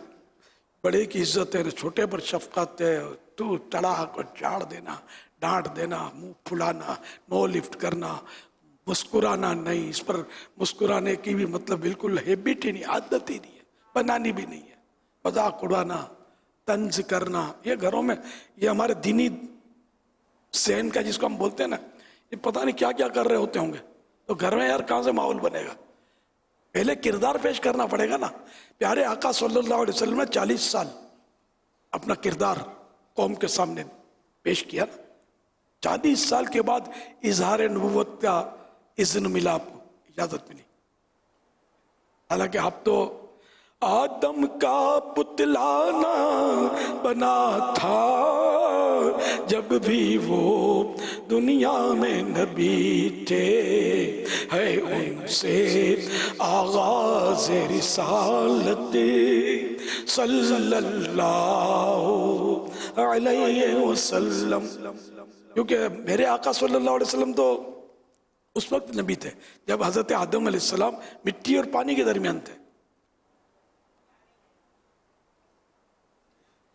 बड़े की इज्जत है, ना छोटे पर शफकत है, तू तड़ाक और झाड़ देना, डांट देना, मुंह फुलाना, नो लिफ्ट करना, मुस्कुराना नहीं। इस पर मुस्कुराने की भी मतलब बिल्कुल हैबिट ही नहीं, आदत ही नहीं है, बनानी भी नहीं है। मजाक उड़ाना, तंज करना, ये घरों में, ये हमारे दीनी ज़हन का जिसको हम बोलते हैं ना, ये पता नहीं क्या क्या कर रहे होते होंगे। तो घर में यार कहाँ से माहौल बनेगा? पहले किरदार पेश करना पड़ेगा ना। प्यारे आका सल्लल्लाहु अलैहि वसल्लम ने 40 साल अपना किरदार कौम के सामने पेश किया ना। 40 साल के बाद इजहार नबुव्वत का इज़्न मिला, आपको इजाज़त मिली। हालांकि आप तो आदम का पुतलाना बना था, जब भी वो दुनिया में नबी थे, है उनसे आगाज़ रिसालत सल्लल्लाहु अलैहि वसल्लम। क्योंकि मेरे आका सल्लल्लाहु अलैहि वसल्लम तो उस वक्त नबी थे जब हज़रत आदम अलैहिस्सलाम मिट्टी और पानी के दरमियान थे।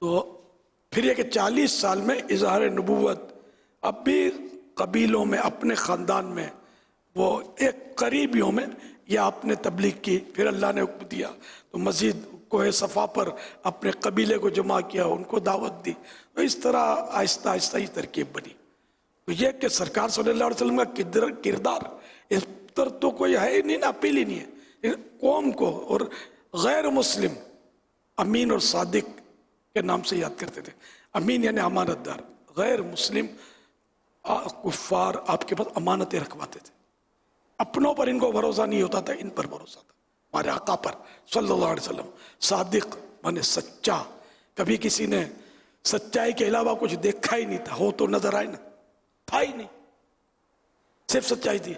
तो फिर ये कि 40 साल में इजहार नबुव्वत, अब भी कबीलों में, अपने ख़ानदान में, वो एक करीबियों में यह आपने तबलीग की। फिर अल्लाह ने हुक्म दिया तो मस्जिद कोहे सफ़ा पर अपने कबीले को जमा किया, उनको दावत दी। तो इस तरह आहिस्ता आहिस्ता ही तरकीब बनी। तो ये कि सरकार सल्लल्लाहु अलैहि वसल्लम का किरदार इस पर तो कोई है ही नहीं ना, अपील ही नहीं है। कौम को और गैर मुस्लिम अमीन और सादिक के नाम से याद करते थे। अमीन यानी अमानतदार, गैर मुस्लिम कुफ्फार आपके पास अमानतें रखवाते थे। अपनों पर इनको भरोसा नहीं होता था, इन पर भरोसा था, हमारे आका पर सल्लल्लाहु अलैहि वसल्लम। सादिक माने सच्चा, कभी किसी ने सच्चाई के अलावा कुछ देखा ही नहीं था, हो तो नजर आए ना, था ही नहीं, सिर्फ सच्चाई थी।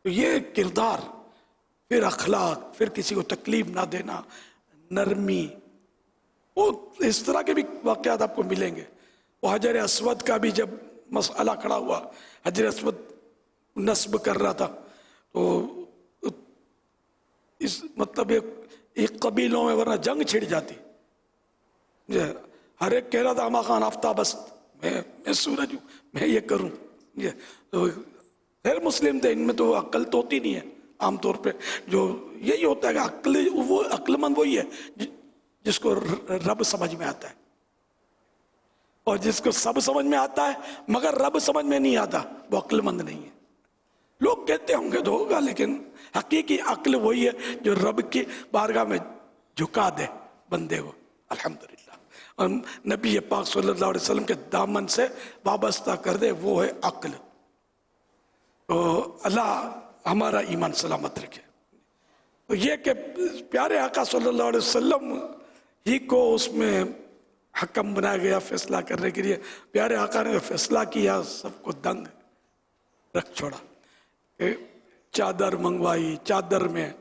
तो ये किरदार, फिर अखलाक, फिर किसी को तकलीफ ना देना, नरमी, वो इस तरह के भी वाक़यात आपको मिलेंगे। वो हजर अस्वद का भी जब मसला खड़ा हुआ, हजर अस्वद नस्ब कर रहा था, तो इस मतलब एक कबीलों में वरना जंग छिड़ जाती। हर एक कह रहा था अमा खान आफ्ताबस्त, मैं सूरज हूँ, मैं ये करूँ। तो गैर मुस्लिम थे, इनमें तो अक्ल तो होती नहीं है आमतौर पे। जो यही होता है कि अक्ल, वो अक्लमंद वही है जिसको रब समझ में आता है, और जिसको सब समझ में आता है मगर रब समझ में नहीं आता, वो अक्लमंद नहीं है। लोग कहते होंगे तो होगा, लेकिन हकीकी अक्ल वही है जो रब की बारगाह में झुका दे बंदे को, अल्हम्दुलिल्लाह, और नबी पाक सल्लल्लाहु अलैहि वसल्लम के दामन से वाबस्ता कर दे, वो है अक्ल। तो अल्लाह हमारा ईमान सलामत रखे। तो ये कि प्यारे आका सल्लल्लाहु अलैहि वसल्लम ही को उसमें हकम बनाया गया फैसला करने के लिए। प्यारे आका ने फैसला किया, सबको दंग रख छोड़ा। चादर मंगवाई, चादर में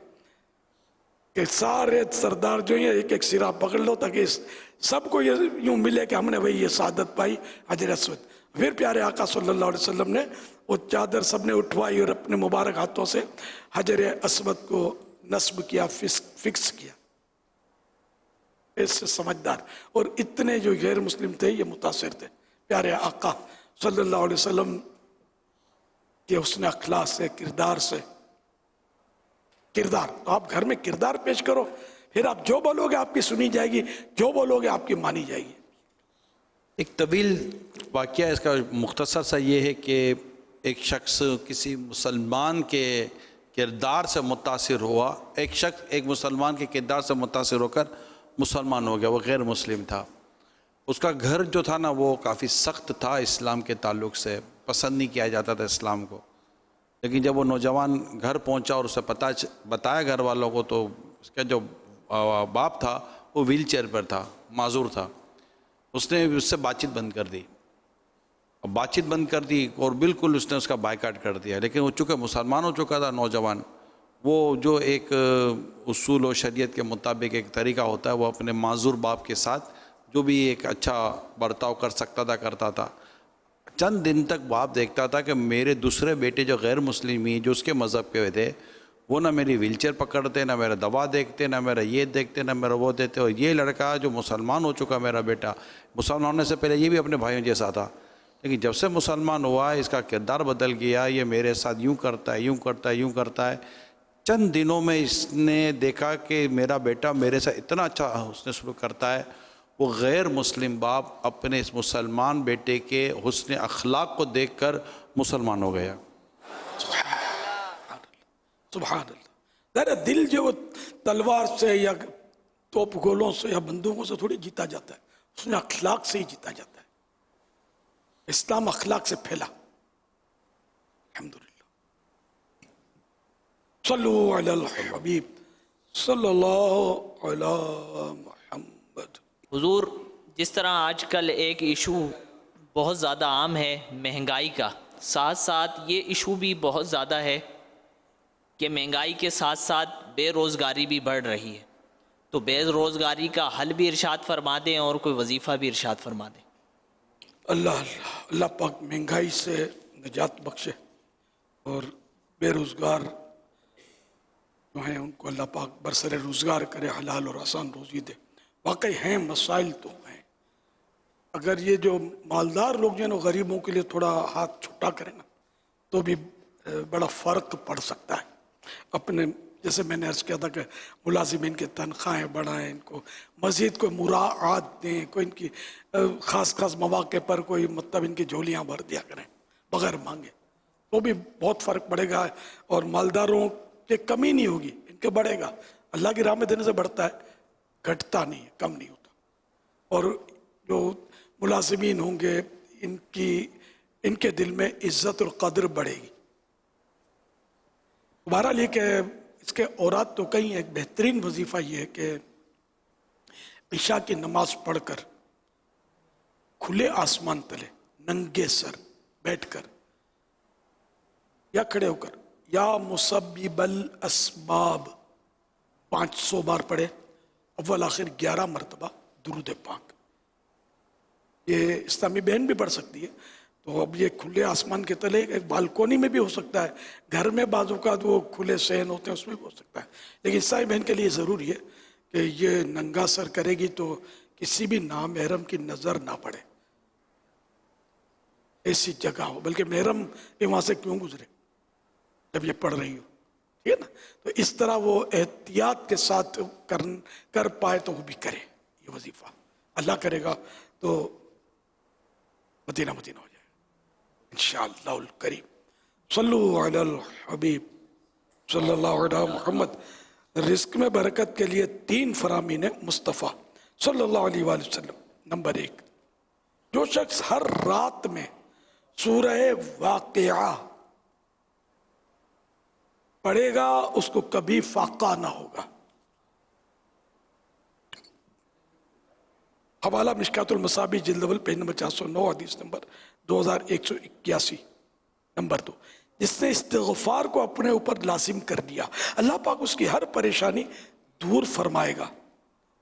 कि सारे सरदार जो है एक एक सिरा पकड़ लो, ताकि सबको ये यूँ मिले कि हमने भाई ये सादत पाई हजर अस्वद। फिर प्यारे आका सल्लल्लाहु अलैहि वसल्लम ने वो चादर सबने उठवाई और अपने मुबारक हाथों से हजर अस्वद को नस्ब किया, फिक्स किया। ऐसे समझदार और इतने जो गैर मुस्लिम थे ये मुतासिर थे। प्यारे आका सल्लल्लाहु अलैहि वसल्लम के हुस्न अखलाक से, किरदार से। किरदार तो आप घर में किरदार पेश करो, फिर आप जो बोलोगे आपकी सुनी जाएगी, जो बोलोगे आपकी मानी जाएगी। एक तवील वाक़या इसका मुख्तसर सा ये है कि एक शख्स किसी मुसलमान के किरदार से मुतासिर हुआ, एक शख्स एक मुसलमान के किरदार से मुतासिर होकर मुसलमान हो गया, वो गैर मुस्लिम था। उसका घर जो था ना वो काफ़ी सख्त था इस्लाम के ताल्लुक़ से, पसंद नहीं किया जाता था इस्लाम को। लेकिन जब वो नौजवान घर पहुंचा और उसे बताया घर वालों को, तो उसका जो बाप था वो व्हील चेयर पर था, माजूर था। उसने उससे बातचीत बंद कर दी, और बातचीत बंद कर दी और बिल्कुल उसने उसका बायकाट कर दिया। लेकिन वो चूँकि मुसलमान हो चुका था नौजवान, वो जो एक उसूल और शरीयत के मुताबिक एक तरीका होता है, वो अपने माजूर बाप के साथ जो भी एक अच्छा बर्ताव कर सकता था करता था। चंद दिन तक बाप देखता था कि मेरे दूसरे बेटे जो गैर मुस्लिमी, जो उसके मज़हब के थे, वो ना मेरी व्हीलचेयर पकड़ते, ना मेरा दवा देखते, ना मेरा ये देखते, ना मेरा वो देते। और ये लड़का जो मुसलमान हो चुका, मेरा बेटा मुसलमान होने से पहले ये भी अपने भाइयों जैसा था, लेकिन जब से मुसलमान हुआ इसका किरदार बदल गया, ये मेरे साथ यूँ करता है, यूँ करता है, यूँ करता है। चंद दिनों में इसने देखा कि मेरा बेटा मेरे साथ इतना अच्छा हुस्न सलूक करता है। वो गैर मुस्लिम बाप अपने इस मुसलमान बेटे के हुस्न अखलाक को देखकर मुसलमान हो गया। सुभान अल्लाह। तेरा दिल जो तलवार से या तोप गोलों से या बंदूकों से थोड़ी जीता जाता है, उसने अखलाक से ही जीता जाता है। इस्लाम अखलाक से फैला। अल्हम्दुलिल्लाह। सल्लु अलल हबीब सल्लल्लाहु अलैहि मुहम्मद। हुजूर, जिस तरह आजकल एक इशू बहुत ज़्यादा आम है महंगाई का, साथ साथ ये इशू भी बहुत ज़्यादा है कि महंगाई के साथ साथ बेरोज़गारी भी बढ़ रही है, तो बेरोज़गारी का हल भी इरशाद फरमा दें और कोई वजीफ़ा भी इरशाद फरमा दें। अल्लाह अल्लाह पाक महंगाई से निजात बख्शे और बेरोज़गार जो हैं उनको अल्लाह पाक बरसरे रोज़गार करे, हलाल और आसान रोज़ी दे। वाकई हैं मसाइल तो हैं, अगर ये जो मालदार लोग जो हैं गरीबों के लिए थोड़ा हाथ छोटा करें ना, तो भी बड़ा फ़र्क पड़ सकता है। अपने जैसे मैंने अर्ज़ किया था कि मुलाजिमीन के तनख्वाहें बढ़ाएं, इनको मज़ीद कोई मुराआत दें, कोई इनकी ख़ास ख़ास मौक़े पर कोई मतलब इनकी झोलियाँ भर दिया करें बग़ैर मांगे, तो भी बहुत फ़र्क पड़ेगा और मालदारों की कमी नहीं होगी, इनके बढ़ेगा। अल्लाह की राह में देने से बढ़ता है, घटता नहीं है, कम नहीं होता। और जो मुलाजिमीन होंगे इनके दिल में इज़्ज़त और क़द्र बढ़ेगी। बहरहाल ये कि इसके औरात तो कई, एक बेहतरीन वजीफ़ा ये है कि इशा की नमाज पढ़कर खुले आसमान तले नंगे सर बैठकर या खड़े होकर या मुसब्बिबल असबाब 500 बार पढ़े, अव्वल आखिर 11 मरतबा दुरूद पाक। ये इस्लामी बहन भी पढ़ सकती है। तो अब ये खुले आसमान के तले एक बालकोनी में भी हो सकता है, घर में बाजू का वो खुले सहन होते हैं उसमें भी हो सकता है, लेकिन ईसाई बहन के लिए ज़रूरी है कि ये नंगा सर करेगी तो किसी भी नामहरम की नज़र ना पड़े, ऐसी जगह हो, बल्कि महरम के वहाँ से क्यों गुजरे जब ये पढ़ रही हो, ठीक है ना। तो इस तरह वो एहतियात के साथ कर पाए तो वो भी करे ये वजीफ़ा। अल्लाह करेगा तो मदीना मदीना हो जाए इंशाअल्लाहुल करीम। सल्लु अलल हबीब सल्लल्लाहु अलैहि मुहम्मद। रिस्क में बरकत के लिए 3 फरामीन मुस्तफ़ा सल्लल्लाहु अलैहि वसल्लम। नंबर 1, जो शख्स हर रात में सूरह वाक़िया पढ़ेगा उसको कभी फाका ना होगा। हवाला मिशकातुल मसाबी जिल्द अव्वल पेज नंबर 409 हदीस नंबर 2181। नंबर 2, जिसने इस्तिग़फ़ार को अपने ऊपर लाजिम कर दिया, अल्लाह पाक उसकी हर परेशानी दूर फरमाएगा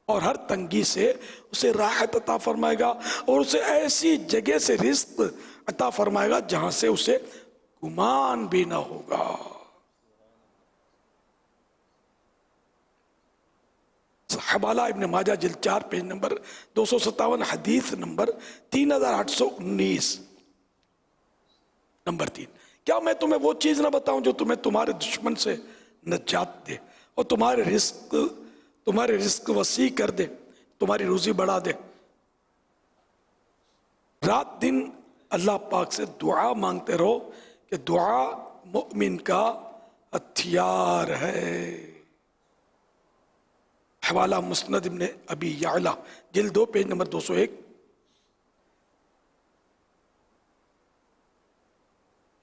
और हर तंगी से उसे राहत अता फरमाएगा और उसे ऐसी जगह से रिज़्क़ अता फरमाएगा जहाँ से उसे गुमान भी ना होगा। حوالہ ابن ماجہ جلد 4 پیج نمبر 257 حدیث نمبر 3819 نمبر 3. کیا میں تمہیں وہ چیز نہ بتاؤں جو تمہیں تمہارے دشمن سے نجات دے اور تمہارے رزق وسیع کر دے, تمہاری روزی بڑھا دے. رات دن اللہ پاک سے دعا مانگتے رہو کہ دعا مومن کا ہتھیار ہے. حوالہ مسند ابن ابی یعلا جلد 2 پیج نمبر 201.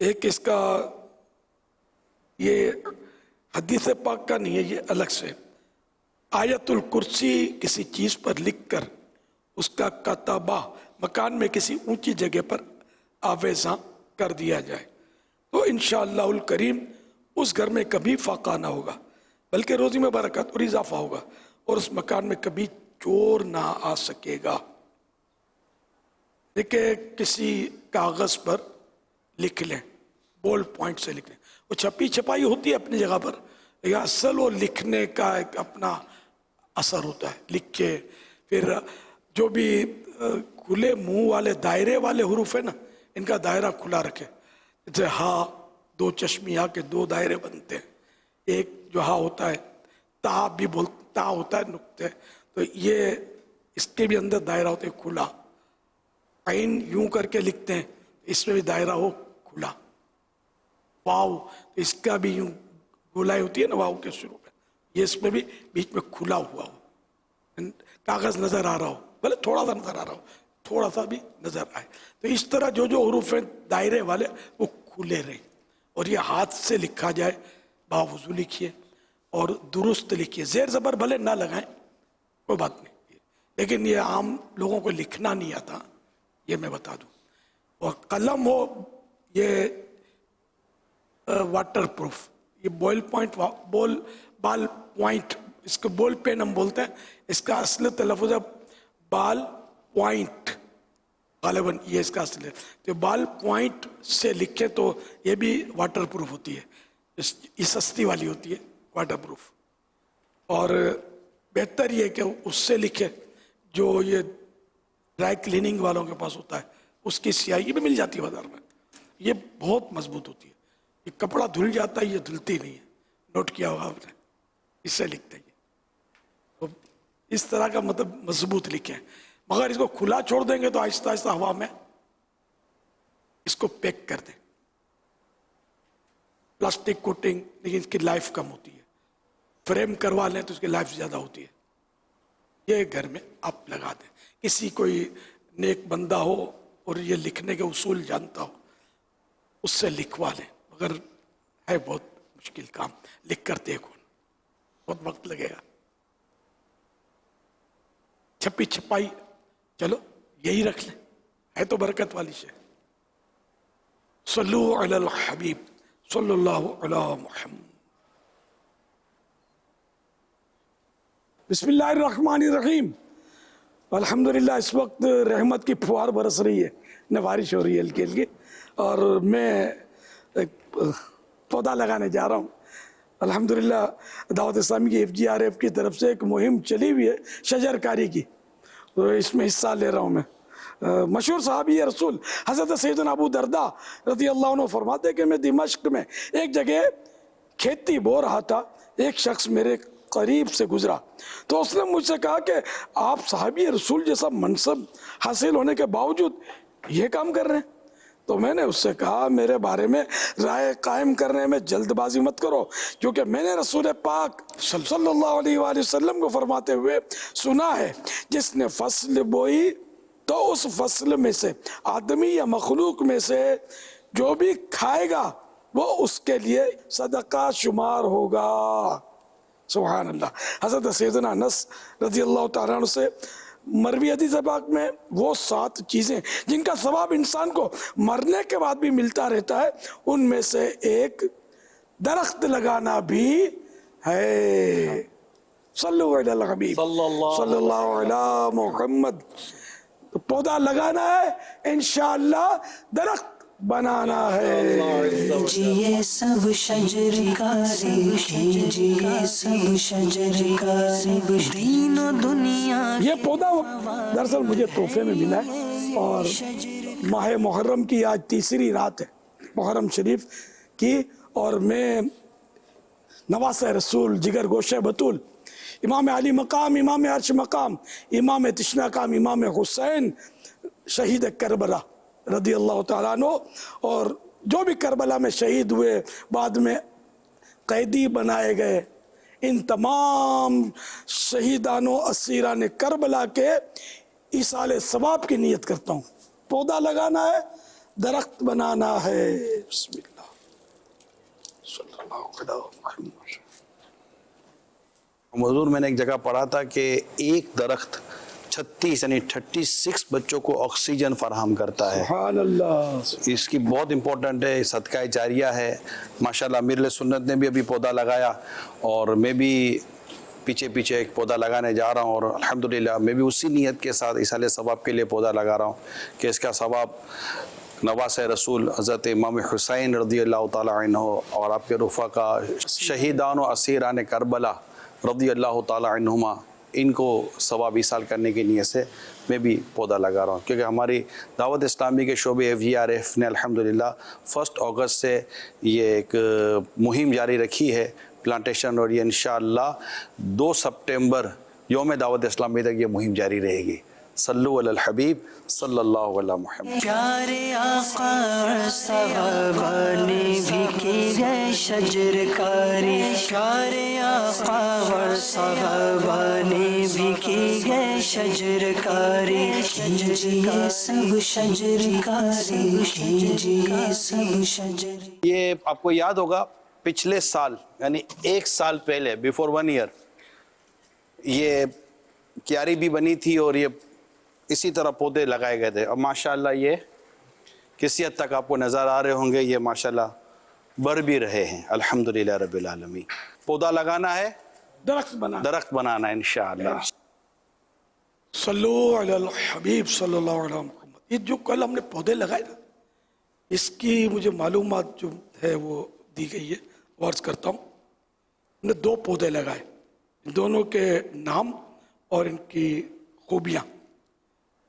ایک اس کا یہ حدیث پاک کا نہیں ہے, یہ الگ سے آیت الکرسی کسی چیز پر لکھ کر اس کا کتبہ مکان میں کسی اونچی جگہ پر آویزاں کر دیا جائے تو انشاءاللہ الکریم اس گھر میں کبھی فاقہ نہ ہوگا بلکہ روزی میں برکت اور اضافہ ہوگا اور اس مکان میں کبھی چور نہ آ سکے گا. دیکھیں کسی کاغذ پر لکھ لیں, بول پوائنٹ سے لکھ لیں, وہ چھپی چھپائی ہوتی ہے اپنی جگہ پر, لیکن اصل وہ لکھنے کا ایک اپنا اثر ہوتا ہے. لکھے پھر جو بھی کھلے منہ والے دائرے والے حروف ہیں نا, ان کا دائرہ کھلا رکھے. جیسے ہا, 2 چشمی ہا کے 2 دائرے بنتے ہیں. ایک جو ہا ہوتا ہے, تا بھی تا ہوتا ہے نقطے, تو یہ اس کے بھی اندر دائرہ ہوتا ہے کھلا. عین یوں کر کے لکھتے ہیں, اس میں بھی دائرہ ہو کھلا. واو, تو اس کا بھی یوں گولائی ہوتی ہے نا واو کے شروع میں, یہ اس میں بھی بیچ میں کھلا ہوا ہو, کاغذ نظر آ رہا ہو, بھلے تھوڑا سا نظر آ رہا ہو, تھوڑا سا بھی نظر آئے. تو اس طرح جو حروف ہیں دائرے والے وہ کھلے رہیں, اور یہ ہاتھ سے لکھا جائے, باوضو لکھیے اور درست لکھیے. زیر زبر بھلے نہ لگائیں, کوئی بات نہیں, لیکن یہ عام لوگوں کو لکھنا نہیں آتا, یہ میں بتا دوں. اور قلم ہو یہ واٹر پروف, یہ بال پوائنٹ, اس کو بال پین ہم بولتے ہیں, اس کا اصل تلفظ ہے بال پوائنٹ, غالباً یہ اس کا اصل ہے. تو بال پوائنٹ سے لکھیں تو یہ بھی واٹر پروف ہوتی ہے, یہ سستی والی ہوتی ہے واٹر پروف. اور بہتر یہ کہ اس سے لکھیں جو یہ ڈرائی کلیننگ والوں کے پاس ہوتا ہے, اس کی سیاہی بھی مل جاتی ہے بازار میں, یہ بہت مضبوط ہوتی ہے. یہ کپڑا دھل جاتا ہے, یہ دھلتی نہیں ہے, نوٹ کیا ہوگا آپ نے, اس سے لکھتے ہیں. تو اس طرح کا مطلب مضبوط لکھیں, مگر اس کو کھلا چھوڑ دیں گے تو آہستہ آہستہ ہوا میں اس کو پیک کر دیں. پلاسٹک کوٹنگ, لیکن اس کی لائف کم ہوتی ہے. فریم کروا لیں تو اس کی لائف زیادہ ہوتی ہے. یہ گھر میں آپ لگا دیں. کسی کوئی نیک بندہ ہو اور یہ لکھنے کے اصول جانتا ہو, اس سے لکھوا لیں, مگر ہے بہت مشکل کام, لکھ کر دیکھو, بہت وقت لگے گا. چھپی چھپائی چلو یہی رکھ لیں, ہے تو برکت والی شے. صلو علی الحبیب صلی اللہ علی محمد. بسم اللہ الرحمن الرحیم. الحمدللہ اس وقت رحمت کی فوار برس رہی ہے, نہ بارش ہو رہی ہے ہلکی ہلکی, اور میں ایک پودا لگانے جا رہا ہوں. الحمدللہ دعوت اسلامی کی FGRF کی طرف سے ایک مہم چلی ہوئی ہے شجر کاری کی, تو اس میں حصہ لے رہا ہوں میں. مشہور صحابی رسول حضرت سیدنا ابو درداء رضی اللہ عنہ فرماتے کہ میں دمشق میں ایک جگہ کھیتی بو رہا تھا, ایک شخص میرے قریب سے گزرا تو اس نے مجھ سے کہا کہ آپ صحابی رسول جیسا منصب حاصل ہونے کے باوجود یہ کام کر رہے ہیں. تو میں نے اس سے کہا میرے بارے میں رائے قائم کرنے میں جلد بازی مت کرو, کیونکہ میں نے رسول پاک صلی اللہ علیہ وآلہ وسلم کو فرماتے ہوئے سنا ہے جس نے فصل بوئی تو اس فصل میں سے آدمی یا مخلوق میں سے جو بھی کھائے گا وہ اس کے لیے صدقہ شمار ہوگا. سبحان اللہ. حضرت سیدنا انس رضی اللہ تعالیٰ عنہ سے مروی حدیث پاک میں وہ 7 چیزیں جن کا ثواب انسان کو مرنے کے بعد بھی ملتا رہتا ہے, ان میں سے ایک درخت لگانا بھی ہے. صلو علی الحبیب صلی اللہ علی محمد. پودا لگانا ہے, انشاءاللہ درخت बनाना है। कीजिए सब शजरकारी, कीजिए सब शजरकारी, दीनो दुनिया। ये पौधा दरअसल मुझे तोहफे में मिला है और माह मुहर्रम की आज तीसरी रात है मुहर्रम शरीफ की, और मैं नवासे रसूल जिगर गोशे बतूल इमाम अली मकाम, इमाम अर्श मकाम, इमाम तशना काम, इमाम हुसैन शहीद करबला रदी अल्लाह तआला अन्हु, और जो भी करबला में शहीद हुए बाद में कैदी बनाए गए, इन तमाम शहीदानों असीरान करबला के ईसाले सवाब की नियत करता हूँ। पौधा लगाना है, दरख्त बनाना है। बिस्मिल्लाह सल्लल्लाहु अलैहि वसल्लम। हुजूर, मैंने एक जगह पढ़ा था कि एक दरख्त 36 यानी 36 बच्चों को ऑक्सीजन फराहम करता है। सुभान अल्लाह। इसकी बहुत इंपॉर्टेंट है, सदका जारिया है। माशाल्लाह अमीर सुन्नत ने भी अभी पौधा लगाया और मैं भी पीछे पीछे एक पौधा लगाने जा रहा हूँ, और अल्हम्दुलिल्लाह मैं भी उसी नीयत के साथ इसाले सवाब के लिए पौधा लगा रहा हूँ कि इसका सवाब नवासे रसूल हज़रत इमाम हुसैन रज़ी अल्लाह ताला अन्हु और आपके रुफ़ा का शहीदान व असीरान करबला रज़ी अल्लाह ताला अन्हुमा, इनको सवाब इसाल करने की नीयत से मैं भी पौधा लगा रहा हूँ। क्योंकि हमारी दावत इस्लामी के शोबे VRF ने अल्हम्दुलिल्लाह 1 अगस्त से ये एक मुहिम जारी रखी है प्लांटेशन, और ये इंशाअल्लाह 2 सितंबर यौम दावत इस्लामी तक ये मुहिम जारी रहेगी। सल्लु अलल हबीब सल्लल्लाहु अलैहि मुहम्मद। प्यारे आका सहाबा ने भी की गए शजरकारी, प्यारे आका और सहाबा ने भी की गए शजरकारी, कीजिए सब शजरकारी, कीजिए सब शजर। ये आपको याद होगा पिछले साल यानी 1 साल पहले, बिफोर 1 ईयर, ये क्यारी भी बनी थी और ये इसी तरह पौधे लगाए गए थे। और माशाल्लाह ये किसी हद तक आपको नज़र आ रहे होंगे, ये माशाल्लाह बढ़ भी रहे हैं अल्हम्दुलिल्लाह रब्बिल आलमीन। पौधा लगाना है, दरख्त बनाना है इंशाअल्लाह। सल्लु अलल हबीब सल्लल्लाहु अलैहि वसल्लम। ये जो कल हमने पौधे लगाए ना, इसकी मुझे मालूमात जो है वो दी गई है, वर्ष करता हूँ। हमने 2 पौधे लगाए, दोनों के नाम और इनकी खूबियाँ।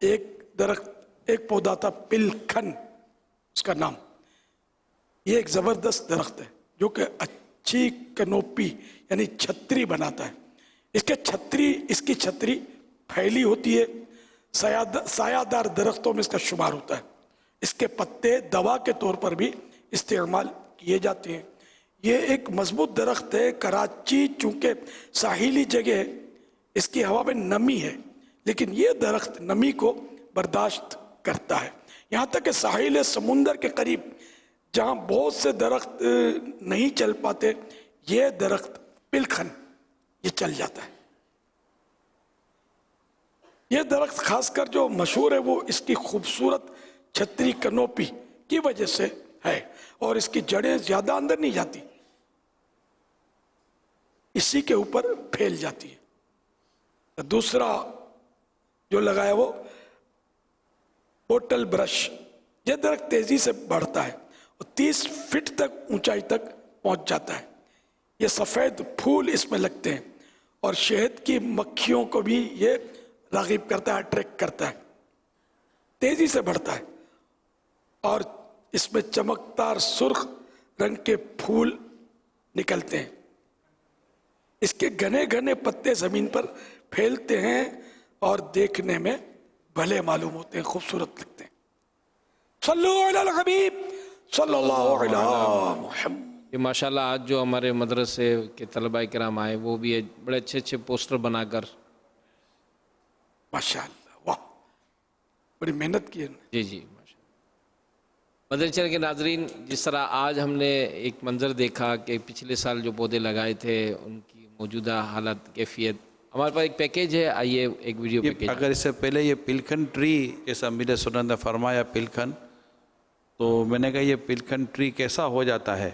एक दरख्त, एक पौधा था पिलखन उसका नाम। ये एक ज़बरदस्त दरख्त है जो कि अच्छी कनोपी यानी छतरी बनाता है। इसकी छतरी फैली होती है, सायादार दरख्तों में इसका शुमार होता है। इसके पत्ते दवा के तौर पर भी इस्तेमाल किए जाते हैं। ये एक मजबूत दरख्त है। कराची चूँकि साहिली जगह, इसकी हवा में नमी है, लेकिन ये दरख्त नमी को बर्दाश्त करता है। यहाँ तक कि साहिल समुंदर के करीब जहाँ बहुत से दरख्त नहीं चल पाते, ये दरख्त पिलखन ये चल जाता है। ये दरख्त खासकर जो मशहूर है वो इसकी खूबसूरत छतरी कनोपी की वजह से है, और इसकी जड़ें ज़्यादा अंदर नहीं जाती, इसी के ऊपर फैल जाती है। दूसरा जो लगाया वो बोटल ब्रश। यह दरख्त तेजी से बढ़ता है और 30 फीट तक ऊंचाई तक पहुंच जाता है। ये सफ़ेद फूल इसमें लगते हैं और शहद की मक्खियों को भी ये राग़िब करता है, अट्रैक्ट करता है। तेजी से बढ़ता है और इसमें चमकदार सुर्ख रंग के फूल निकलते हैं। इसके घने घने पत्ते ज़मीन पर फैलते हैं और देखने में भले मालूम होते हैं, खूबसूरत लगते हैं। सल्लु अलल हबीब सल्लल्लाहु अलैहि मुहम्मद। ये माशाल्लाह आज जो हमारे मदरसे के तलबा किराम आए वो भी बड़े अच्छे अच्छे पोस्टर बनाकर, माशाल्लाह, वाह, बड़ी मेहनत की है। जी जी माशाल्लाह। मदरसे चैनल के नाजरीन, जिस तरह आज हमने एक मंजर देखा कि पिछले साल जो पौधे लगाए थे उनकी मौजूदा हालत, कैफियत, हमारे पास एक पैकेज है, आइए एक वीडियो पैकेज। अगर इससे पहले ये पिलखन ट्री जैसा अमीर सुन्नत ने फरमाया पिलखन, तो मैंने कहा ये पिलखन ट्री कैसा हो जाता है,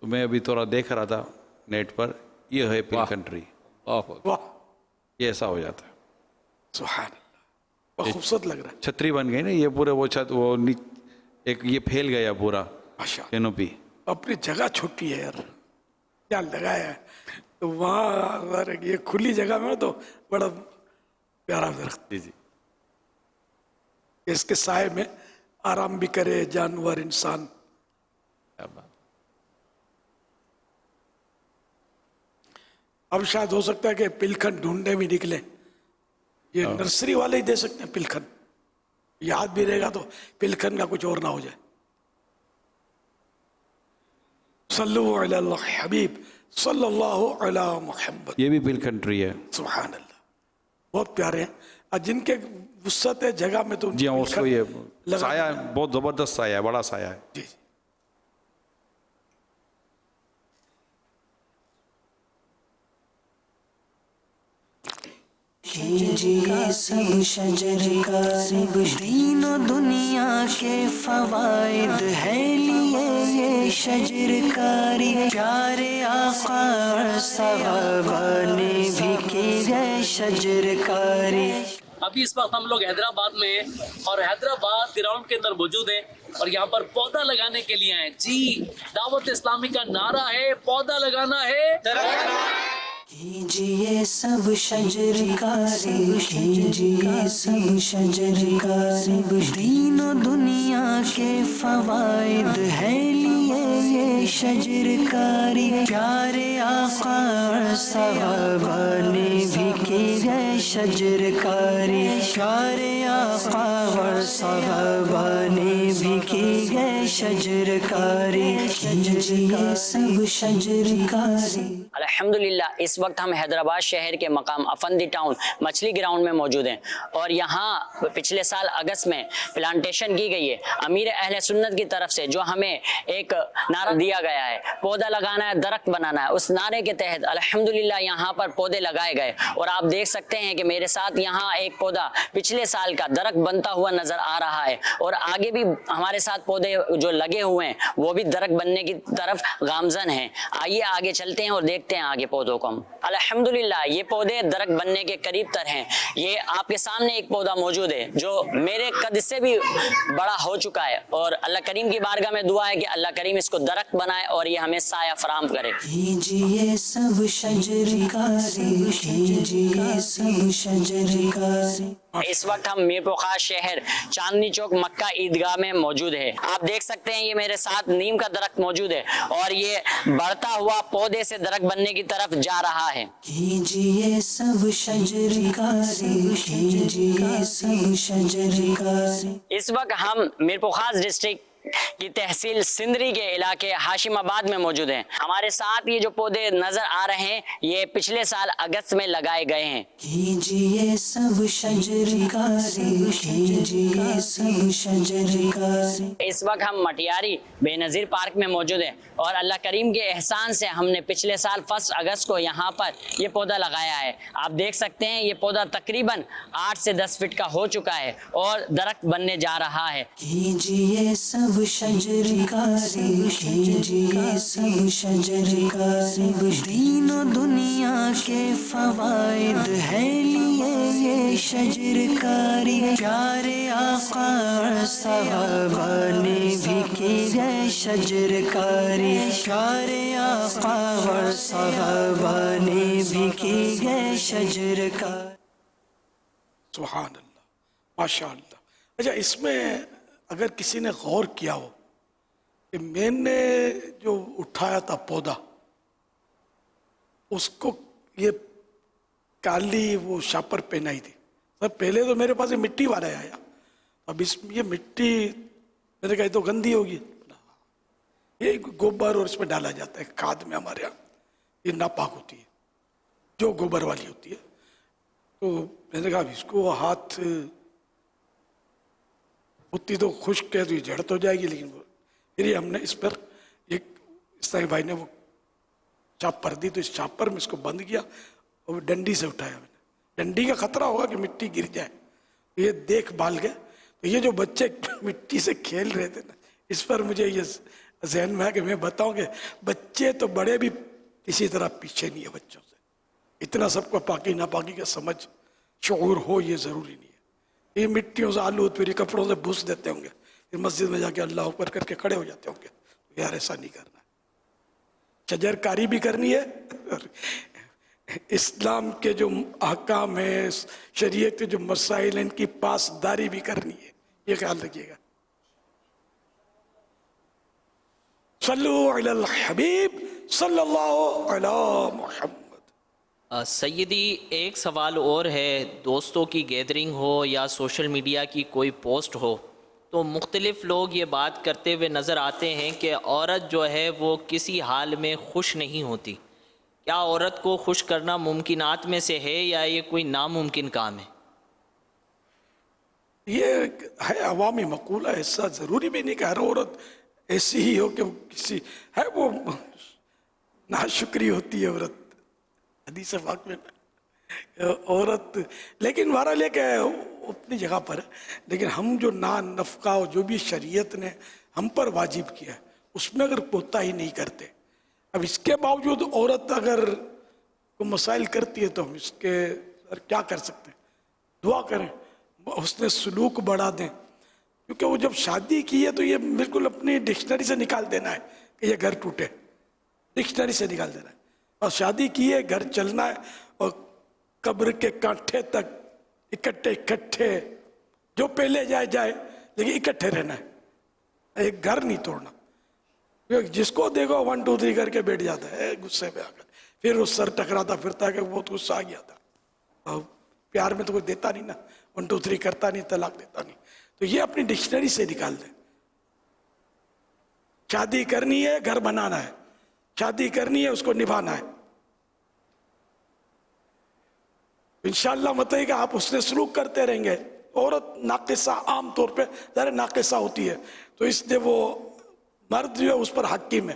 तो मैं अभी थोड़ा देख रहा था नेट पर, ये है पिलखन ट्री। वाह, ये ऐसा हो जाता है। सुभान अल्लाह, बहुत खूबसूरत लग रहा है। छतरी बन गई ना ये पूरे, वो छत वो एक ये फैल गया पूरा कैनोपी। अपनी जगह छोटी है यार, क्या लगाया है तो वहाँ ये खुली जगह में तो बड़ा प्यारा दरख्त, जी जी, इसके साए में आराम भी करे जानवर इंसान। अब शायद हो सकता है कि पिलखन ढूंढने भी निकले, ये नर्सरी वाले ही दे सकते हैं पिलखन, याद भी रहेगा तो पिलखन का कुछ और ना हो जाए। सल्लु अला हबीब सल्लल्लाहु अला मुहम्मद। ये भी पिलखन ट्री है। सुभान अल्लाह, बहुत प्यारे हैं। और जिनके वुसअत है जगह में तो जी हाँ, उसको ये लगा साया है, बहुत जबरदस्त साया है, बड़ा साया है। जी कीजिए सब शजरकारी, दीनो दुनिया के फवाइद है लिए ये शजरकारी, प्यारे आका और सहाबा ने भी की है शजरकारी। अभी इस वक्त हम लोग हैदराबाद में हैं और हैदराबाद ग्राउंड के अंदर मौजूद हैं और यहाँ पर पौधा लगाने के लिए आए। जी, दावत इस्लामी का नारा है, पौधा लगाना है। कीजिए सब शजरकारी, कीजिए सब शजरकारी, दीनो दुनिया के फवाइद है लिए ये शजरकारी, प्यारे आका और सहाबा ने भी की है शजरकारी, प्यारे आका और सहाबा ने भी की है शजरकारी, कीजिए सब शजरकारी। अल्हम्दुलिल्लाह, इस वक्त हम हैदराबाद शहर के मकाम अफंदी टाउन मछली ग्राउंड में मौजूद हैं और यहाँ पिछले साल अगस्त में प्लांटेशन की गई है अमीर अहले सुन्नत की तरफ से, जो हमें एक नारा दिया गया है, पौधा लगाना है, दरख्त बनाना है। उस नारे के तहत अल्हम्दुलिल्लाह यहाँ पर पौधे लगाए गए और आप देख सकते हैं कि मेरे साथ यहाँ एक पौधा पिछले साल का दरख्त बनता हुआ नजर आ रहा है और आगे भी हमारे साथ पौधे जो लगे हुए हैं वो भी दरख्त बनने की तरफ गामजन हैं। आइए आगे चलते हैं और देखते हैं आगे पौधों को हम। अल्हम्दुलिल्लाह, ये पौधे दरख्त बनने के करीब तर हैं। ये आपके सामने एक पौधा मौजूद है जो मेरे कद से भी बड़ा हो चुका है और अल्लाह करीम की बारगाह में दुआ है कि अल्लाह करीम इसको दरख्त बनाए और ये हमें साया फराहम करे। कीजिए सब शजरकारी, कीजिए सब शजरकारी। इस वक्त हम मीरपुर खास शहर चांदनी चौक मक्का ईदगाह में मौजूद है। आप देख सकते हैं ये मेरे साथ नीम का दरख्त मौजूद है और ये बढ़ता हुआ पौधे से दरख्त बनने की तरफ जा रहा है। कीजिए सब शजरकारी, कीजिए सब शजरकारी। इस वक्त हम मीरपुर खास डिस्ट्रिक्ट की तहसील सिंदरी के इलाके हाशिमाबाद में मौजूद हैं। हमारे साथ ये जो पौधे नजर आ रहे हैं ये पिछले साल अगस्त में लगाए गए हैं। कीजिए सब शजरकारी, कीजिए सब शजरकारी। इस वक्त हम मटियारी बेनज़ीर पार्क में मौजूद हैं और अल्लाह करीम के एहसान से हमने पिछले साल 1 अगस्त को यहाँ पर ये पौधा लगाया है। आप देख सकते हैं ये पौधा तकरीबन 8 से 10 फीट का हो चुका है और दरख्त बनने जा रहा है। कीजिए सब शजरकारी, कीजिए सब शजरकारी, दीनो दुनिया के फवाइद है लिए ये शजरकारी, प्यारे आका और सहाबा ने भी की है शजरकारी, प्यारे आका और सहाबा ने भी की है शजरकारी। सुभान अल्लाह, माशाअल्लाह। अच्छा, इसमें अगर किसी ने गौर किया हो कि मैंने जो उठाया था पौधा, उसको ये काली वो शापर पहनाई थी। सब पहले तो मेरे पास ये मिट्टी वाला आया, अब इसमें ये मिट्टी मैंने कहा तो गंदी होगी, ये गोबर और इसमें डाला जाता है खाद में। हमारे यहाँ ये नापाक होती है जो गोबर वाली होती है, तो मैंने कहा इसको हाथ उतनी तो खुश्क है तो ये जड़ तो जाएगी, लेकिन फिर ये हमने इस पर एक इस भाई ने वो चापर दी तो इस चापर में इसको बंद किया और डंडी से उठाया मैंने। डंडी का खतरा होगा कि मिट्टी गिर जाए, तो ये देखभाल के। तो ये जो बच्चे मिट्टी से खेल रहे थे ना, इस पर मुझे ये जहन में है कि मैं बताऊं कि बच्चे तो बड़े भी किसी तरह पीछे नहीं है बच्चों से। इतना सबको पाकी नापाकी का समझ शऊर हो ये ज़रूरी नहीं है। ये मिट्टियों से आलू फिर कपड़ों से भूस देते होंगे, پھر مسجد میں جا کے اللہ اکبر کر کے کھڑے ہو جاتے ہوں گے. یار ایسا نہیں کرنا ہے. شجر کاری بھی کرنی ہے اور اسلام کے جو احکام ہیں, شریعت کے جو مسائل ہیں, ان کی پاسداری بھی کرنی ہے. یہ خیال رکھیے گا. صلو علی الحبیب صلی اللہ علی محمد. سیدی ایک سوال اور ہے, دوستوں کی گیدرنگ ہو یا سوشل میڈیا کی کوئی پوسٹ ہو تو مختلف لوگ یہ بات کرتے ہوئے نظر آتے ہیں کہ عورت جو ہے وہ کسی حال میں خوش نہیں ہوتی. کیا عورت کو خوش کرنا ممکنات میں سے ہے یا یہ کوئی ناممکن کام ہے؟ یہ ہے عوامی مقولہ, ایسا ضروری بھی نہیں کہ ہر عورت ایسی ہی ہو کہ وہ کسی ہے, وہ ناشکری ہوتی ہے عورت. حدیث پاک میں عورت, لیکن بہرحال یہ کہ اپنی جگہ پر ہے, لیکن ہم جو نفقہ جو بھی شریعت نے ہم پر واجب کیا ہے اس میں اگر کوتاہی نہیں کرتے, اب اس کے باوجود عورت اگر کوئی مسائل کرتی ہے تو ہم اس کے کیا کر سکتے ہیں؟ دعا کریں, حسن سلوک بڑھا دیں, کیونکہ وہ جب شادی کی ہے تو یہ بالکل اپنی ڈکشنری سے نکال دینا ہے کہ یہ گھر ٹوٹے, ڈکشنری سے نکال دینا ہے. اور شادی کی ہے, گھر چلنا ہے, اور قبر کے کانٹھے تک اکٹھے جو پہلے جائے لیکن اکٹھے رہنا ہے, ایک گھر نہیں توڑنا. جس کو دیکھو 1 2 3 کر کے بیٹھ جاتا ہے غصے پہ آ کر, پھر وہ سر ٹکراتا پھرتا ہے کہ بہت غصہ آ گیا تھا. اور پیار میں تو کوئی دیتا نہیں نا, 1 2 3 کرتا نہیں, طلاق دیتا نہیں. تو یہ اپنی ڈکشنری سے نکال دیں. شادی کرنی ہے, گھر بنانا ہے, شادی کرنی ہے, اس کو نبھانا ہے. انشاءاللہ مطلب کہ آپ اس نے سلوک کرتے رہیں گے. عورت ناقصہ عام طور پہ ظاہر ناقصہ ہوتی ہے, تو اس لیے وہ مرد جو ہے اس پر حاکم ہے.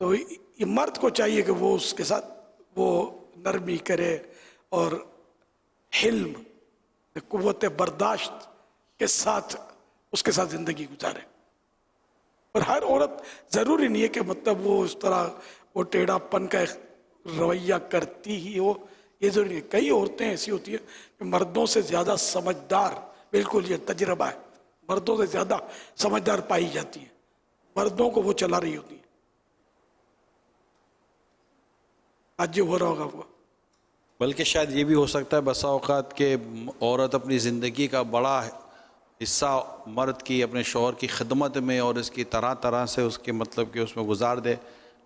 تو یہ مرد کو چاہیے کہ وہ اس کے ساتھ وہ نرمی کرے اور حلم, قوت برداشت کے ساتھ اس کے ساتھ زندگی گزارے. اور ہر عورت ضروری نہیں ہے کہ مطلب وہ اس طرح وہ ٹیڑھا پن کا رویہ کرتی ہی ہو, یہ ضروری نہیں. کئی عورتیں ایسی ہوتی ہیں کہ مردوں سے زیادہ سمجھدار, بالکل یہ تجربہ ہے, مردوں سے زیادہ سمجھدار پائی جاتی ہیں, مردوں کو وہ چلا رہی ہوتی ہیں. آج جو ہو رہا ہوگا وہ, بلکہ شاید یہ بھی ہو سکتا ہے بسا اوقات کہ عورت اپنی زندگی کا بڑا حصہ مرد کی اپنے شوہر کی خدمت میں اور اس کی طرح سے اس کے مطلب کہ اس میں گزار دے,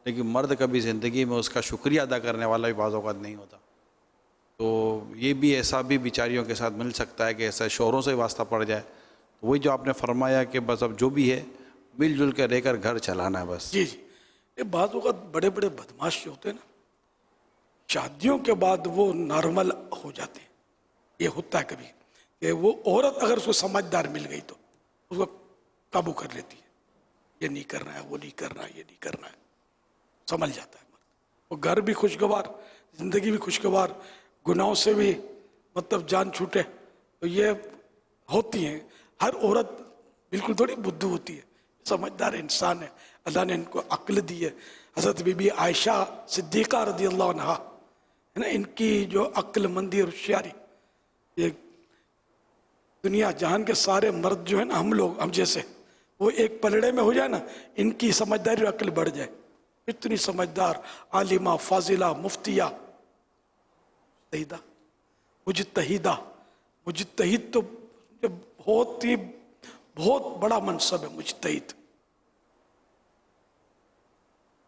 لیکن مرد کبھی زندگی میں اس کا شکریہ ادا کرنے والا بھی بعض اوقات نہیں ہوتا. تو یہ بھی ایسا بھی بیچاریوں کے ساتھ مل سکتا ہے کہ ایسا شوہروں سے واسطہ پڑ جائے. تو وہی جو آپ نے فرمایا کہ بس اب جو بھی ہے مل جل کے رہ کر گھر چلانا ہے بس. جی یہ بعض اوقات بڑے بڑے بدماش جو ہوتے ہیں نا, شادیوں کے بعد وہ نارمل ہو جاتے ہیں. یہ ہوتا ہے کبھی کہ وہ عورت اگر اس کو سمجھدار مل گئی تو اس کو قابو کر لیتی ہے. یہ نہیں کرنا ہے, وہ نہیں کرنا ہے, یہ نہیں کرنا ہے, سمجھ جاتا ہے. وہ گھر بھی خوشگوار, زندگی بھی خوشگوار, گناہوں سے بھی مطلب جان چھوٹے. تو یہ ہوتی ہیں. ہر عورت بالکل تھوڑی بدھو ہوتی ہے, سمجھدار انسان ہے, اللہ نے ان کو عقل دی ہے. حضرت بی بی عائشہ صدیقہ رضی اللہ عنہا ہے نا, ان کی جو عقل مندی اور ہوشیاری, یہ دنیا جہان کے سارے مرد جو ہے نا, ہم لوگ ہم جیسے, وہ ایک پلڑے میں ہو جائے نا, ان کی سمجھداری اور عقل بڑھ جائے. اتنی سمجھدار عالمہ, فاضلہ, مفتیہ, مجتہدہ. مجتہد تو بہت بڑا منصب ہے مجتہد.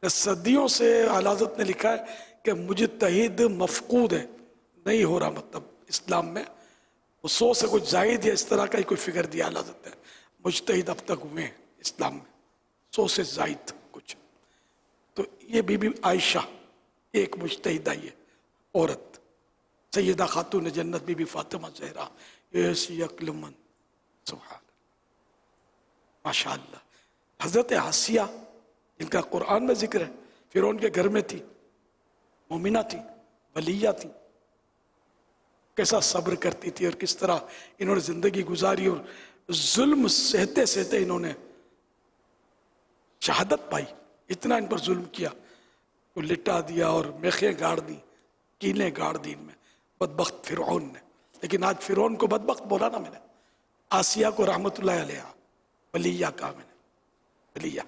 صدیوں سے اعلیٰ حضرت نے لکھا ہے کہ مجتہد مفقود ہے, نہیں ہو رہا مطلب اسلام میں. 100 سے کچھ زائد یا اس طرح کا ہی کوئی فگر دیا اعلیٰ حضرت نے. مجتہد اب تک ہوئے ہیں اسلام میں 100 سے زائد کچھ. تو یہ بی بی عائشہ ایک مجتہدہ یہ عورت, سیدہ خاتون جنت بی بی فاطمہ زہرا, ایسی عقل مند, سبحان ماشاء اللہ. حضرت آسیہ جن کا قرآن میں ذکر ہے, فرعون کے گھر میں تھی, مومنہ تھی, ولیہ تھی, کیسا صبر کرتی تھی اور کس طرح انہوں نے زندگی گزاری, اور ظلم سہتے سہتے انہوں نے شہادت پائی. اتنا ان پر ظلم کیا, تو لٹا دیا اور میخیں گاڑ دی, کیلیں گاڑ دی ان میں, بدبخت فرعون نے. لیکن آج فرعون کو بدبخت بولا نا میں نے, आसिया को रहमतुल्लाह अलैहा वलिया कहा मैंने, वलिया।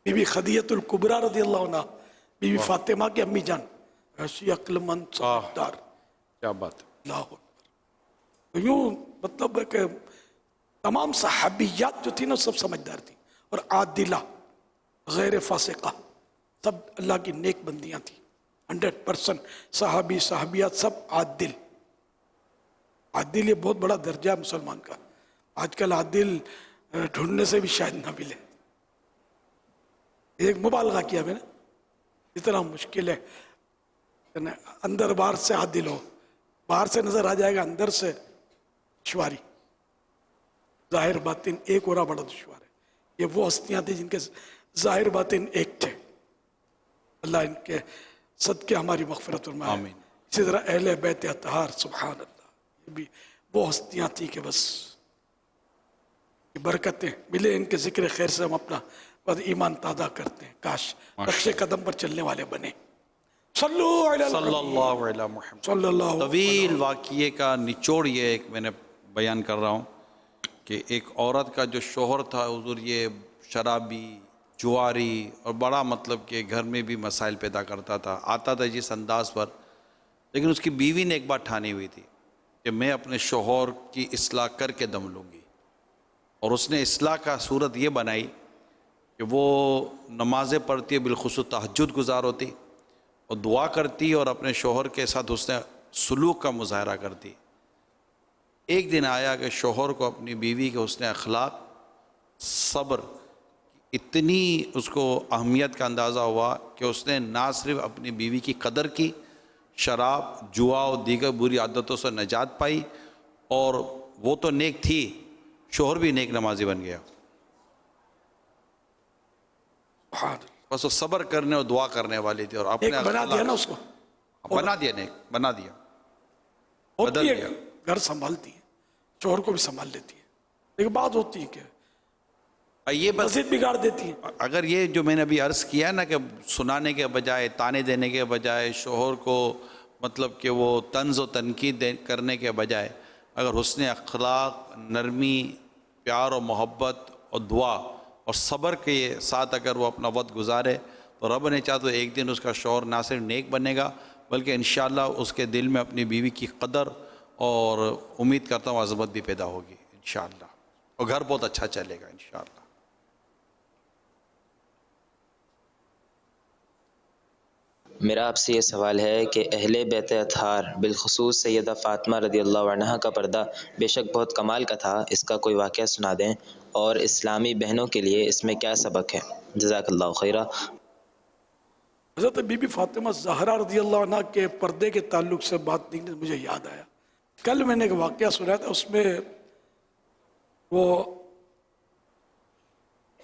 बीबी खदीजतुल कुबरा रज़ी अल्लाह अन्हा, बीबी फातिमा की अम्मी जान, ऐसी अक्लमंद समझदार, क्या बात है। अल्लाह अकबर। तो यूं मतलब है कि तमाम सहाबियात जो थी ना सब समझदार थी, और आदिला गैर फासिका, सब अल्लाह की नेक बंदियां थी। 100% सहाबी सहाबियात सब आदिल। आदिल ये बहुत बड़ा दर्जा है मुसलमान का। आजकल आदिल ढूंढने से भी शायद ना मिले। एक मुबालगा किया मैंने, इतना मुश्किल है। अंदर बाहर से आदिल हो, बाहर से नजर आ जाएगा, अंदर से दुश्वारी, जाहिर बातिन एक हो रहा बड़ा दुश्वार है। ये वो हस्तियां थी जिनके जाहिर बातिन एक थे। अल्लाह इनके सदके हमारी मग़फ़िरत फरमाए। आमीन। इसी तरह अहले बैत अतहार, सुभान अल्लाह, ये भी वो हस्तियां थी कि बस ये बरकतें मिले इनके जिक्र खैर से हम अपना बस ईमान ताज़ा करते हैं। काश नक्शे कदम पर चलने वाले बने। सल्लल्लाहु अलैहि मुहम्मद। तवील वाक़ये का निचोड़ ये एक मैंने बयान कर रहा हूँ कि एक औरत का जो शोहर था हुजूर ये शराबी, जुआरी और बड़ा मतलब कि घर में भी मसाइल पैदा करता था, आता था जिस अंदाज़ पर, लेकिन उसकी बीवी ने एक बात ठानी हुई थी कि मैं अपने शोहर की इस्लाह करके दम लूँगी। और उसने इस्लाह का सूरत ये बनाई कि वो नमाज़ें पढ़ती है, बिलखुसूस तहज्जुद गुजार होती और दुआ करती और अपने शोहर के साथ उसने सलूक का मुजाहरा करती। एक दिन आया कि शोहर को अपनी बीवी के उसने अखलाक, सब्र, इतनी उसको अहमियत का अंदाज़ा हुआ कि उसने ना सिर्फ अपनी बीवी की कदर की, शराब, जुआ और दीगर बुरी आदतों से निजात पाई, और वो तो नेक थी, शोहर भी नेक नमाजी बन गया। बस वो सब्र करने और दुआ करने वाली थी, और अपने बना दिया ना उसको, बना दिया, नेक बना दिया, बदल दिया। घर संभालती है, शोहर को भी संभाल लेती है, लेकिन बात होती है कि ये बस मस्जिद बिगाड़ देती है। अगर ये जो मैंने अभी अर्ज़ किया ना कि सुनाने के बजाय, ताने देने के बजाय, शोहर को मतलब कि वो तंज़ और तनकीद करने के बजाय अगर हुस्न अखलाक, नरमी, प्यार और मोहब्बत और दुआ और सब्र के साथ अगर वो अपना वक्त गुजारे तो रब ने चाहा तो एक दिन उसका शौहर ना सिर्फ नेक बनेगा बल्कि इंशाअल्लाह उसके दिल में अपनी बीवी की कदर और उम्मीद करता हूँ अज़मत भी पैदा होगी इंशाअल्लाह, और घर बहुत अच्छा चलेगा इंशाअल्लाह। मेरा आपसे ये सवाल है कि अहले बैत अतहार बिलखुसूस सैयदा फ़ातिमा रज़ियल्लाहु अन्हा का पर्दा बेशक बहुत कमाल का था, इसका कोई वाक़या सुना दें, और इस्लामी बहनों के लिए इसमें क्या सबक है? जज़ाकल्लाहु खैरा। हज़रत बीबी फ़ातिमा ज़हरा रज़ियल्लाहु अन्हा के पर्दे के ताल्लुक़ से बात निकली तो मुझे याद आया, कल मैंने एक वाक़या सुना था, उसमें वो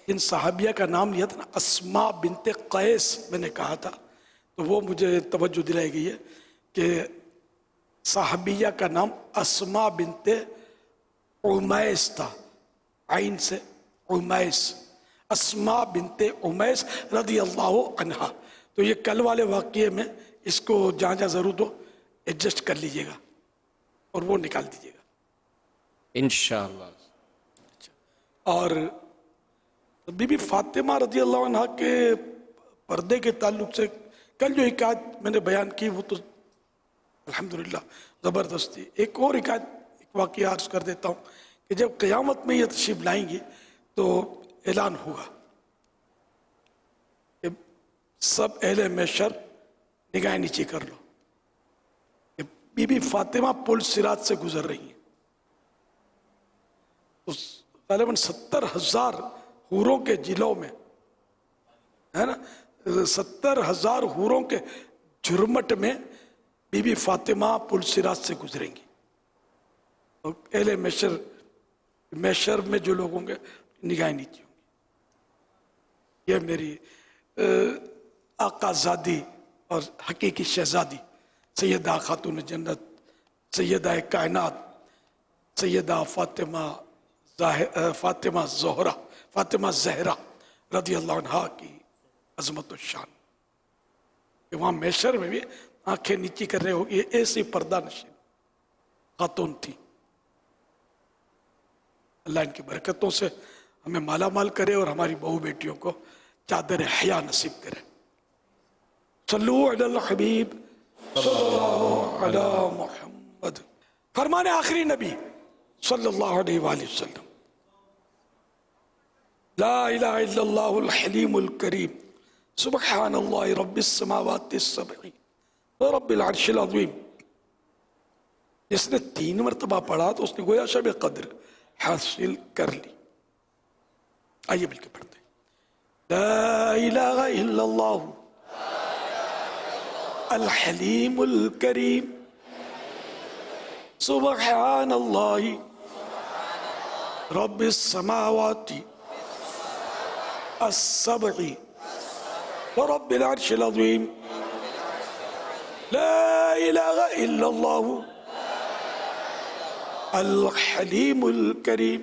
इन सहाबिया का नाम लिया था ना, अस्मा बिनते कैस मैंने कहा था, तो वो मुझे तवज्जो दिलाई गई है कि साहबिया का नाम अस्मा बिनते उमैस था, आइन से उमैस, अस्मा बिनते उमैस रज़ियल्लाहु अन्हा। तो ये कल वाले वाक़ये में इसको जहाँ जहाँ ज़रूरत हो एडजस्ट कर लीजिएगा और वो निकाल दीजिएगा इंशाअल्लाह। और बीबी फ़ातिमा रज़ियल्लाहु अन्हा के पर्दे के ताल्लुक़ से कल जो हिकायत मैंने बयान की वो तो अल्हम्दुलिल्लाह ज़बरदस्त थी। एक और हिकायत, एक वाक़या अर्ज़ कर देता हूँ कि जब क़यामत में ये तशरीफ़ लाएंगी तो ऐलान होगा कि सब अहले महशर निगाह नीचे कर लो, कि बीबी फ़ातिमा पुल सिरात से गुज़र रही हैं, तो ग़ालिबन 70,000 हूरों के जिलों में है ना, 70,000 हूरों के झुरमट में बीबी फ़ातिमा पुल सिरात से गुजरेंगी, तो अहले महशर में जो लोग होंगे निगाह नीचे होंगी। यह मेरी आकाज़ादी और हकीकी शहज़ादी सैयदा खातून जन्नत, सैयदा कायनात, सैयदा फ़ातिमा ज़हरा रज़ियल्लाहु अन्हा की अज़मत और शान, कि वहाँ महशर में भी आंखें नीची कर रहे होगी, ऐसे पर्दा नशीन। खातून थी। अल्लाह इनकी बरकतों से हमें माला माल करे और हमारी बहू बेटियों को चादर हया नसीब करे। सल्लु अलल हबीब सल्लल्लाहु अला मुहम्मद। फरमाने आखिरी नबी सल्लल्लाहु अलैहि वसल्लम, ला इलाहा इल्लल्लाहुल हलीमुल करीम सुब्हानल्लाहि रब्बिस समावाति सबई व रब्बिल अर्शिल अज़ीम। जिसने 3 मरतबा पढ़ा तो उसने गोया शब कद्र हासिल कर ली। आइए मिलकर पढ़ते हैं। ला इलाहा इल्लल्लाहु अल हलीमुल करीम सुब्हानल्लाहि रब्बिस समावाति अस्सबई व रब्बिल अर्शिल अज़ीम। ला इलाहा इल्लल्लाहु अल हलीमुल करीम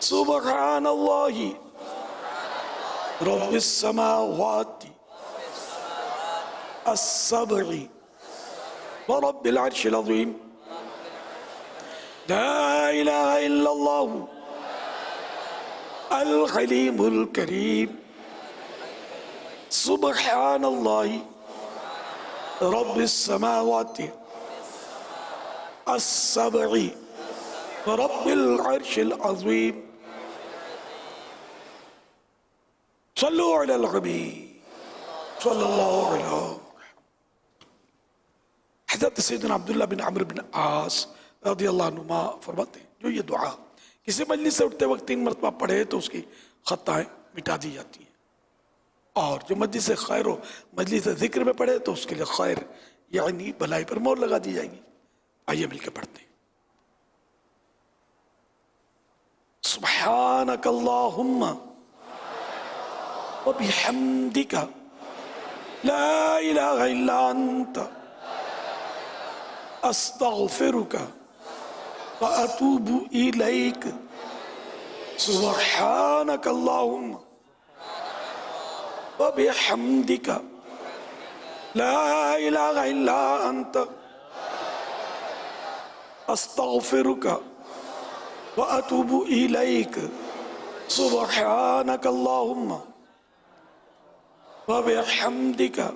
सुब्हानल्लाहि रब्बिस समावाति अस्सबई व रब्बिल अर्शिल अज़ीम। ला इलाहा इल्लल्लाहु अल हलीमुल करीम सुब्हानल्लाहि रब्बिस समावाति अस्सबई व रब्बिल अर्शिल अज़ीम। सल्लु अलल हबीब सल्लल्लाहु अलैहि वसल्लम। हज़रत सैयदना अब्दुल्लाह बिन अम्र बिन आस रज़ियल्लाहु अन्हुमा फरमाते हैं, जो ये दुआ किसी मजलिस से उठते वक्त 3 मरतबा पढ़े तो उसकी खताएं मिटा दी जाती हैं, और जो मजलिस से खैर हो मजलिस से जिक्र में पढ़े तो उसके लिए खैर यानी भलाई पर मोहर लगा दी जाएगी। आइए मिलकर पढ़ते हैं। सुब्हानक अल्लाहुम्मा व बिहम्दिका ला इलाहा इल्ला अंता अस्तगफिरुका व अतूबु इलैक। सुब्हानक अल्लाहुम्मा व बिहम्दिका ला इलाहा इल्ला अंता अस्तगफिरुका व अतूबु इलैक। सुब्हानक अल्लाहुम्मा व बिहम्दिका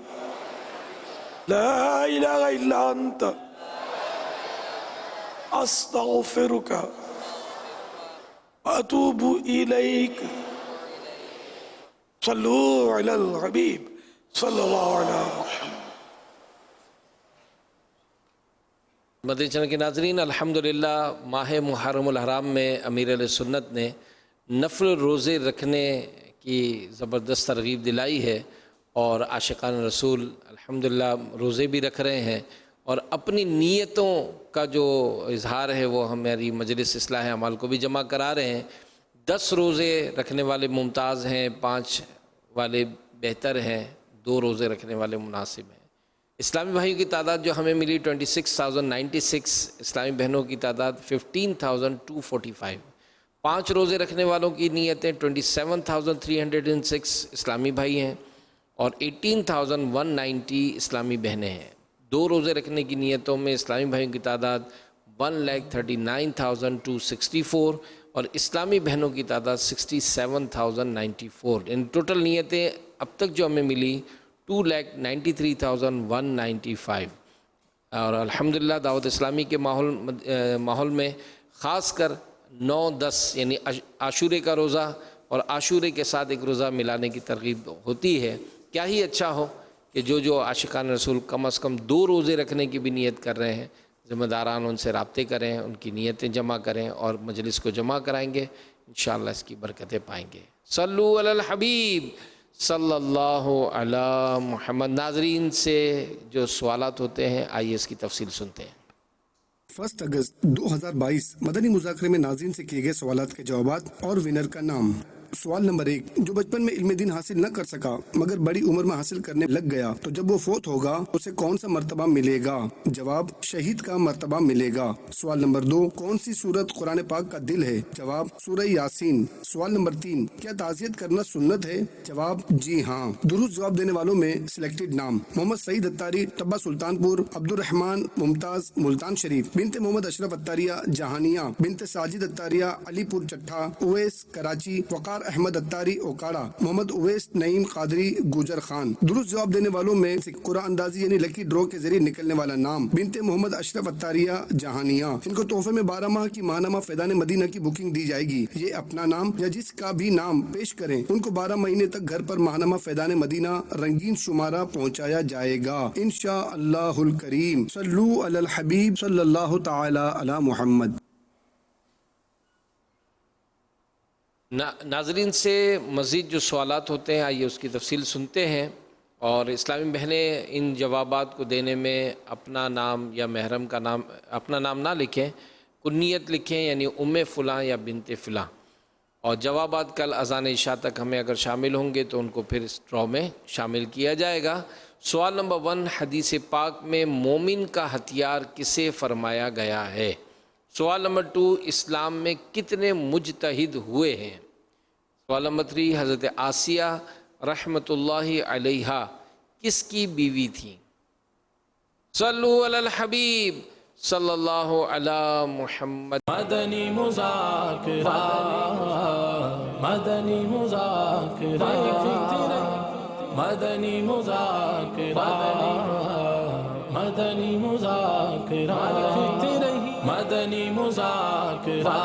ला इलाहा इल्ला अंता अस्तगफिरुका व अतूबु इलैक। सल्लु अलल हबीब सल्लल्लाहु अलैहि वसल्लम। मदनी चैनल के नाज़रीन, अल्हम्दुलिल्लाह माह मुहर्रमुल हराम में अमीर अहले सुन्नत ने नफल रोज़े रखने की ज़बरदस्त तरगीब दिलाई है, और आशिकान रसूल अल्हम्दुलिल्लाह रोज़े भी रख रहे हैं, और अपनी नीयतों का जो इजहार है वो हमारी मजलिस इस्लाह अमाल को भी जमा करा रहे हैं। 10 रोज़े रखने वाले मुमताज़ हैं, 5 वाले बेहतर हैं, 2 रोज़े रखने वाले मुनासिब हैं। इस्लामी भाइयों की तादाद जो हमें मिली 26,096, इस्लामी बहनों की तादाद 15,245। 5 रोज़े रखने वालों की नीयतें 27,306 इस्लामी भाई हैं, और 18,190 इस्लामी बहनें हैं। 2 रोज़े रखने की नीयतों में इस्लामी भाइयों की तादाद 1,39,264 और इस्लामी बहनों की तादाद 67,094। इन टोटल नीयतें अब तक जो हमें मिली 2,93,195। और अल्हम्दुलिल्लाह दावत इस्लामी के माहौल में ख़ास कर 9-10 यानी आशूरे का रोज़ा और आशूरे के साथ एक रोज़ा मिलाने की तरगीब होती है। क्या ही अच्छा हो कि जो आशिकान रसूल कम अज़ कम 2 रोज़े रखने की भी नीयत कर रहे हैं, ज़िम्मेदारान उनसे राब्ते करें, उनकी नीयतें जमा करें और मजलिस को जमा कराएंगे, इंशाअल्लाह इसकी बरकतें पाएंगे। सल्लु अलल हबीब सल्लल्लाहु अला मुहम्मद। नाज़रीन से जो सवालात होते हैं आइए इसकी तफसील सुनते हैं। 1 अगस्त 2022 मदनी मुज़ाकरे में नाज़रीन से किए गए सवालात के जवाबात और विनर का नाम। سوال نمبر 1، جو بچپن میں علم دین حاصل نہ کر سکا مگر بڑی عمر میں حاصل کرنے لگ گیا تو جب وہ فوت ہوگا اسے کون سا مرتبہ ملے گا؟ جواب، شہید کا مرتبہ ملے گا۔ سوال نمبر 2، کون سی سورت قرآن پاک کا دل ہے؟ جواب، سورہ یاسین۔ سوال نمبر 3، کیا تعزیت کرنا سنت ہے؟ جواب، جی ہاں۔ درست جواب دینے والوں میں سلیکٹڈ نام: محمد سعید اتاری، ٹبہ سلطانپور، عبد الرحمن ممتاز، ملتان شریف، بنت محمد اشرف اتاریہ، جہانیہ، بنت ساجد اتاریہ، علی پور چٹھا، اویس کراچی، وقار احمد اتاری اوکاڑا، محمد اویس نعیم قادری، گوجر خان۔ درست جواب دینے والوں میں قرعہ اندازی یعنی لکی ڈرو کے ذریعے نکلنے والا نام: بنت محمد اشرف اتاریہ، جہانیہ۔ ان کو تحفے میں 12 ماہ کی ماہنامہ فیضان مدینہ کی بکنگ دی جائے گی۔ یہ اپنا نام یا جس کا بھی نام پیش کریں ان کو 12 مہینے تک گھر پر ماہنامہ فیضان مدینہ رنگین شمارہ پہنچایا جائے گا انشاءاللہ الکریم۔ صلو علی الحبیب صلی اللہ تعالی علی محمد۔ ناظرین سے مزید جو سوالات ہوتے ہیں آئیے اس کی تفصیل سنتے ہیں، اور اسلامی بہنیں ان جوابات کو دینے میں اپنا نام یا محرم کا نام، اپنا نام نہ لکھیں، کنیت لکھیں، یعنی ام فلاں یا بنت فلاں، اور جوابات کل اذان عشاء تک ہمیں اگر شامل ہوں گے تو ان کو پھر اس ڈرا میں شامل کیا جائے گا۔ سوال نمبر 1، حدیث پاک میں مومن کا ہتھیار کسے فرمایا گیا ہے؟ سوال نمبر 2، اسلام میں کتنے مجتہد ہوئے ہیں؟ سوال نمبر 3، حضرت آسیہ رحمۃ اللہ علیہا کس کی بیوی تھیں؟ صلو علی الحبیب صلی اللہ علی محمد۔ مدنی مذاکرہ، مدنی مذاکرہ، مدنی مذاکرہ، مدنی مذاکرہ، مدنی مذاکرہ۔